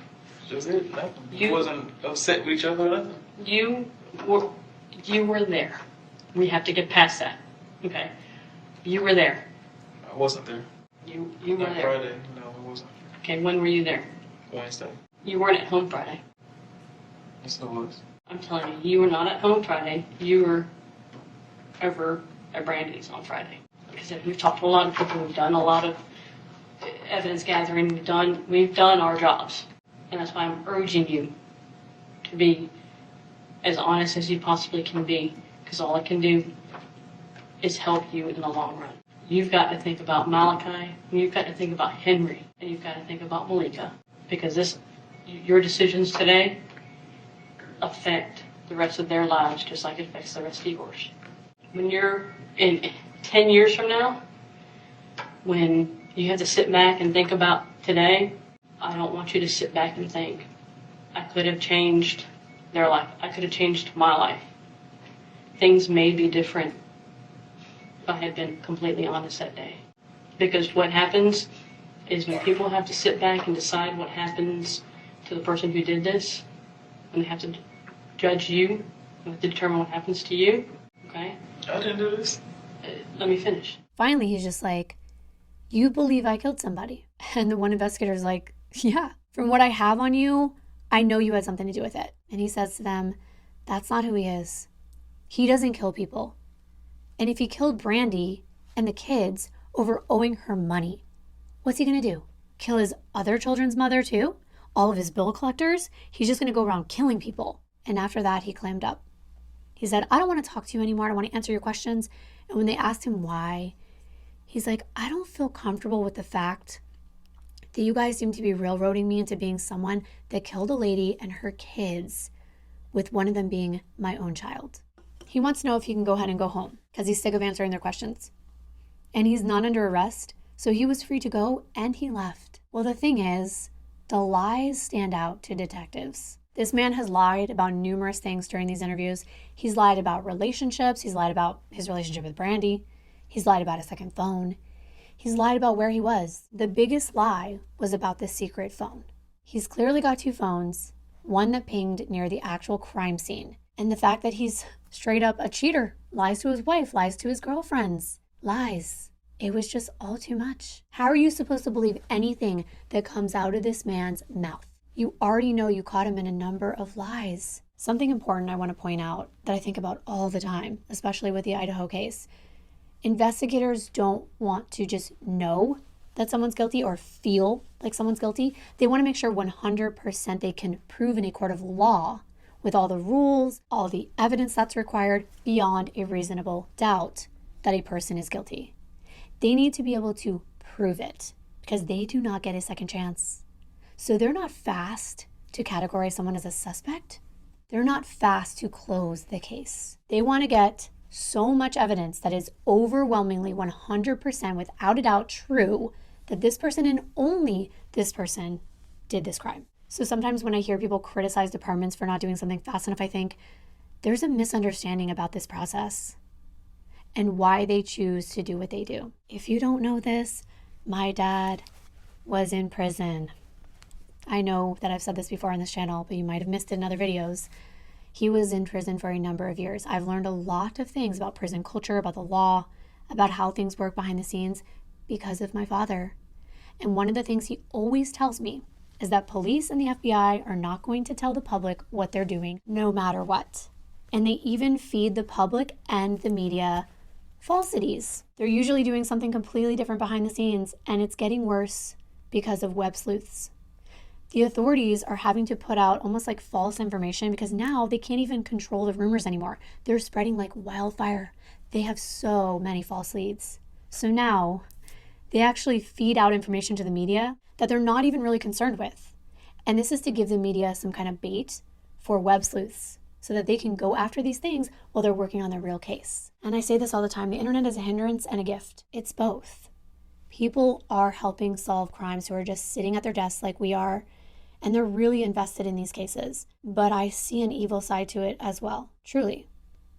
Just it. Nothing. You wasn't upset with each other or nothing. You were there. We have to get past that. Okay? You were there. I wasn't there. You were Not there. Friday. No, I wasn't. Okay, when were you there? Wednesday. You weren't at home Friday. Yes, I was. I'm telling you, you were not at home Friday. You were over at Brandi's on Friday. Like I said, we've talked to a lot of people. We've done a lot of evidence gathering. We've done our jobs. And that's why I'm urging you to be as honest as you possibly can be, because all it can do is help you in the long run. You've got to think about Malachi, and you've got to think about Henry, and you've got to think about Malika, because your decisions today affect the rest of their lives just like it affects the rest of yours. When you're in 10 years from now, when you have to sit back and think about today, I don't want you to sit back and think, I could have changed their life. I could have changed my life. Things may be different if I had been completely honest that day. Because what happens is when people have to sit back and decide what happens to the person who did this, and they have to judge you, they have to determine what happens to you, okay? I didn't do this. Let me finish. Finally, he's just like, you believe I killed somebody? And the one investigator's like, yeah, from what I have on you, I know you had something to do with it. And he says to them, that's not who he is. He doesn't kill people. And if he killed Brandi and the kids over owing her money, what's he going to do? Kill his other children's mother too? All of his bill collectors? He's just going to go around killing people. And after that, he clammed up. He said, I don't want to talk to you anymore. I don't want to answer your questions. And when they asked him why, he's like, I don't feel comfortable with the fact that you guys seem to be railroading me into being someone that killed a lady and her kids, with one of them being my own child. He wants to know if he can go ahead and go home because he's sick of answering their questions. And he's not under arrest, so he was free to go and he left. Well, the thing is, the lies stand out to detectives. This man has lied about numerous things during these interviews. He's lied about relationships. He's lied about his relationship with Brandi. He's lied about a second phone. He's lied about where he was. The biggest lie was about the secret phone. He's clearly got two phones, one that pinged near the actual crime scene. And the fact that he's straight up a cheater, lies to his wife, lies to his girlfriends, lies. It was just all too much. How are you supposed to believe anything that comes out of this man's mouth? You already know you caught him in a number of lies. Something important I want to point out that I think about all the time, especially with the Idaho case. Investigators don't want to just know that someone's guilty or feel like someone's guilty. They want to make sure 100% they can prove in a court of law with all the rules, all the evidence that's required beyond a reasonable doubt that a person is guilty. They need to be able to prove it because they do not get a second chance. So they're not fast to categorize someone as a suspect. They're not fast to close the case. They want to get so much evidence that is overwhelmingly 100% without a doubt true that this person and only this person did this crime. So sometimes when I hear people criticize departments for not doing something fast enough, I think there's a misunderstanding about this process and why they choose to do what they do. If you don't know this, my dad was in prison. I know that I've said this before on this channel, but you might have missed it in other videos. He was in prison for a number of years. I've learned a lot of things about prison culture, about the law, about how things work behind the scenes because of my father. And one of the things he always tells me is that police and the FBI are not going to tell the public what they're doing no matter what. And they even feed the public and the media falsities. They're usually doing something completely different behind the scenes, and it's getting worse because of web sleuths. The authorities are having to put out almost like false information because now they can't even control the rumors anymore. They're spreading like wildfire. They have so many false leads. So now they actually feed out information to the media that they're not even really concerned with. And this is to give the media some kind of bait for web sleuths so that they can go after these things while they're working on their real case. And I say this all the time, the internet is a hindrance and a gift. It's both. People are helping solve crimes who are just sitting at their desks like we are, and they're really invested in these cases. But I see an evil side to it as well, truly.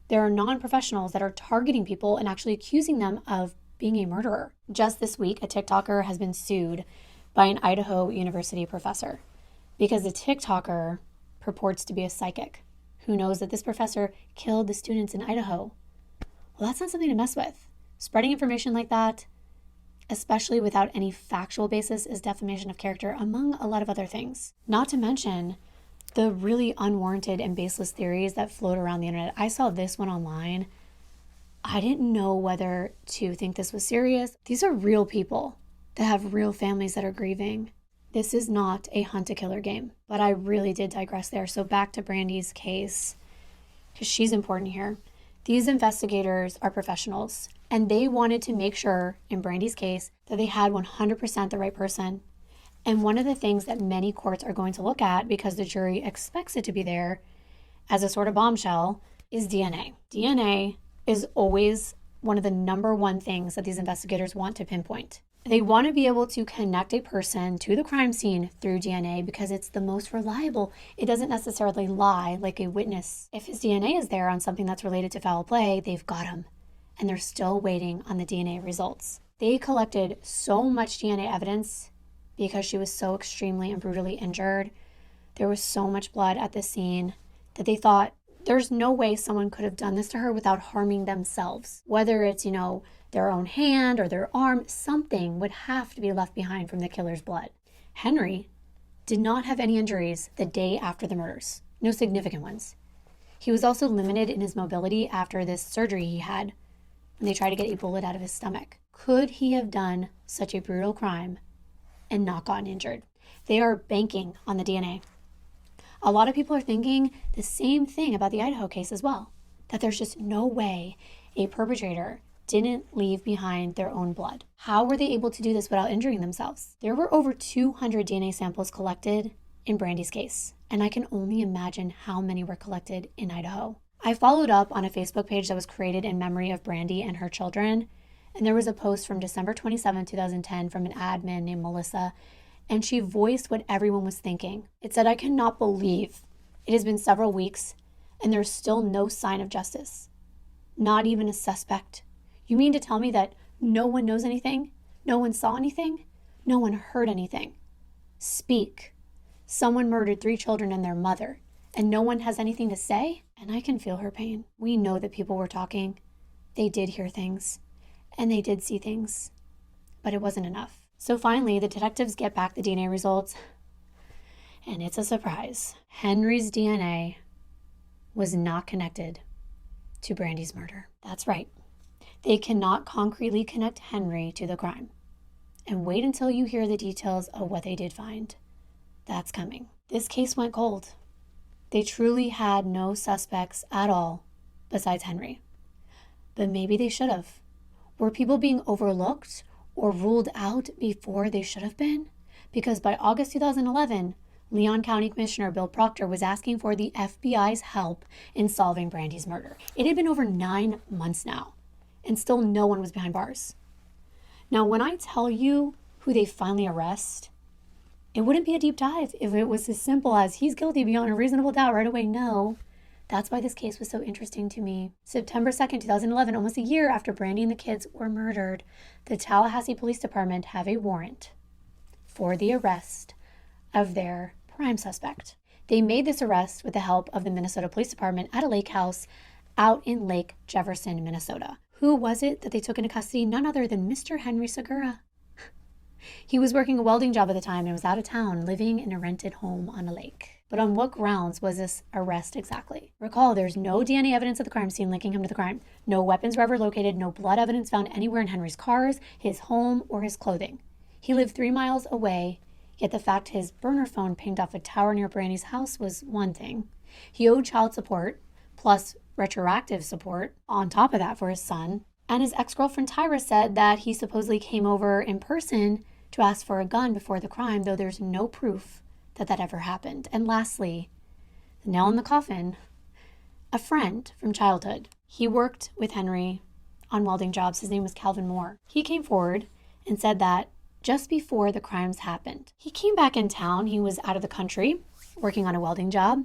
There are non-professionals that are targeting people and actually accusing them of being a murderer. Just this week, a TikToker has been sued by an Idaho University professor because the TikToker purports to be a psychic who knows that this professor killed the students in Idaho. Well, that's not something to mess with. Spreading information like that, especially without any factual basis, is defamation of character, among a lot of other things. Not to mention the really unwarranted and baseless theories that float around the internet. I saw this one online. I didn't know whether to think this was serious. These are real people that have real families that are grieving. This is not a hunt-a-killer game, but I really did digress there. So back to Brandi's case, because she's important here. These investigators are professionals, and they wanted to make sure, in Brandi's case, that they had 100% the right person. And one of the things that many courts are going to look at, because the jury expects it to be there as a sort of bombshell, is DNA. DNA is always one of the number one things that these investigators want to pinpoint. They want to be able to connect a person to the crime scene through DNA because it's the most reliable. It doesn't necessarily lie like a witness. If his DNA is there on something that's related to foul play, they've got him. And they're still waiting on the DNA results. They collected so much DNA evidence because she was so extremely and brutally injured. There was so much blood at the scene that they thought there's no way someone could have done this to her without harming themselves. Whether it's, their own hand or their arm, something would have to be left behind from the killer's blood. Henry did not have any injuries the day after the murders, no significant ones. He was also limited in his mobility after this surgery he had when they tried to get a bullet out of his stomach. Could he have done such a brutal crime and not gotten injured? They are banking on the DNA. A lot of people are thinking the same thing about the Idaho case as well, that there's just no way a perpetrator didn't leave behind their own blood. How were they able to do this without injuring themselves? There were over 200 DNA samples collected in Brandi's case, and I can only imagine how many were collected in Idaho. I followed up on a Facebook page that was created in memory of Brandi and her children, and there was a post from December 27, 2010 from an admin named Melissa, and she voiced what everyone was thinking. It said, "I cannot believe it has been several weeks and there's still no sign of justice. Not even a suspect. You mean to tell me that no one knows anything? No one saw anything? No one heard anything? Speak. Someone murdered 3 children and their mother, and no one has anything to say?" And I can feel her pain. We know that people were talking. They did hear things, and they did see things, but it wasn't enough. So finally, the detectives get back the DNA results, and it's a surprise. Henry's DNA was not connected to Brandi's murder. That's right. They cannot concretely connect Henry to the crime. And wait until you hear the details of what they did find. That's coming. This case went cold. They truly had no suspects at all besides Henry. But maybe they should have. Were people being overlooked or ruled out before they should have been? Because by August 2011, Leon County Commissioner Bill Proctor was asking for the FBI's help in solving Brandi's murder. It had been over 9 months now, and still no one was behind bars. Now, when I tell you who they finally arrest, it wouldn't be a deep dive if it was as simple as he's guilty beyond a reasonable doubt right away. No, that's why this case was so interesting to me. September 2nd, 2011, almost a year after Brandi and the kids were murdered, the Tallahassee Police Department have a warrant for the arrest of their prime suspect. They made this arrest with the help of the Minnesota Police Department at a lake house out in Lake Jefferson, Minnesota. Who was it that they took into custody? None other than Mr. Henry Segura. He was working a welding job at the time and was out of town, living in a rented home on a lake. But on what grounds was this arrest exactly? Recall, there's no DNA evidence at the crime scene linking him to the crime. No weapons were ever located, no blood evidence found anywhere in Henry's cars, his home, or his clothing. He lived 3 miles away, yet the fact his burner phone pinged off a tower near Brandi's house was one thing. He owed child support, plus retroactive support on top of that for his son. And his ex-girlfriend Tyra said that he supposedly came over in person to ask for a gun before the crime, though there's no proof that that ever happened. And lastly, the nail in the coffin, a friend from childhood. He worked with Henry on welding jobs. His name was Calvin Moore. He came forward and said that just before the crimes happened, he came back in town. He was out of the country working on a welding job.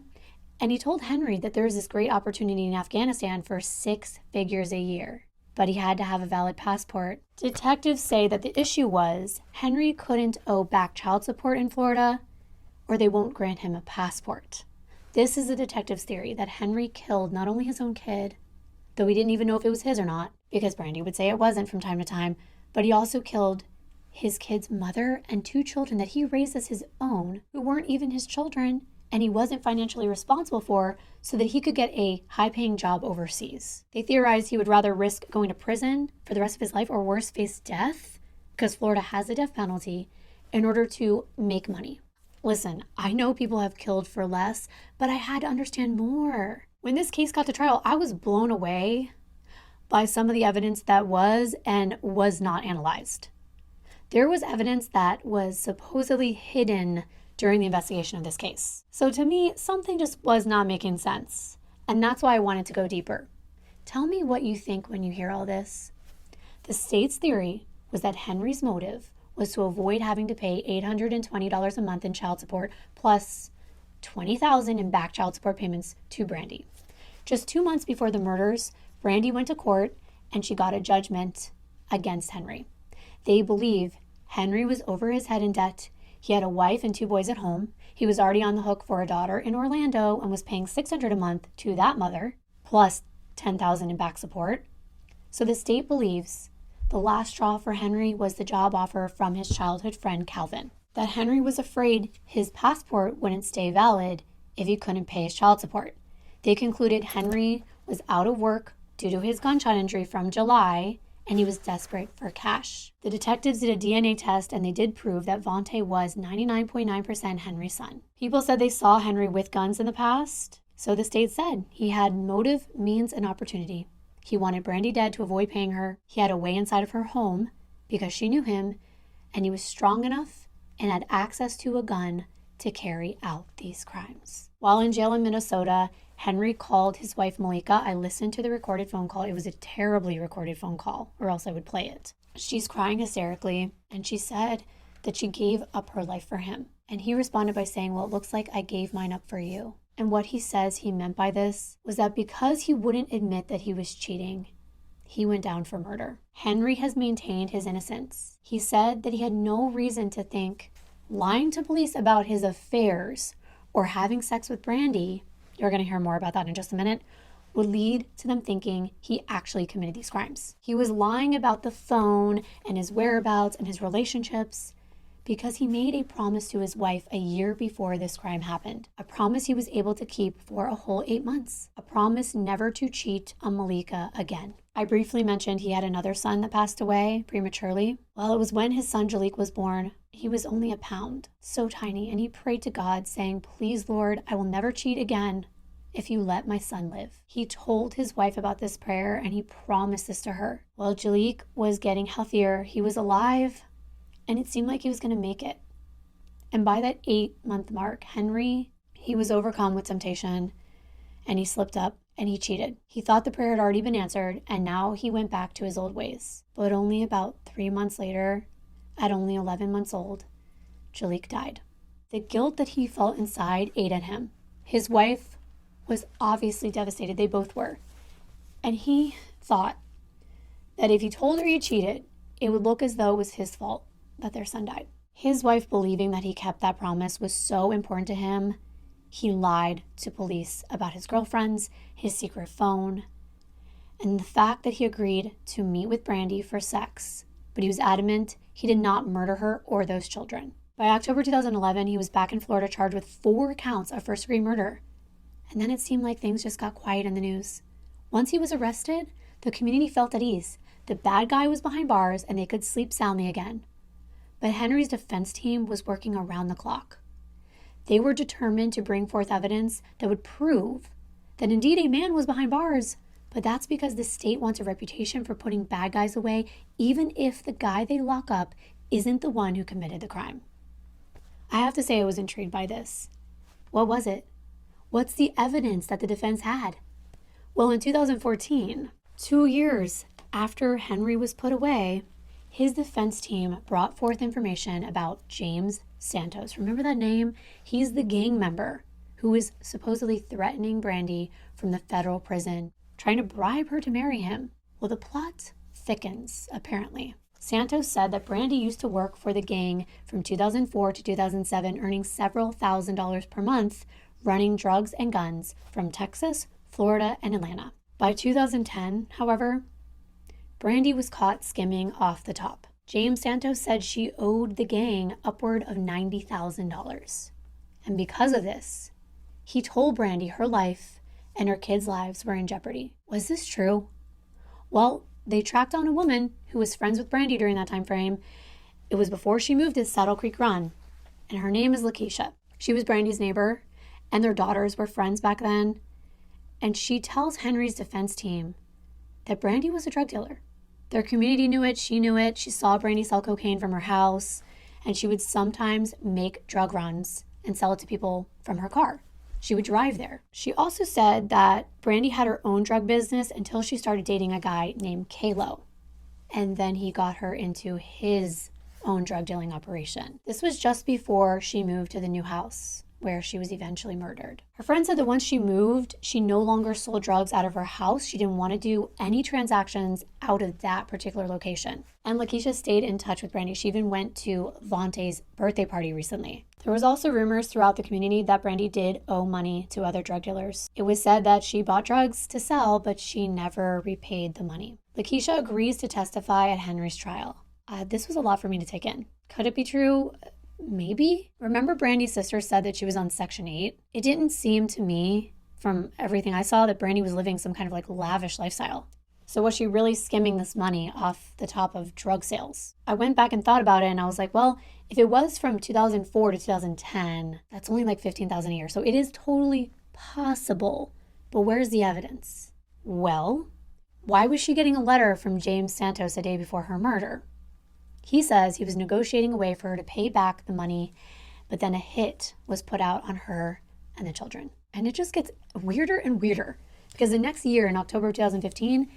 And he told Henry that there was this great opportunity in Afghanistan for 6 figures a year, but he had to have a valid passport. Detectives say that the issue was Henry couldn't owe back child support in Florida, or they won't grant him a passport. This is the detective's theory, that Henry killed not only his own kid, though he didn't even know if it was his or not, because Brandi would say it wasn't from time to time, but he also killed his kid's mother and 2 children that he raised as his own, who weren't even his children, and he wasn't financially responsible for, so that he could get a high-paying job overseas. They theorized he would rather risk going to prison for the rest of his life or worse, face death, because Florida has the death penalty, in order to make money. Listen, I know people have killed for less, but I had to understand more. When this case got to trial, I was blown away by some of the evidence that was and was not analyzed. There was evidence that was supposedly hidden during the investigation of this case. So to me, something just was not making sense. And that's why I wanted to go deeper. Tell me what you think when you hear all this. The state's theory was that Henry's motive was to avoid having to pay $820 a month in child support plus $20,000 in back child support payments to Brandi. Just 2 months before the murders, Brandi went to court and she got a judgment against Henry. They believe Henry was over his head in debt. He had a wife and 2 boys at home. He was already on the hook for a daughter in Orlando and was paying $600 a month to that mother, plus $10,000 in back support. So the state believes the last straw for Henry was the job offer from his childhood friend Calvin. That Henry was afraid his passport wouldn't stay valid if he couldn't pay his child support. They concluded Henry was out of work due to his gunshot injury from July, and he was desperate for cash. The detectives did a DNA test, and they did prove that Javonte was 99.9% Henry's son. People said they saw Henry with guns in the past, so the state said he had motive, means, and opportunity. He wanted Brandi dead to avoid paying her. He had a way inside of her home because she knew him, and he was strong enough and had access to a gun to carry out these crimes. While in jail in Minnesota, Henry called his wife Malika. I listened to the recorded phone call. It was a terribly recorded phone call, or else I would play it. She's crying hysterically, and she said that she gave up her life for him. And he responded by saying, well, it looks like I gave mine up for you. And what he says he meant by this was that because he wouldn't admit that he was cheating, he went down for murder. Henry has maintained his innocence. He said that he had no reason to think lying to police about his affairs or having sex with Brandi, you're going to hear more about that in just a minute, would lead to them thinking he actually committed these crimes. He was lying about the phone and his whereabouts and his relationships because he made a promise to his wife a year before this crime happened. A promise he was able to keep for a whole 8 months. A promise never to cheat on Malika again. I briefly mentioned he had another son that passed away prematurely. Well, it was when his son Jalik was born He was only a pound, so tiny, and he prayed to God, saying, "Please, Lord, I will never cheat again if you let my son live." He told his wife about this prayer, and he promised this to her. Well, Jalik was getting healthier. He was alive, and it seemed like he was going to make it. And by that 8-month mark, Henry, he was overcome with temptation, and he slipped up, and he cheated. He thought the prayer had already been answered, and now he went back to his old ways. But only about 3 months later, at only 11 months old, Jalik died. The guilt that he felt inside ate at him. His wife was obviously devastated. They both were. And he thought that if he told her he cheated, it would look as though it was his fault that their son died. His wife, believing that he kept that promise, was so important to him, he lied to police about his girlfriends, his secret phone, and the fact that he agreed to meet with Brandi for sex, but he was adamant he did not murder her or those children. By October 2011, he was back in Florida charged with 4 counts of first-degree murder. And then it seemed like things just got quiet in the news. Once he was arrested, the community felt at ease. The bad guy was behind bars and they could sleep soundly again. But Henry's defense team was working around the clock. They were determined to bring forth evidence that would prove that indeed a man was behind bars, but that's because the state wants a reputation for putting bad guys away, even if the guy they lock up isn't the one who committed the crime. I have to say I was intrigued by this. What was it? What's the evidence that the defense had? Well, in 2014, 2 years after Henry was put away, his defense team brought forth information about James Santos. Remember that name? He's the gang member who is supposedly threatening Brandi from the federal prison, trying to bribe her to marry him. Well, the plot thickens, apparently. Santos said that Brandi used to work for the gang from 2004 to 2007, earning several $1,000s per month, running drugs and guns from Texas, Florida, and Atlanta. By 2010, however, Brandi was caught skimming off the top. James Santos said she owed the gang upward of $90,000. And because of this, he told Brandi her life and her kids' lives were in jeopardy. Was this true? Well, they tracked down a woman who was friends with Brandi during that time frame. It was before she moved to Saddle Creek Run, and her name is Lakeisha. She was Brandi's neighbor, and their daughters were friends back then. And she tells Henry's defense team that Brandi was a drug dealer. Their community knew it, she knew it, she saw Brandi sell cocaine from her house, and she would sometimes make drug runs and sell it to people from her car. She would drive there. She also said that Brandi had her own drug business until she started dating a guy named Kalo, and then he got her into his own drug dealing operation. This was just before she moved to the new house, where she was eventually murdered. Her friend said that once she moved, she no longer sold drugs out of her house. She didn't want to do any transactions out of that particular location. And Lakeisha stayed in touch with Brandi. She even went to Javonte's birthday party recently. There was also rumors throughout the community that Brandi did owe money to other drug dealers. It was said that she bought drugs to sell, but she never repaid the money. Lakeisha agrees to testify at Henry's trial. This was a lot for me to take in. Could it be true? Maybe. Remember Brandi's sister said that she was on Section 8? It didn't seem to me, from everything I saw, that Brandi was living some kind of like lavish lifestyle. So was she really skimming this money off the top of drug sales? I went back and thought about it, and I was like, well, if it was from 2004 to 2010, that's only like $15,000 a year. So it is totally possible. But where's the evidence? Well, why was she getting a letter from James Santos a day before her murder? He says he was negotiating a way for her to pay back the money, but then a hit was put out on her and the children. And it just gets weirder and weirder, because the next year, in October of 2015,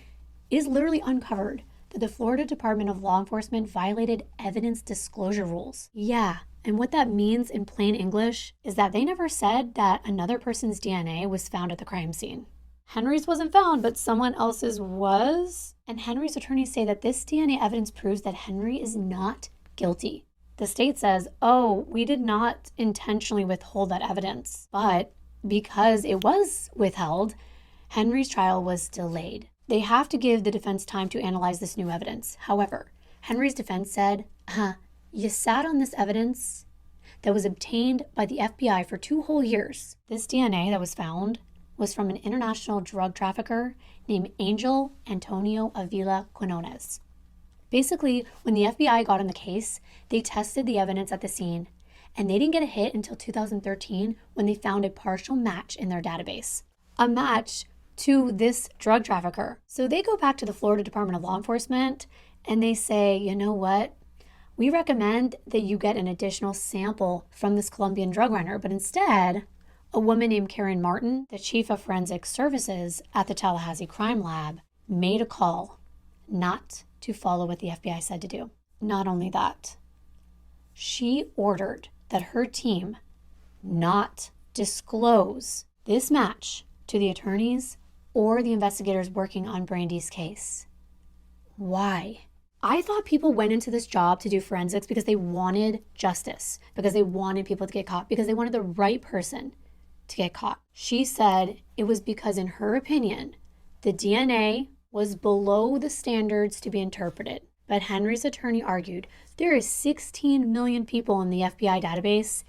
it is literally uncovered that the Florida Department of Law Enforcement violated evidence disclosure rules. Yeah, and what that means in plain English is that they never said that another person's DNA was found at the crime scene. Henry's wasn't found, but someone else's was. And Henry's attorneys say that this DNA evidence proves that Henry is not guilty. The state says, oh, we did not intentionally withhold that evidence. But because it was withheld, Henry's trial was delayed. They have to give the defense time to analyze this new evidence. However, Henry's defense said, you sat on this evidence that was obtained by the FBI for 2 whole years. This DNA that was found was from an international drug trafficker named Angel Antonio Avila Quinones. Basically, when the FBI got on the case, they tested the evidence at the scene, and they didn't get a hit until 2013 when they found a partial match in their database. A match to this drug trafficker. So they go back to the Florida Department of Law Enforcement and they say, you know what? We recommend that you get an additional sample from this Colombian drug runner, but instead, a woman named Karen Martin, the chief of forensic services at the Tallahassee Crime Lab, made a call not to follow what the FBI said to do. Not only that, she ordered that her team not disclose this match to the attorneys or the investigators working on Brandi's case. Why? I thought people went into this job to do forensics because they wanted justice, because they wanted people to get caught, because they wanted the right person to get caught. She said it was because, in her opinion, the DNA was below the standards to be interpreted. But Henry's attorney argued there is 16 million people in the FBI database,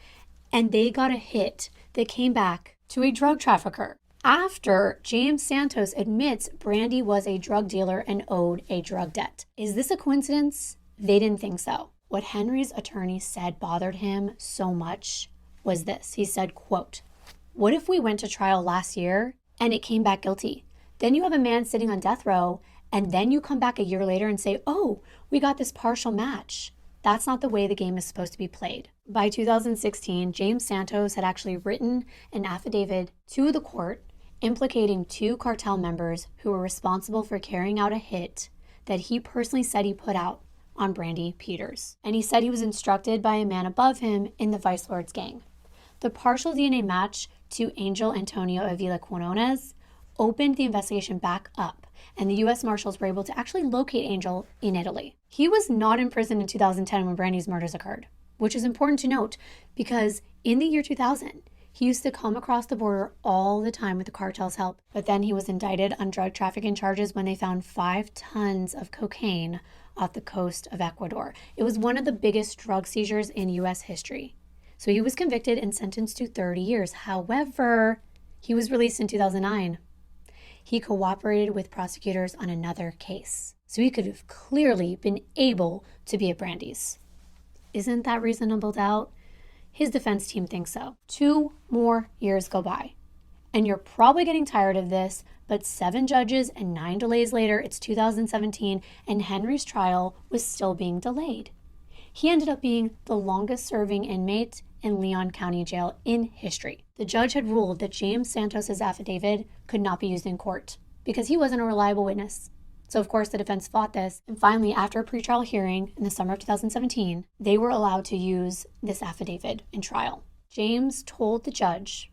and they got a hit that came back to a drug trafficker after James Santos admits Brandi was a drug dealer and owed a drug debt. Is this a coincidence? They didn't think so. What Henry's attorney said bothered him so much was this. He said, quote, "What if we went to trial last year and it came back guilty? Then you have a man sitting on death row and then you come back a year later and say, oh, we got this partial match. That's not the way the game is supposed to be played." By 2016, James Santos had actually written an affidavit to the court implicating 2 cartel members who were responsible for carrying out a hit that he personally said he put out on Brandi Peters. And he said he was instructed by a man above him in the Vice Lord's gang. The partial DNA match to Angel Antonio Avila Quinones opened the investigation back up, and the U.S. Marshals were able to actually locate Angel in Italy. He was not in prison in 2010 when Brandi's murders occurred, which is important to note because in the year 2000, he used to come across the border all the time with the cartel's help, but then he was indicted on drug trafficking charges when they found 5 tons of cocaine off the coast of Ecuador. It was one of the biggest drug seizures in U.S. history. So he was convicted and sentenced to 30 years. However, he was released in 2009. He cooperated with prosecutors on another case. So he could have clearly been able to be at Brandi's. Isn't that reasonable doubt? His defense team thinks so. 2 more years go by. And you're probably getting tired of this, but 7 judges and 9 delays later, it's 2017, and Henry's trial was still being delayed. He ended up being the longest serving inmate in Leon County Jail in history. The judge had ruled that James Santos's affidavit could not be used in court because he wasn't a reliable witness. So of course the defense fought this, and finally after a pretrial hearing in the summer of 2017, they were allowed to use this affidavit in trial. James told the judge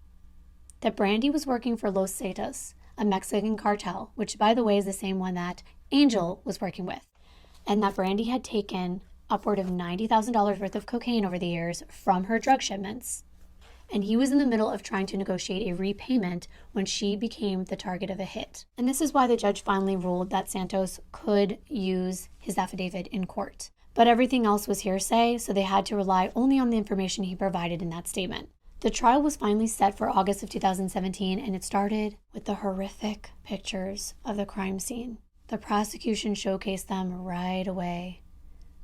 that Brandi was working for Los Zetas, a Mexican cartel, which by the way is the same one that Angel was working with, and that Brandi had taken upward of $90,000 worth of cocaine over the years from her drug shipments. And he was in the middle of trying to negotiate a repayment when she became the target of a hit. And this is why the judge finally ruled that Santos could use his affidavit in court. But everything else was hearsay, so they had to rely only on the information he provided in that statement. The trial was finally set for August of 2017, and it started with the horrific pictures of the crime scene. The prosecution showcased them right away.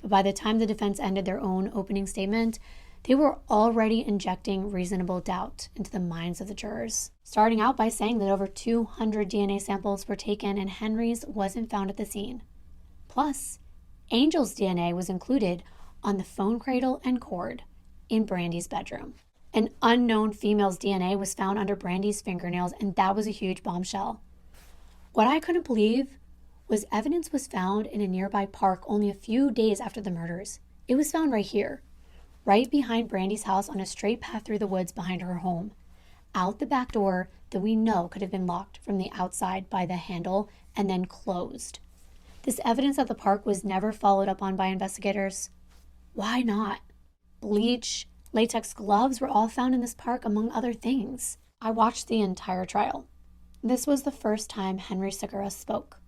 But by the time the defense ended their own opening statement, they were already injecting reasonable doubt into the minds of the jurors, starting out by saying that over 200 DNA samples were taken and Henry's wasn't found at the scene. Plus, Angel's DNA was included on the phone cradle and cord in Brandi's bedroom. An unknown female's DNA was found under Brandi's fingernails, and that was a huge bombshell. What I couldn't believe was evidence was found in a nearby park only a few days after the murders. It was found right here, right behind Brandi's house on a straight path through the woods behind her home, out the back door that we know could have been locked from the outside by the handle and then closed. This evidence at the park was never followed up on by investigators. Why not? Bleach, latex gloves were all found in this park, among other things. I watched the entire trial. This was the first time Henry Segura spoke.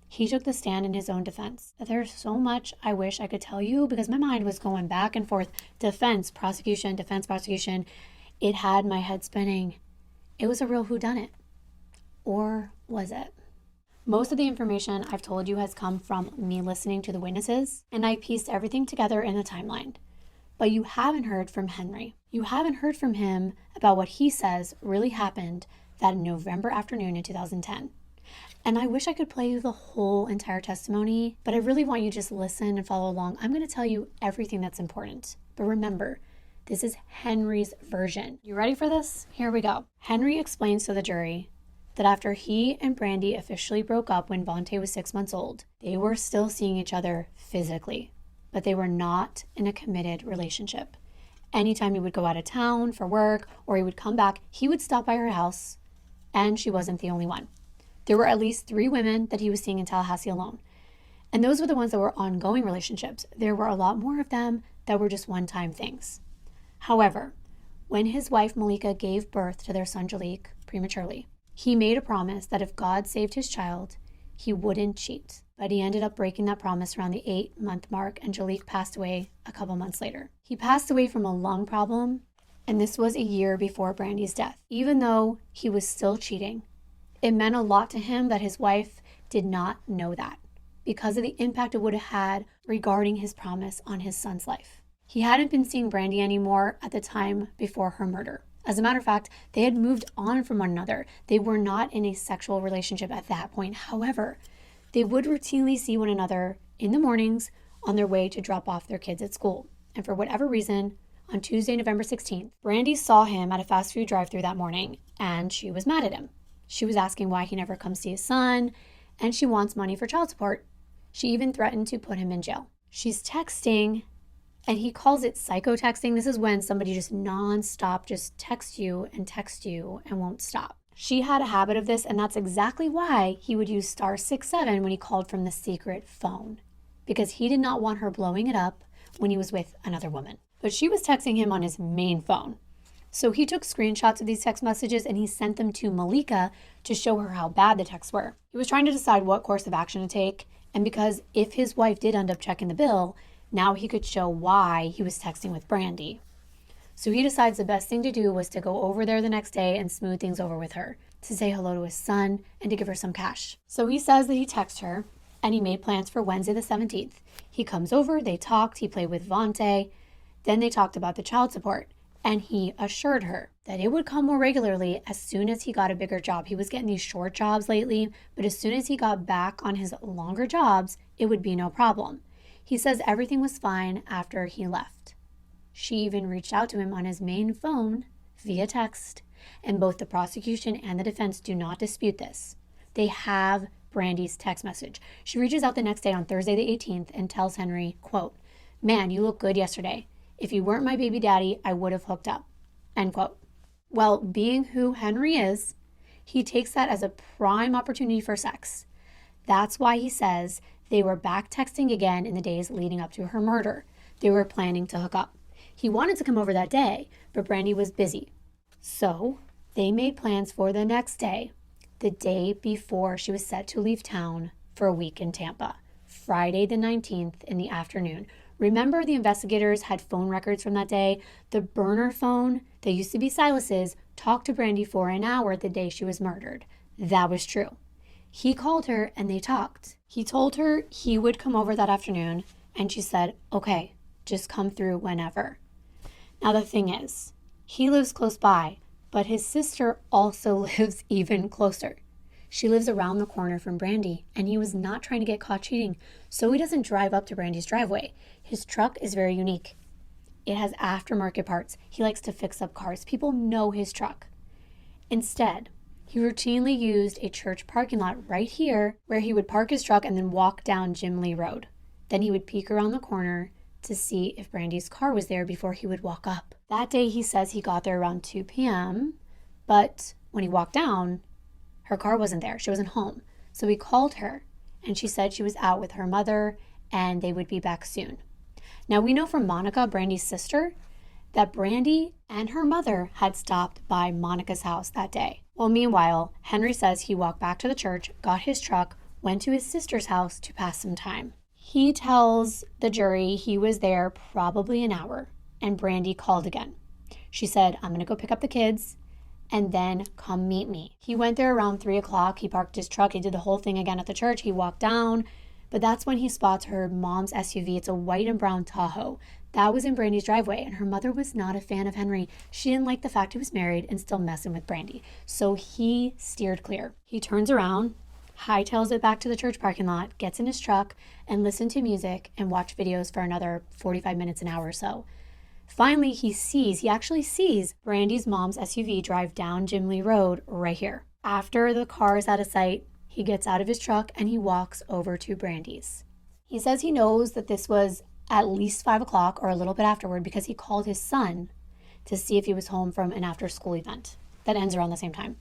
He took the stand in his own defense. There's so much I wish I could tell you because my mind was going back and forth. Defense, prosecution, defense, prosecution. It had my head spinning. It was a real whodunit. Or was it? Most of the information I've told you has come from me listening to the witnesses, and I pieced everything together in the timeline. But you haven't heard from Henry. You haven't heard from him about what he says really happened that November afternoon in 2010. And I wish I could play you the whole entire testimony, but I really want you to just listen and follow along. I'm going to tell you everything that's important. But remember, this is Henry's version. You ready for this? Here we go. Henry explains to the jury that after he and Brandi officially broke up when Javonte was 6 months old, they were still seeing each other physically, but they were not in a committed relationship. Anytime he would go out of town for work or he would come back, he would stop by her house, and she wasn't the only one. There were at least 3 women that he was seeing in Tallahassee alone. And those were the ones that were ongoing relationships. There were a lot more of them that were just one-time things. However, when his wife Malika gave birth to their son Jalik prematurely, he made a promise that if God saved his child, he wouldn't cheat. But he ended up breaking that promise around the 8-month mark, and Jalik passed away a couple months later. He passed away from a lung problem, and this was a year before Brandi's death. Even though he was still cheating, it meant a lot to him that his wife did not know that because of the impact it would have had regarding his promise on his son's life. He hadn't been seeing Brandi anymore at the time before her murder. As a matter of fact, they had moved on from one another. They were not in a sexual relationship at that point. However, they would routinely see one another in the mornings on their way to drop off their kids at school. And for whatever reason, on Tuesday, November 16th, Brandi saw him at a fast food drive-thru that morning, and she was mad at him. She was asking why he never comes see his son, and she wants money for child support. She even threatened to put him in jail. She's texting, and he calls it psycho texting. This is when somebody just nonstop just texts you and won't stop. She had a habit of this, and that's exactly why he would use *67 when he called from the secret phone, because he did not want her blowing it up when he was with another woman. But she was texting him on his main phone. So he took screenshots of these text messages and he sent them to Malika to show her how bad the texts were. He was trying to decide what course of action to take, and because if his wife did end up checking the bill, now he could show why he was texting with Brandi. So he decides the best thing to do was to go over there the next day and smooth things over with her, to say hello to his son and to give her some cash. So he says that he texted her and he made plans for Wednesday the 17th. He comes over, they talked, he played with Javonte, then they talked about the child support. And he assured her that it would come more regularly as soon as he got a bigger job. He was getting these short jobs lately, but as soon as he got back on his longer jobs, it would be no problem. He says everything was fine after he left. She even reached out to him on his main phone via text, and both the prosecution and the defense do not dispute this. They have Brandi's text message. She reaches out the next day on Thursday the 18th and tells Henry, quote, "Man, you look good yesterday. If you weren't my baby daddy, I would have hooked up," end quote. Well, being who Henry is, he takes that as a prime opportunity for sex. That's why he says they were back texting again in the days leading up to her murder. They were planning to hook up. He wanted to come over that day, but Brandi was busy. So they made plans for the next day, the day before she was set to leave town for a week in Tampa, Friday the 19th in the afternoon. Remember, the investigators had phone records from that day. The burner phone that used to be Silas's talked to Brandi for an hour the day she was murdered. That was true. He called her and they talked. He told her he would come over that afternoon, and she said, "Okay, just come through whenever." Now the thing is, he lives close by, but his sister also lives even closer. She lives around the corner from Brandi, and he was not trying to get caught cheating, so he doesn't drive up to Brandi's driveway. His truck is very unique. It has aftermarket parts. He likes to fix up cars. People know his truck. Instead, he routinely used a church parking lot right here where he would park his truck and then walk down Jim Lee Road. Then he would peek around the corner to see if Brandi's car was there before he would walk up. That day he says he got there around 2 p.m., but when he walked down, her car wasn't there. She wasn't home. So he called her, and she said she was out with her mother and they would be back soon. Now we know from Monica, Brandi's sister, that Brandi and her mother had stopped by Monica's house that day. Well, meanwhile, Henry says he walked back to the church, got his truck, went to his sister's house to pass some time. He tells the jury he was there probably an hour, and Brandi called again. She said, "I'm going to go pick up the kids, and then come meet me. He went there around 3 o'clock. He parked his truck. He did the whole thing again at the church. He walked down, but that's when he spots her mom's SUV. It's a white and brown Tahoe. That was in Brandi's driveway, and her mother was not a fan of Henry. She didn't like the fact he was married and still messing with Brandi. So he steered clear. He turns around, hightails it back to the church parking lot, gets in his truck, and listened to music and watched videos for another 45 minutes, an hour or so. Finally, he actually sees Brandi's mom's SUV drive down Jim Lee Road right here. After the car is out of sight, he gets out of his truck and he walks over to Brandi's. He says he knows that this was at least 5 o'clock or a little bit afterward because he called his son to see if he was home from an after-school event that ends around the same time.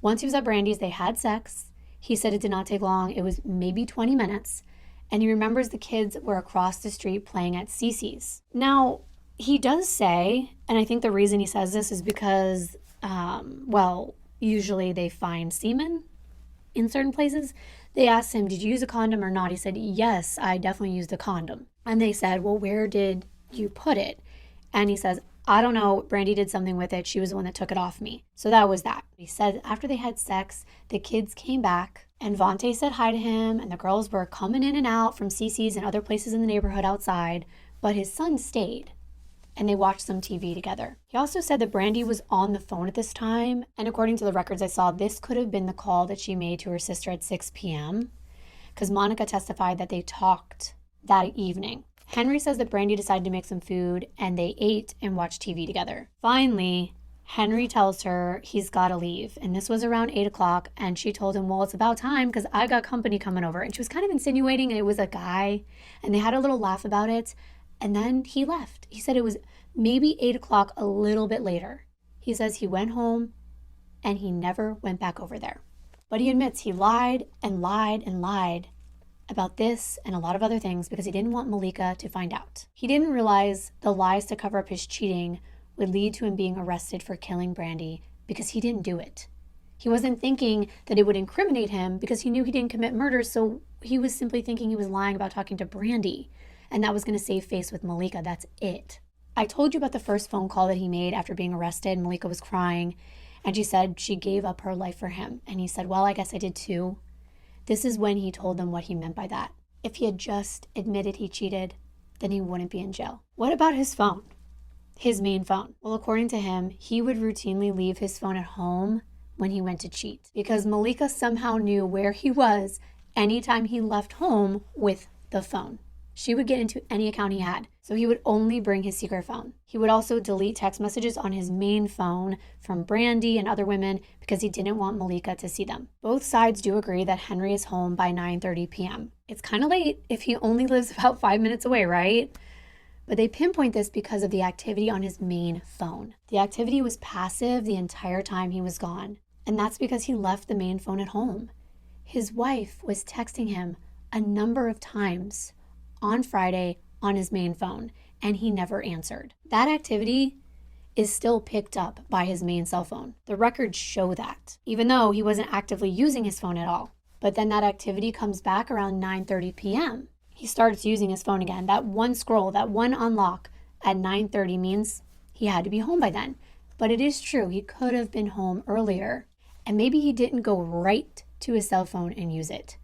Once he was at Brandi's, they had sex. He said it did not take long. It was maybe 20 minutes. And he remembers the kids were across the street playing at Cece's. Now, he does say, and I think the reason he says this is because, usually they find semen in certain places. They asked him, did you use a condom or not? He said, yes, I definitely used a condom. And they said, well, where did you put it? And he says, I don't know. Brandi did something with it. She was the one that took it off me. So that was that. He said after they had sex, the kids came back and Javonte said hi to him and the girls were coming in and out from Cece's and other places in the neighborhood outside, but his son stayed and they watched some TV together. He also said that Brandi was on the phone at this time, and according to the records I saw, this could have been the call that she made to her sister at 6 p.m. because Monica testified that they talked that evening. Henry says that Brandi decided to make some food and they ate and watched TV together. Finally, Henry tells her he's got to leave. And this was around 8 o'clock. And she told him, well, it's about time because I got company coming over. And she was kind of insinuating it was a guy. And they had a little laugh about it. And then he left. He said it was maybe 8 o'clock, a little bit later. He says he went home and he never went back over there. But he admits he lied and lied and lied about this and a lot of other things because he didn't want Malika to find out. He didn't realize the lies to cover up his cheating would lead to him being arrested for killing Brandi because he didn't do it. He wasn't thinking that it would incriminate him because he knew he didn't commit murder, so he was simply thinking he was lying about talking to Brandi, and that was going to save face with Malika. That's it. I told you about the first phone call that he made after being arrested. Malika was crying, and she said she gave up her life for him. And he said, well, I guess I did too. This is when he told them what he meant by that. If he had just admitted he cheated, then he wouldn't be in jail. What about his phone? His main phone. Well, according to him, he would routinely leave his phone at home when he went to cheat because Malika somehow knew where he was anytime he left home with the phone. She would get into any account he had, so he would only bring his secret phone. He would also delete text messages on his main phone from Brandi and other women because he didn't want Malika to see them. Both sides do agree that Henry is home by 9:30 p.m. It's kind of late if he only lives about 5 minutes away, right? But they pinpoint this because of the activity on his main phone. The activity was passive the entire time he was gone, and that's because he left the main phone at home. His wife was texting him a number of times on Friday on his main phone, and he never answered. That activity is still picked up by his main cell phone. The records show that, even though he wasn't actively using his phone at all. But then that activity comes back around 9:30 p.m. He starts using his phone again. That one scroll, that one unlock at 9:30 means he had to be home by then. But it is true, he could have been home earlier, and maybe he didn't go right to his cell phone and use it.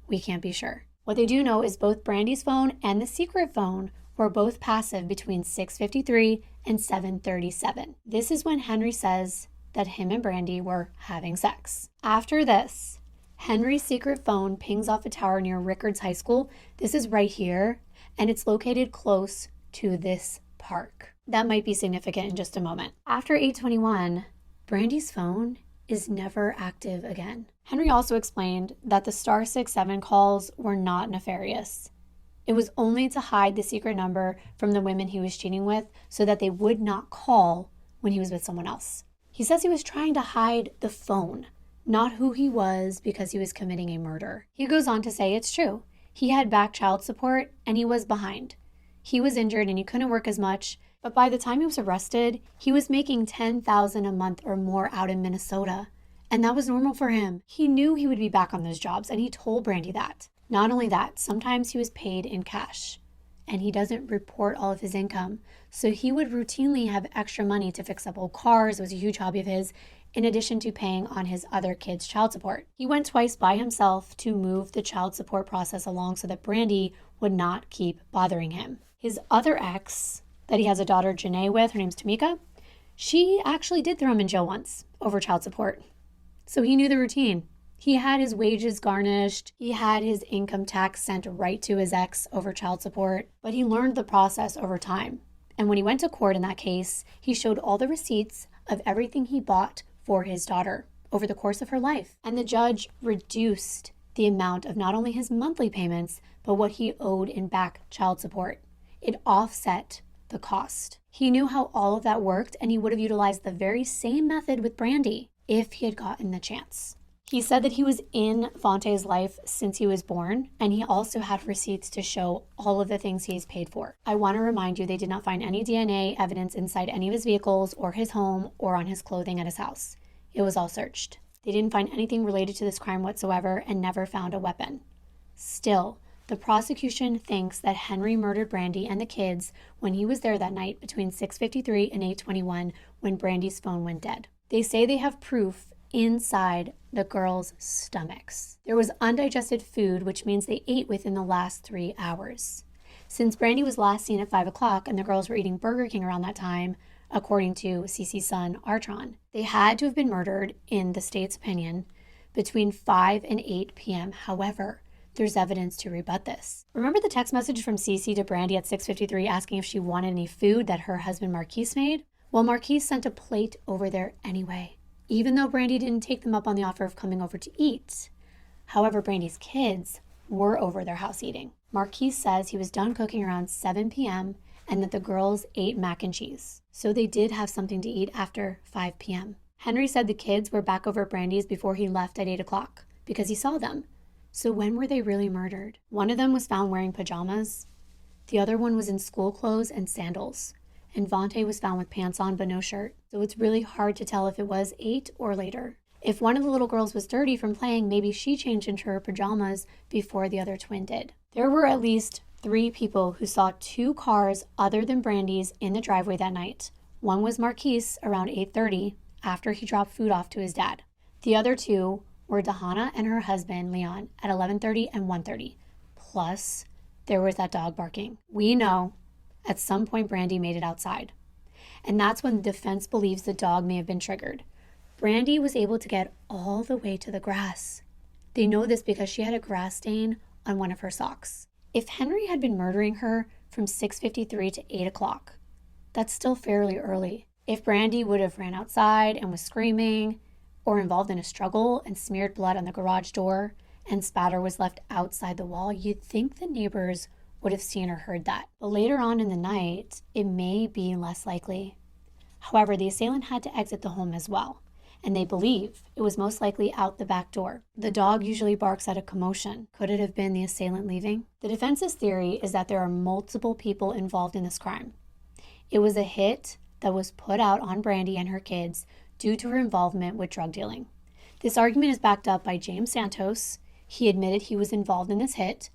We can't be sure. What they do know is both Brandi's phone and the secret phone were both passive between 6:53 and 7:37. This is when Henry says that him and Brandi were having sex. After this, Henry's secret phone pings off a tower near Rickards High School. This is right here, and it's located close to this park. That might be significant in just a moment. After 8:21, Brandi's phone is never active again. Henry also explained that the star 67 calls were not nefarious. It was only to hide the secret number from the women he was cheating with so that they would not call when he was with someone else. He says he was trying to hide the phone, not who he was, because he was committing a murder. He goes on to say it's true. He had back child support and he was behind. He was injured and he couldn't work as much, but by the time he was arrested, he was making $10,000 a month or more out in Minnesota. And that was normal for him. He knew he would be back on those jobs, and he told Brandi that. Not only that, sometimes he was paid in cash, and he doesn't report all of his income. So he would routinely have extra money to fix up old cars. It was a huge hobby of his, in addition to paying on his other kids' child support. He went twice by himself to move the child support process along so that Brandi would not keep bothering him. His other ex, that he has a daughter, Janae, with, her name's Tamiyah, she actually did throw him in jail once over child support. So he knew the routine. He had his wages garnished. He had his income tax sent right to his ex over child support, but he learned the process over time. And when he went to court in that case, he showed all the receipts of everything he bought for his daughter over the course of her life. And the judge reduced the amount of not only his monthly payments, but what he owed in back child support. It offset the cost. He knew how all of that worked, and he would have utilized the very same method with Brandi if he had gotten the chance. He said that he was in Javonte's life since he was born, and he also had receipts to show all of the things he's paid for. I want to remind you, they did not find any DNA evidence inside any of his vehicles or his home or on his clothing at his house. It was all searched. They didn't find anything related to this crime whatsoever and never found a weapon. Still, the prosecution thinks that Henry murdered Brandi and the kids when he was there that night between 6:53 and 8:21 when Brandi's phone went dead. They say they have proof inside the girls' stomachs. There was undigested food, which means they ate within the last 3 hours. Since Brandi was last seen at 5 o'clock and the girls were eating Burger King around that time, according to Cece's son, Artron, they had to have been murdered, in the state's opinion, between 5 and 8 p.m. However, there's evidence to rebut this. Remember the text message from Cece to Brandi at 6:53 asking if she wanted any food that her husband Marquise made? Well, Marquise sent a plate over there anyway, even though Brandi didn't take them up on the offer of coming over to eat. However, Brandi's kids were over their house eating. Marquise says he was done cooking around 7 p.m. and that the girls ate mac and cheese. So they did have something to eat after 5 p.m. Henry said the kids were back over at Brandi's before he left at 8 o'clock because he saw them. So when were they really murdered? One of them was found wearing pajamas. The other one was in school clothes and sandals. And Javonte was found with pants on but no shirt. So it's really hard to tell if it was 8 or later. If one of the little girls was dirty from playing, maybe she changed into her pajamas before the other twin did. There were at least 3 people who saw 2 cars other than Brandi's in the driveway that night. One was Marquise around 8:30 after he dropped food off to his dad. The other 2 were Dahana and her husband, Leon, at 11:30 and 1:30. Plus, there was that dog barking. We know at some point Brandi made it outside. And that's when the defense believes the dog may have been triggered. Brandi was able to get all the way to the grass. They know this because she had a grass stain on one of her socks. If Henry had been murdering her from 6:53 to 8 o'clock, that's still fairly early. If Brandi would have ran outside and was screaming, or involved in a struggle and smeared blood on the garage door, and spatter was left outside the wall, you'd think the neighbors would have seen or heard that. But later on in the night, it may be less likely. However, the assailant had to exit the home as well, and they believe it was most likely out the back door. The dog usually barks at a commotion. Could it have been the assailant leaving? The defense's theory is that there are multiple people involved in this crime. It was a hit that was put out on Brandi and her kids due to her involvement with drug dealing. This argument is backed up by James Santos. He admitted he was involved in this hit,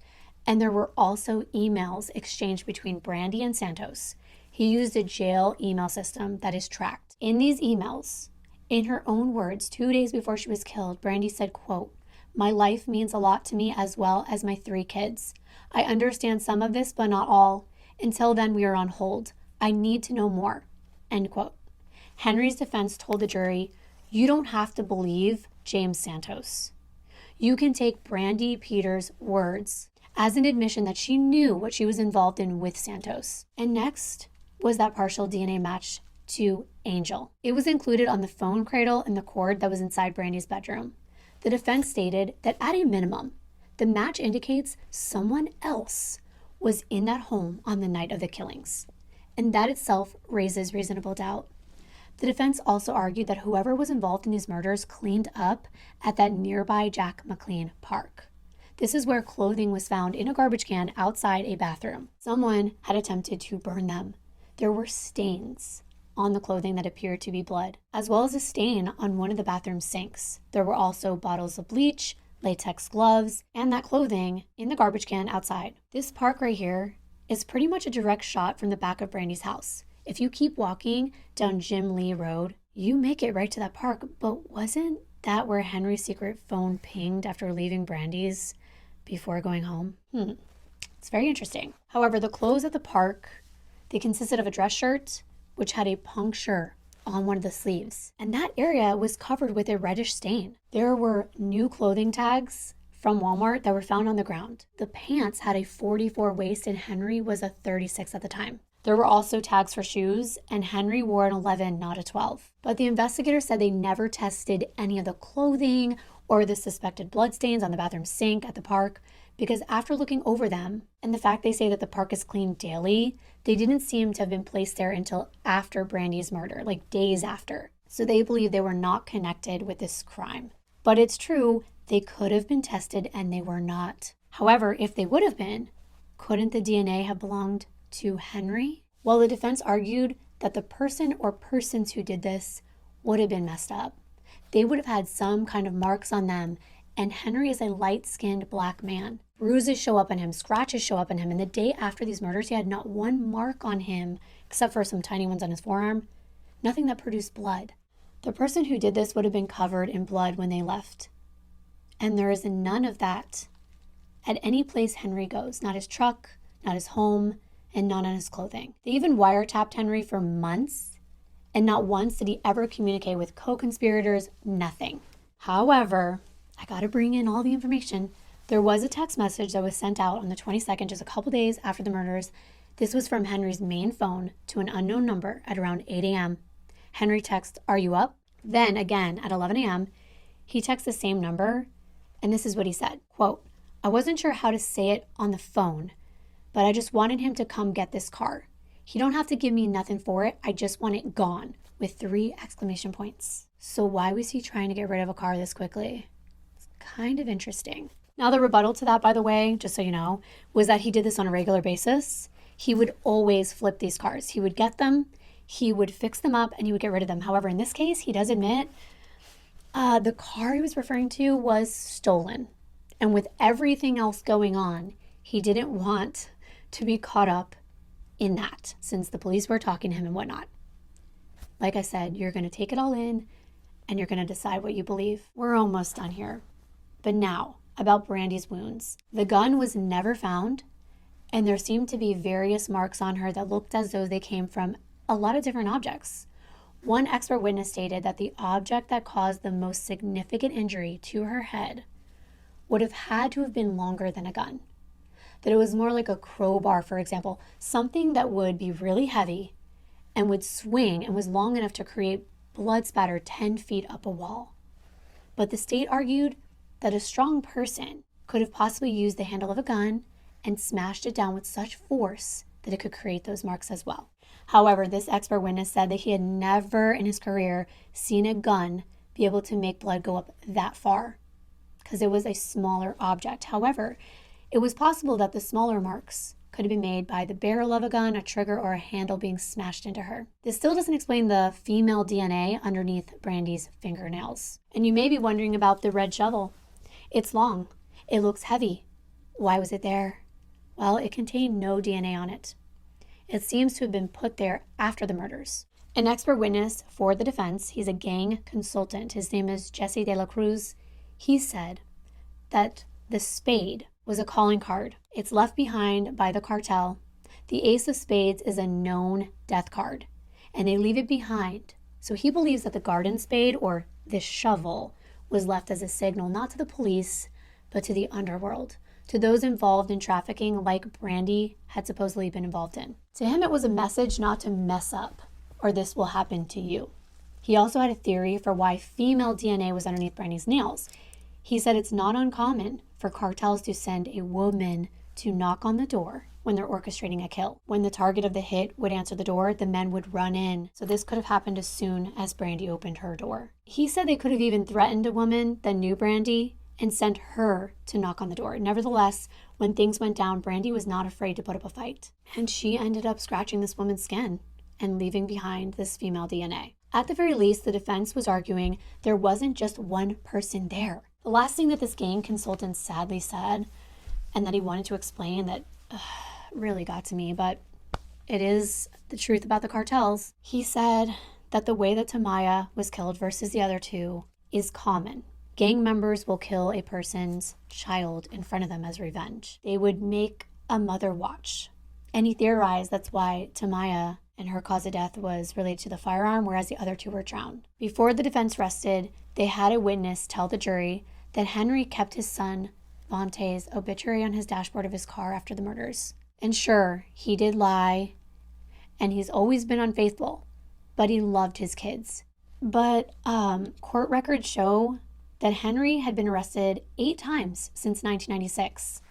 and there were also emails exchanged between Brandi and Santos. He used a jail email system that is tracked. In these emails, in her own words, 2 days before she was killed, Brandi said, quote, "My life means a lot to me as well as my 3 kids. I understand some of this, but not all. Until then, we are on hold. I need to know more." End quote. Henry's defense told the jury, you don't have to believe James Santos. You can take Brandi Peters' words as an admission that she knew what she was involved in with Santos. And next was that partial DNA match to Angel. It was included on the phone cradle and the cord that was inside Brandi's bedroom. The defense stated that at a minimum, the match indicates someone else was in that home on the night of the killings. And that itself raises reasonable doubt. The defense also argued that whoever was involved in these murders cleaned up at that nearby Jack McLean Park. This is where clothing was found in a garbage can outside a bathroom. Someone had attempted to burn them. There were stains on the clothing that appeared to be blood, as well as a stain on one of the bathroom sinks. There were also bottles of bleach, latex gloves, and that clothing in the garbage can outside. This park right here is pretty much a direct shot from the back of Brandi's house. If you keep walking down Jim Lee Road, You make it right to that park, but wasn't that where Henry's secret phone pinged after leaving Brandi's before going home? It's very interesting. However, the clothes at the park, they consisted of a dress shirt, which had a puncture on one of the sleeves. And that area was covered with a reddish stain. There were new clothing tags from Walmart that were found on the ground. The pants had a 44 waist and Henry was a 36 at the time. There were also tags for shoes, and Henry wore an 11, not a 12. But the investigators said they never tested any of the clothing or the suspected bloodstains on the bathroom sink at the park, because after looking over them, and the fact they say that the park is cleaned daily, they didn't seem to have been placed there until after Brandi's murder, like days after. So they believe they were not connected with this crime. But it's true, they could have been tested and they were not. However, if they would have been, couldn't the DNA have belonged to Henry? Well, the defense argued that the person or persons who did this would have been messed up. They would have had some kind of marks on them, and Henry is a light-skinned black man. Bruises show up on him, scratches show up on him, and the day after these murders, he had not one mark on him, except for some tiny ones on his forearm, nothing that produced blood. The person who did this would have been covered in blood when they left. And there is none of that at any place Henry goes, not his truck, not his home, and not on his clothing. They even wiretapped Henry for months, and not once did he ever communicate with co-conspirators, nothing. However, I gotta bring in all the information. There was a text message that was sent out on the 22nd, just a couple days after the murders. This was from Henry's main phone to an unknown number at around 8 a.m. Henry texts, "Are you up?" Then again at 11 a.m., he texts the same number, and this is what he said, quote, "I wasn't sure how to say it on the phone, but I just wanted him to come get this car. He don't have to give me nothing for it. I just want it gone," with 3 exclamation points. So why was he trying to get rid of a car this quickly? It's kind of interesting. Now, the rebuttal to that, by the way, just so you know, was that he did this on a regular basis. He would always flip these cars. He would get them, he would fix them up, and he would get rid of them. However, in this case, he does admit the car he was referring to was stolen. And with everything else going on, he didn't want to be caught up in that, since the police were talking to him and whatnot. Like I said, you're going to take it all in, and you're going to decide what you believe. We're almost done here. But now, about Brandi's wounds. The gun was never found, and there seemed to be various marks on her that looked as though they came from a lot of different objects. One expert witness stated that the object that caused the most significant injury to her head would have had to have been longer than a gun. That it was more like a crowbar, for example, something that would be really heavy and would swing and was long enough to create blood spatter 10 feet up a wall. But the state argued that a strong person could have possibly used the handle of a gun and smashed it down with such force that it could create those marks as well. However, this expert witness said that he had never in his career seen a gun be able to make blood go up that far because it was a smaller object. However, it was possible that the smaller marks could have been made by the barrel of a gun, a trigger, or a handle being smashed into her. This still doesn't explain the female DNA underneath Brandi's fingernails. And you may be wondering about the red shovel. It's long. It looks heavy. Why was it there? Well, it contained no DNA on it. It seems to have been put there after the murders. An expert witness for the defense, he's a gang consultant. His name is Jesse De La Cruz. He said that the spade was a calling card. It's left behind by the cartel. The ace of spades is a known death card, and they leave it behind. So he believes that the garden spade, or this shovel, was left as a signal not to the police, but to the underworld, to those involved in trafficking like Brandi had supposedly been involved in. To him, it was a message not to mess up, or this will happen to you. He also had a theory for why female DNA was underneath Brandi's nails. He said it's not uncommon for cartels to send a woman to knock on the door when they're orchestrating a kill. When the target of the hit would answer the door, the men would run in. So this could have happened as soon as Brandi opened her door. He said they could have even threatened a woman that knew Brandi and sent her to knock on the door. Nevertheless, when things went down, Brandi was not afraid to put up a fight. And she ended up scratching this woman's skin and leaving behind this female DNA. At the very least, the defense was arguing there wasn't just one person there. The last thing that this gang consultant sadly said, and that he wanted to explain that really got to me, but it is the truth about the cartels. He said that the way that Tamiyah was killed versus the other two is common. Gang members will kill a person's child in front of them as revenge. They would make a mother watch. And he theorized that's why Tamiyah and her cause of death was related to the firearm, whereas the other two were drowned. Before the defense rested, they had a witness tell the jury that Henry kept his son, Javonte's, obituary on his dashboard of his car after the murders. And sure, he did lie, and he's always been unfaithful, but he loved his kids. But court records show that Henry had been arrested 8 times since 1996,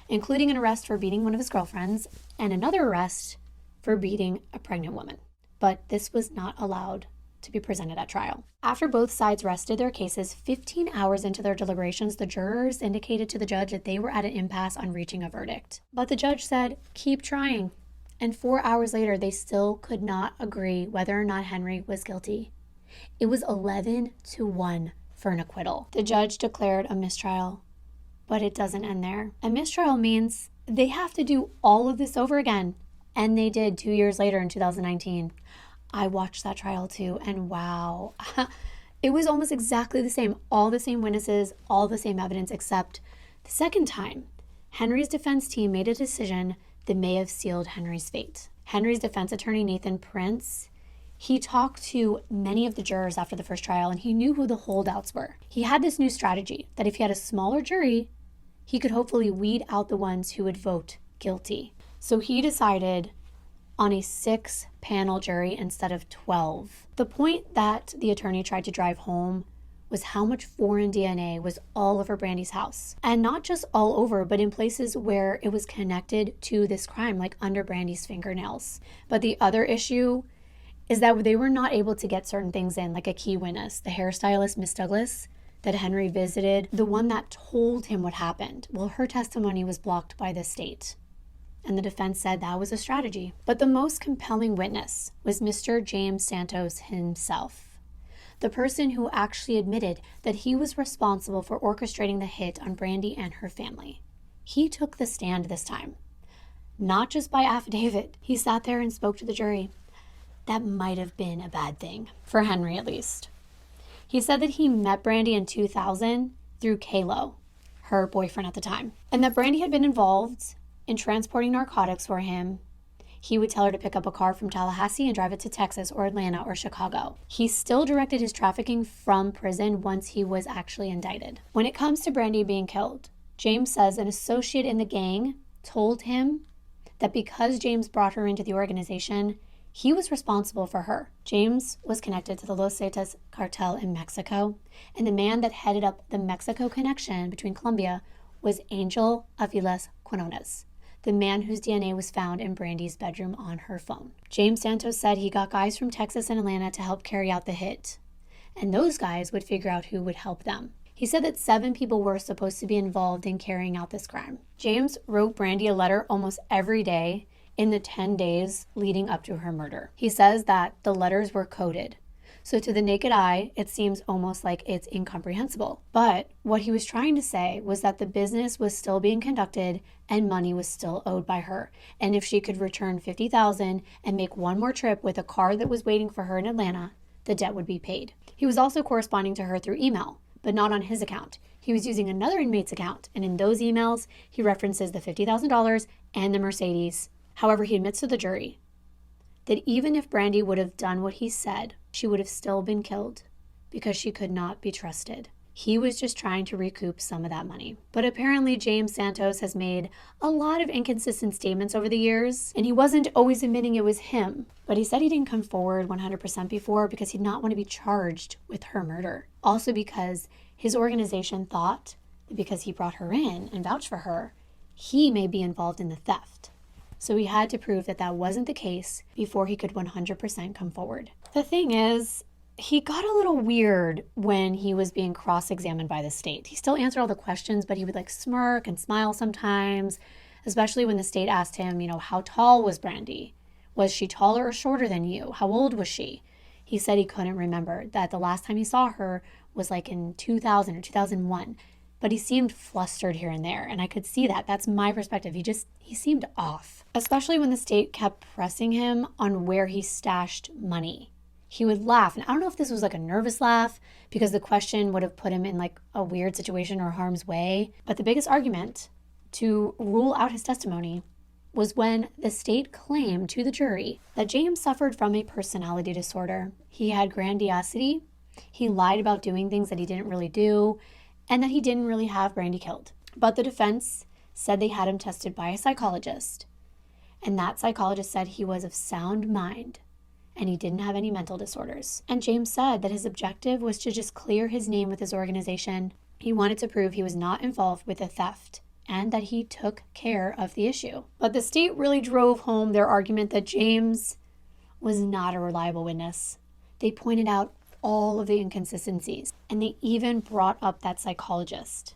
including an arrest for beating one of his girlfriends and another arrest for beating a pregnant woman. But this was not allowed to be presented at trial. After both sides rested their cases, 15 hours into their deliberations, the jurors indicated to the judge that they were at an impasse on reaching a verdict. But the judge said, keep trying. And 4 hours later, they still could not agree whether or not Henry was guilty. It was 11-1 for an acquittal. The judge declared a mistrial, but it doesn't end there. A mistrial means they have to do all of this over again. And they did 2 years later in 2019. I watched that trial too, and wow. It was almost exactly the same. All the same witnesses, all the same evidence, except the second time, Henry's defense team made a decision that may have sealed Henry's fate. Henry's defense attorney, Nathan Prince, he talked to many of the jurors after the first trial, and he knew who the holdouts were. He had this new strategy that if he had a smaller jury, he could hopefully weed out the ones who would vote guilty. So he decided on a 6-panel jury instead of 12. The point that the attorney tried to drive home was how much foreign DNA was all over Brandi's house. And not just all over, but in places where it was connected to this crime, like under Brandi's fingernails. But the other issue is that they were not able to get certain things in, like a key witness, the hairstylist, Miss Douglas, that Henry visited, the one that told him what happened. Well, her testimony was blocked by the state. And the defense said that was a strategy. But the most compelling witness was Mr. James Santos himself, the person who actually admitted that he was responsible for orchestrating the hit on Brandi and her family. He took the stand this time, not just by affidavit. He sat there and spoke to the jury. That might have been a bad thing, for Henry at least. He said that he met Brandi in 2000 through Kalo, her boyfriend at the time, and that Brandi had been involved in transporting narcotics for him. He would tell her to pick up a car from Tallahassee and drive it to Texas or Atlanta or Chicago. He still directed his trafficking from prison once he was actually indicted. When it comes to Brandi being killed, James says an associate in the gang told him that because James brought her into the organization, he was responsible for her. James was connected to the Los Zetas cartel in Mexico, and the man that headed up the Mexico connection between Colombia was Angel Aviles Quinones, the man whose DNA was found in Brandi's bedroom on her phone. James Santos said he got guys from Texas and Atlanta to help carry out the hit, and those guys would figure out who would help them. He said that 7 people were supposed to be involved in carrying out this crime. James wrote Brandi a letter almost every day in the 10 days leading up to her murder. He says that the letters were coded, so to the naked eye, it seems almost like it's incomprehensible. But what he was trying to say was that the business was still being conducted and money was still owed by her. And if she could return $50,000 and make one more trip with a car that was waiting for her in Atlanta, the debt would be paid. He was also corresponding to her through email, but not on his account. He was using another inmate's account, and in those emails, he references the $50,000 and the Mercedes. However, he admits to the jury that even if Brandi would have done what he said, she would have still been killed because she could not be trusted. He was just trying to recoup some of that money. But apparently James Santos has made a lot of inconsistent statements over the years, and he wasn't always admitting it was him. But he said he didn't come forward 100% before because he did not want to be charged with her murder. Also because his organization thought that because he brought her in and vouched for her, he may be involved in the theft. So he had to prove that that wasn't the case before he could 100% come forward. The thing is, he got a little weird when he was being cross-examined by the state. He still answered all the questions, but he would smirk and smile sometimes, especially when the state asked him, how tall was Brandi? Was she taller or shorter than you? How old was she? He said he couldn't remember, that the last time he saw her was in 2000 or 2001. But he seemed flustered here and there, and I could see that. That's my perspective. He seemed off, especially when the state kept pressing him on where he stashed money. he would laugh. And I don't know if this was like a nervous laugh because the question would have put him in like a weird situation or harm's way. But the biggest argument to rule out his testimony was when the state claimed to the jury that James suffered from a personality disorder. He had grandiosity, he lied about doing things that he didn't really do, and that he didn't really have Brandi killed. But the defense said they had him tested by a psychologist, and that psychologist said he was of sound mind and he didn't have any mental disorders. And James said that his objective was to just clear his name with his organization. He wanted to prove he was not involved with the theft and that he took care of the issue. But the state really drove home their argument that James was not a reliable witness. They pointed out all of the inconsistencies, and they even brought up that psychologist.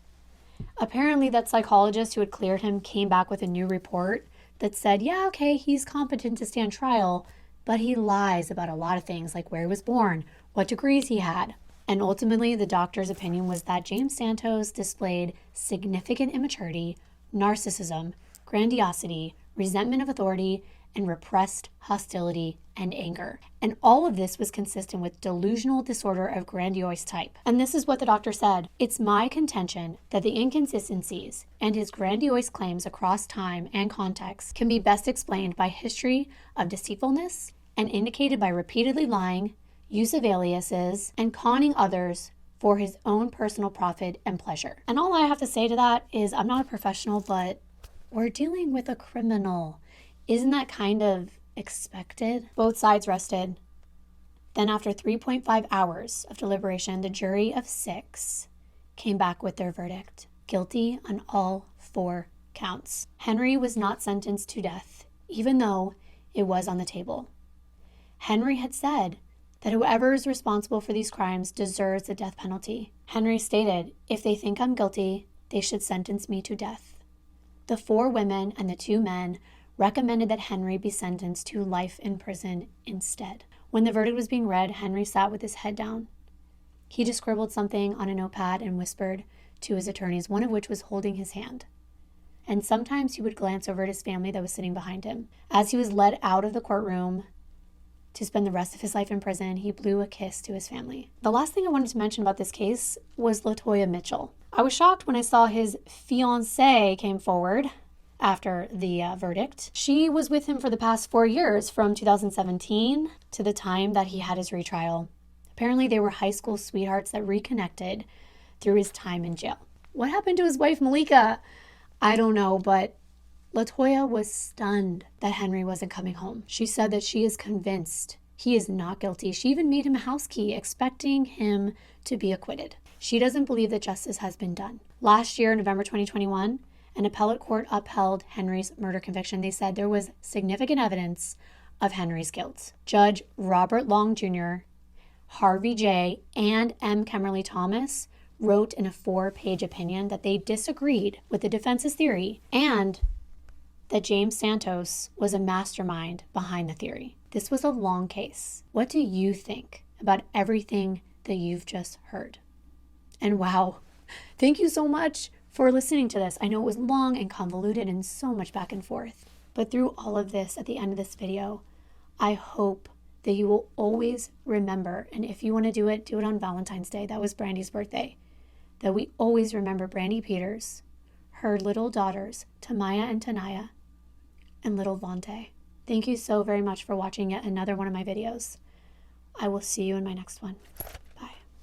Apparently, that psychologist who had cleared him came back with a new report that said, yeah, okay, he's competent to stand trial, but he lies about a lot of things like where he was born, what degrees he had. And ultimately, the doctor's opinion was that James Santos displayed significant immaturity, narcissism, grandiosity, resentment of authority, and repressed hostility and anger. And all of this was consistent with delusional disorder of grandiose type. And this is what the doctor said: "It's my contention that the inconsistencies and his grandiose claims across time and context can be best explained by history of deceitfulness and indicated by repeatedly lying, use of aliases, and conning others for his own personal profit and pleasure." And all I have to say to that is, I'm not a professional, but we're dealing with a criminal. Isn't that kind of expected? Both sides rested. Then after 3.5 hours of deliberation, the jury of 6 came back with their verdict: guilty on all 4 counts. Henry was not sentenced to death, even though it was on the table. Henry had said that whoever is responsible for these crimes deserves the death penalty. Henry stated, "If they think I'm guilty, they should sentence me to death." The 4 women and the 2 men recommended that Henry be sentenced to life in prison instead. When the verdict was being read, Henry sat with his head down. He just scribbled something on a notepad and whispered to his attorneys, one of which was holding his hand. And sometimes he would glance over at his family that was sitting behind him. As he was led out of the courtroom to spend the rest of his life in prison, he blew a kiss to his family. The last thing I wanted to mention about this case was LaToya Mitchell. I was shocked when I saw his fiancée came forward after the verdict. She was with him for the past 4 years, from 2017 to the time that he had his retrial. Apparently they were high school sweethearts that reconnected through his time in jail. What happened to his wife Malika? I don't know, but LaToya was stunned that Henry wasn't coming home. She said that she is convinced he is not guilty. She even made him a house key, expecting him to be acquitted. She doesn't believe that justice has been done. Last year, November 2021, an appellate court upheld Henry's murder conviction. They said there was significant evidence of Henry's guilt. Judge Robert Long Jr., Harvey J., and M. Kimbyrleigha Thomas wrote in a 4-page opinion that they disagreed with the defense's theory and that James Santos was a mastermind behind the theory. This was a long case. What do you think about everything that you've just heard? And wow, thank you so much for listening to this. I know it was long and convoluted and so much back and forth. But through all of this, at the end of this video, I hope that you will always remember, and if you want to do it on Valentine's Day. That was Brandi's birthday. That we always remember Brandi Peters, her little daughters, Tamiyah and Taniyah, and little Javonte. Thank you so very much for watching yet another one of my videos. I will see you in my next one.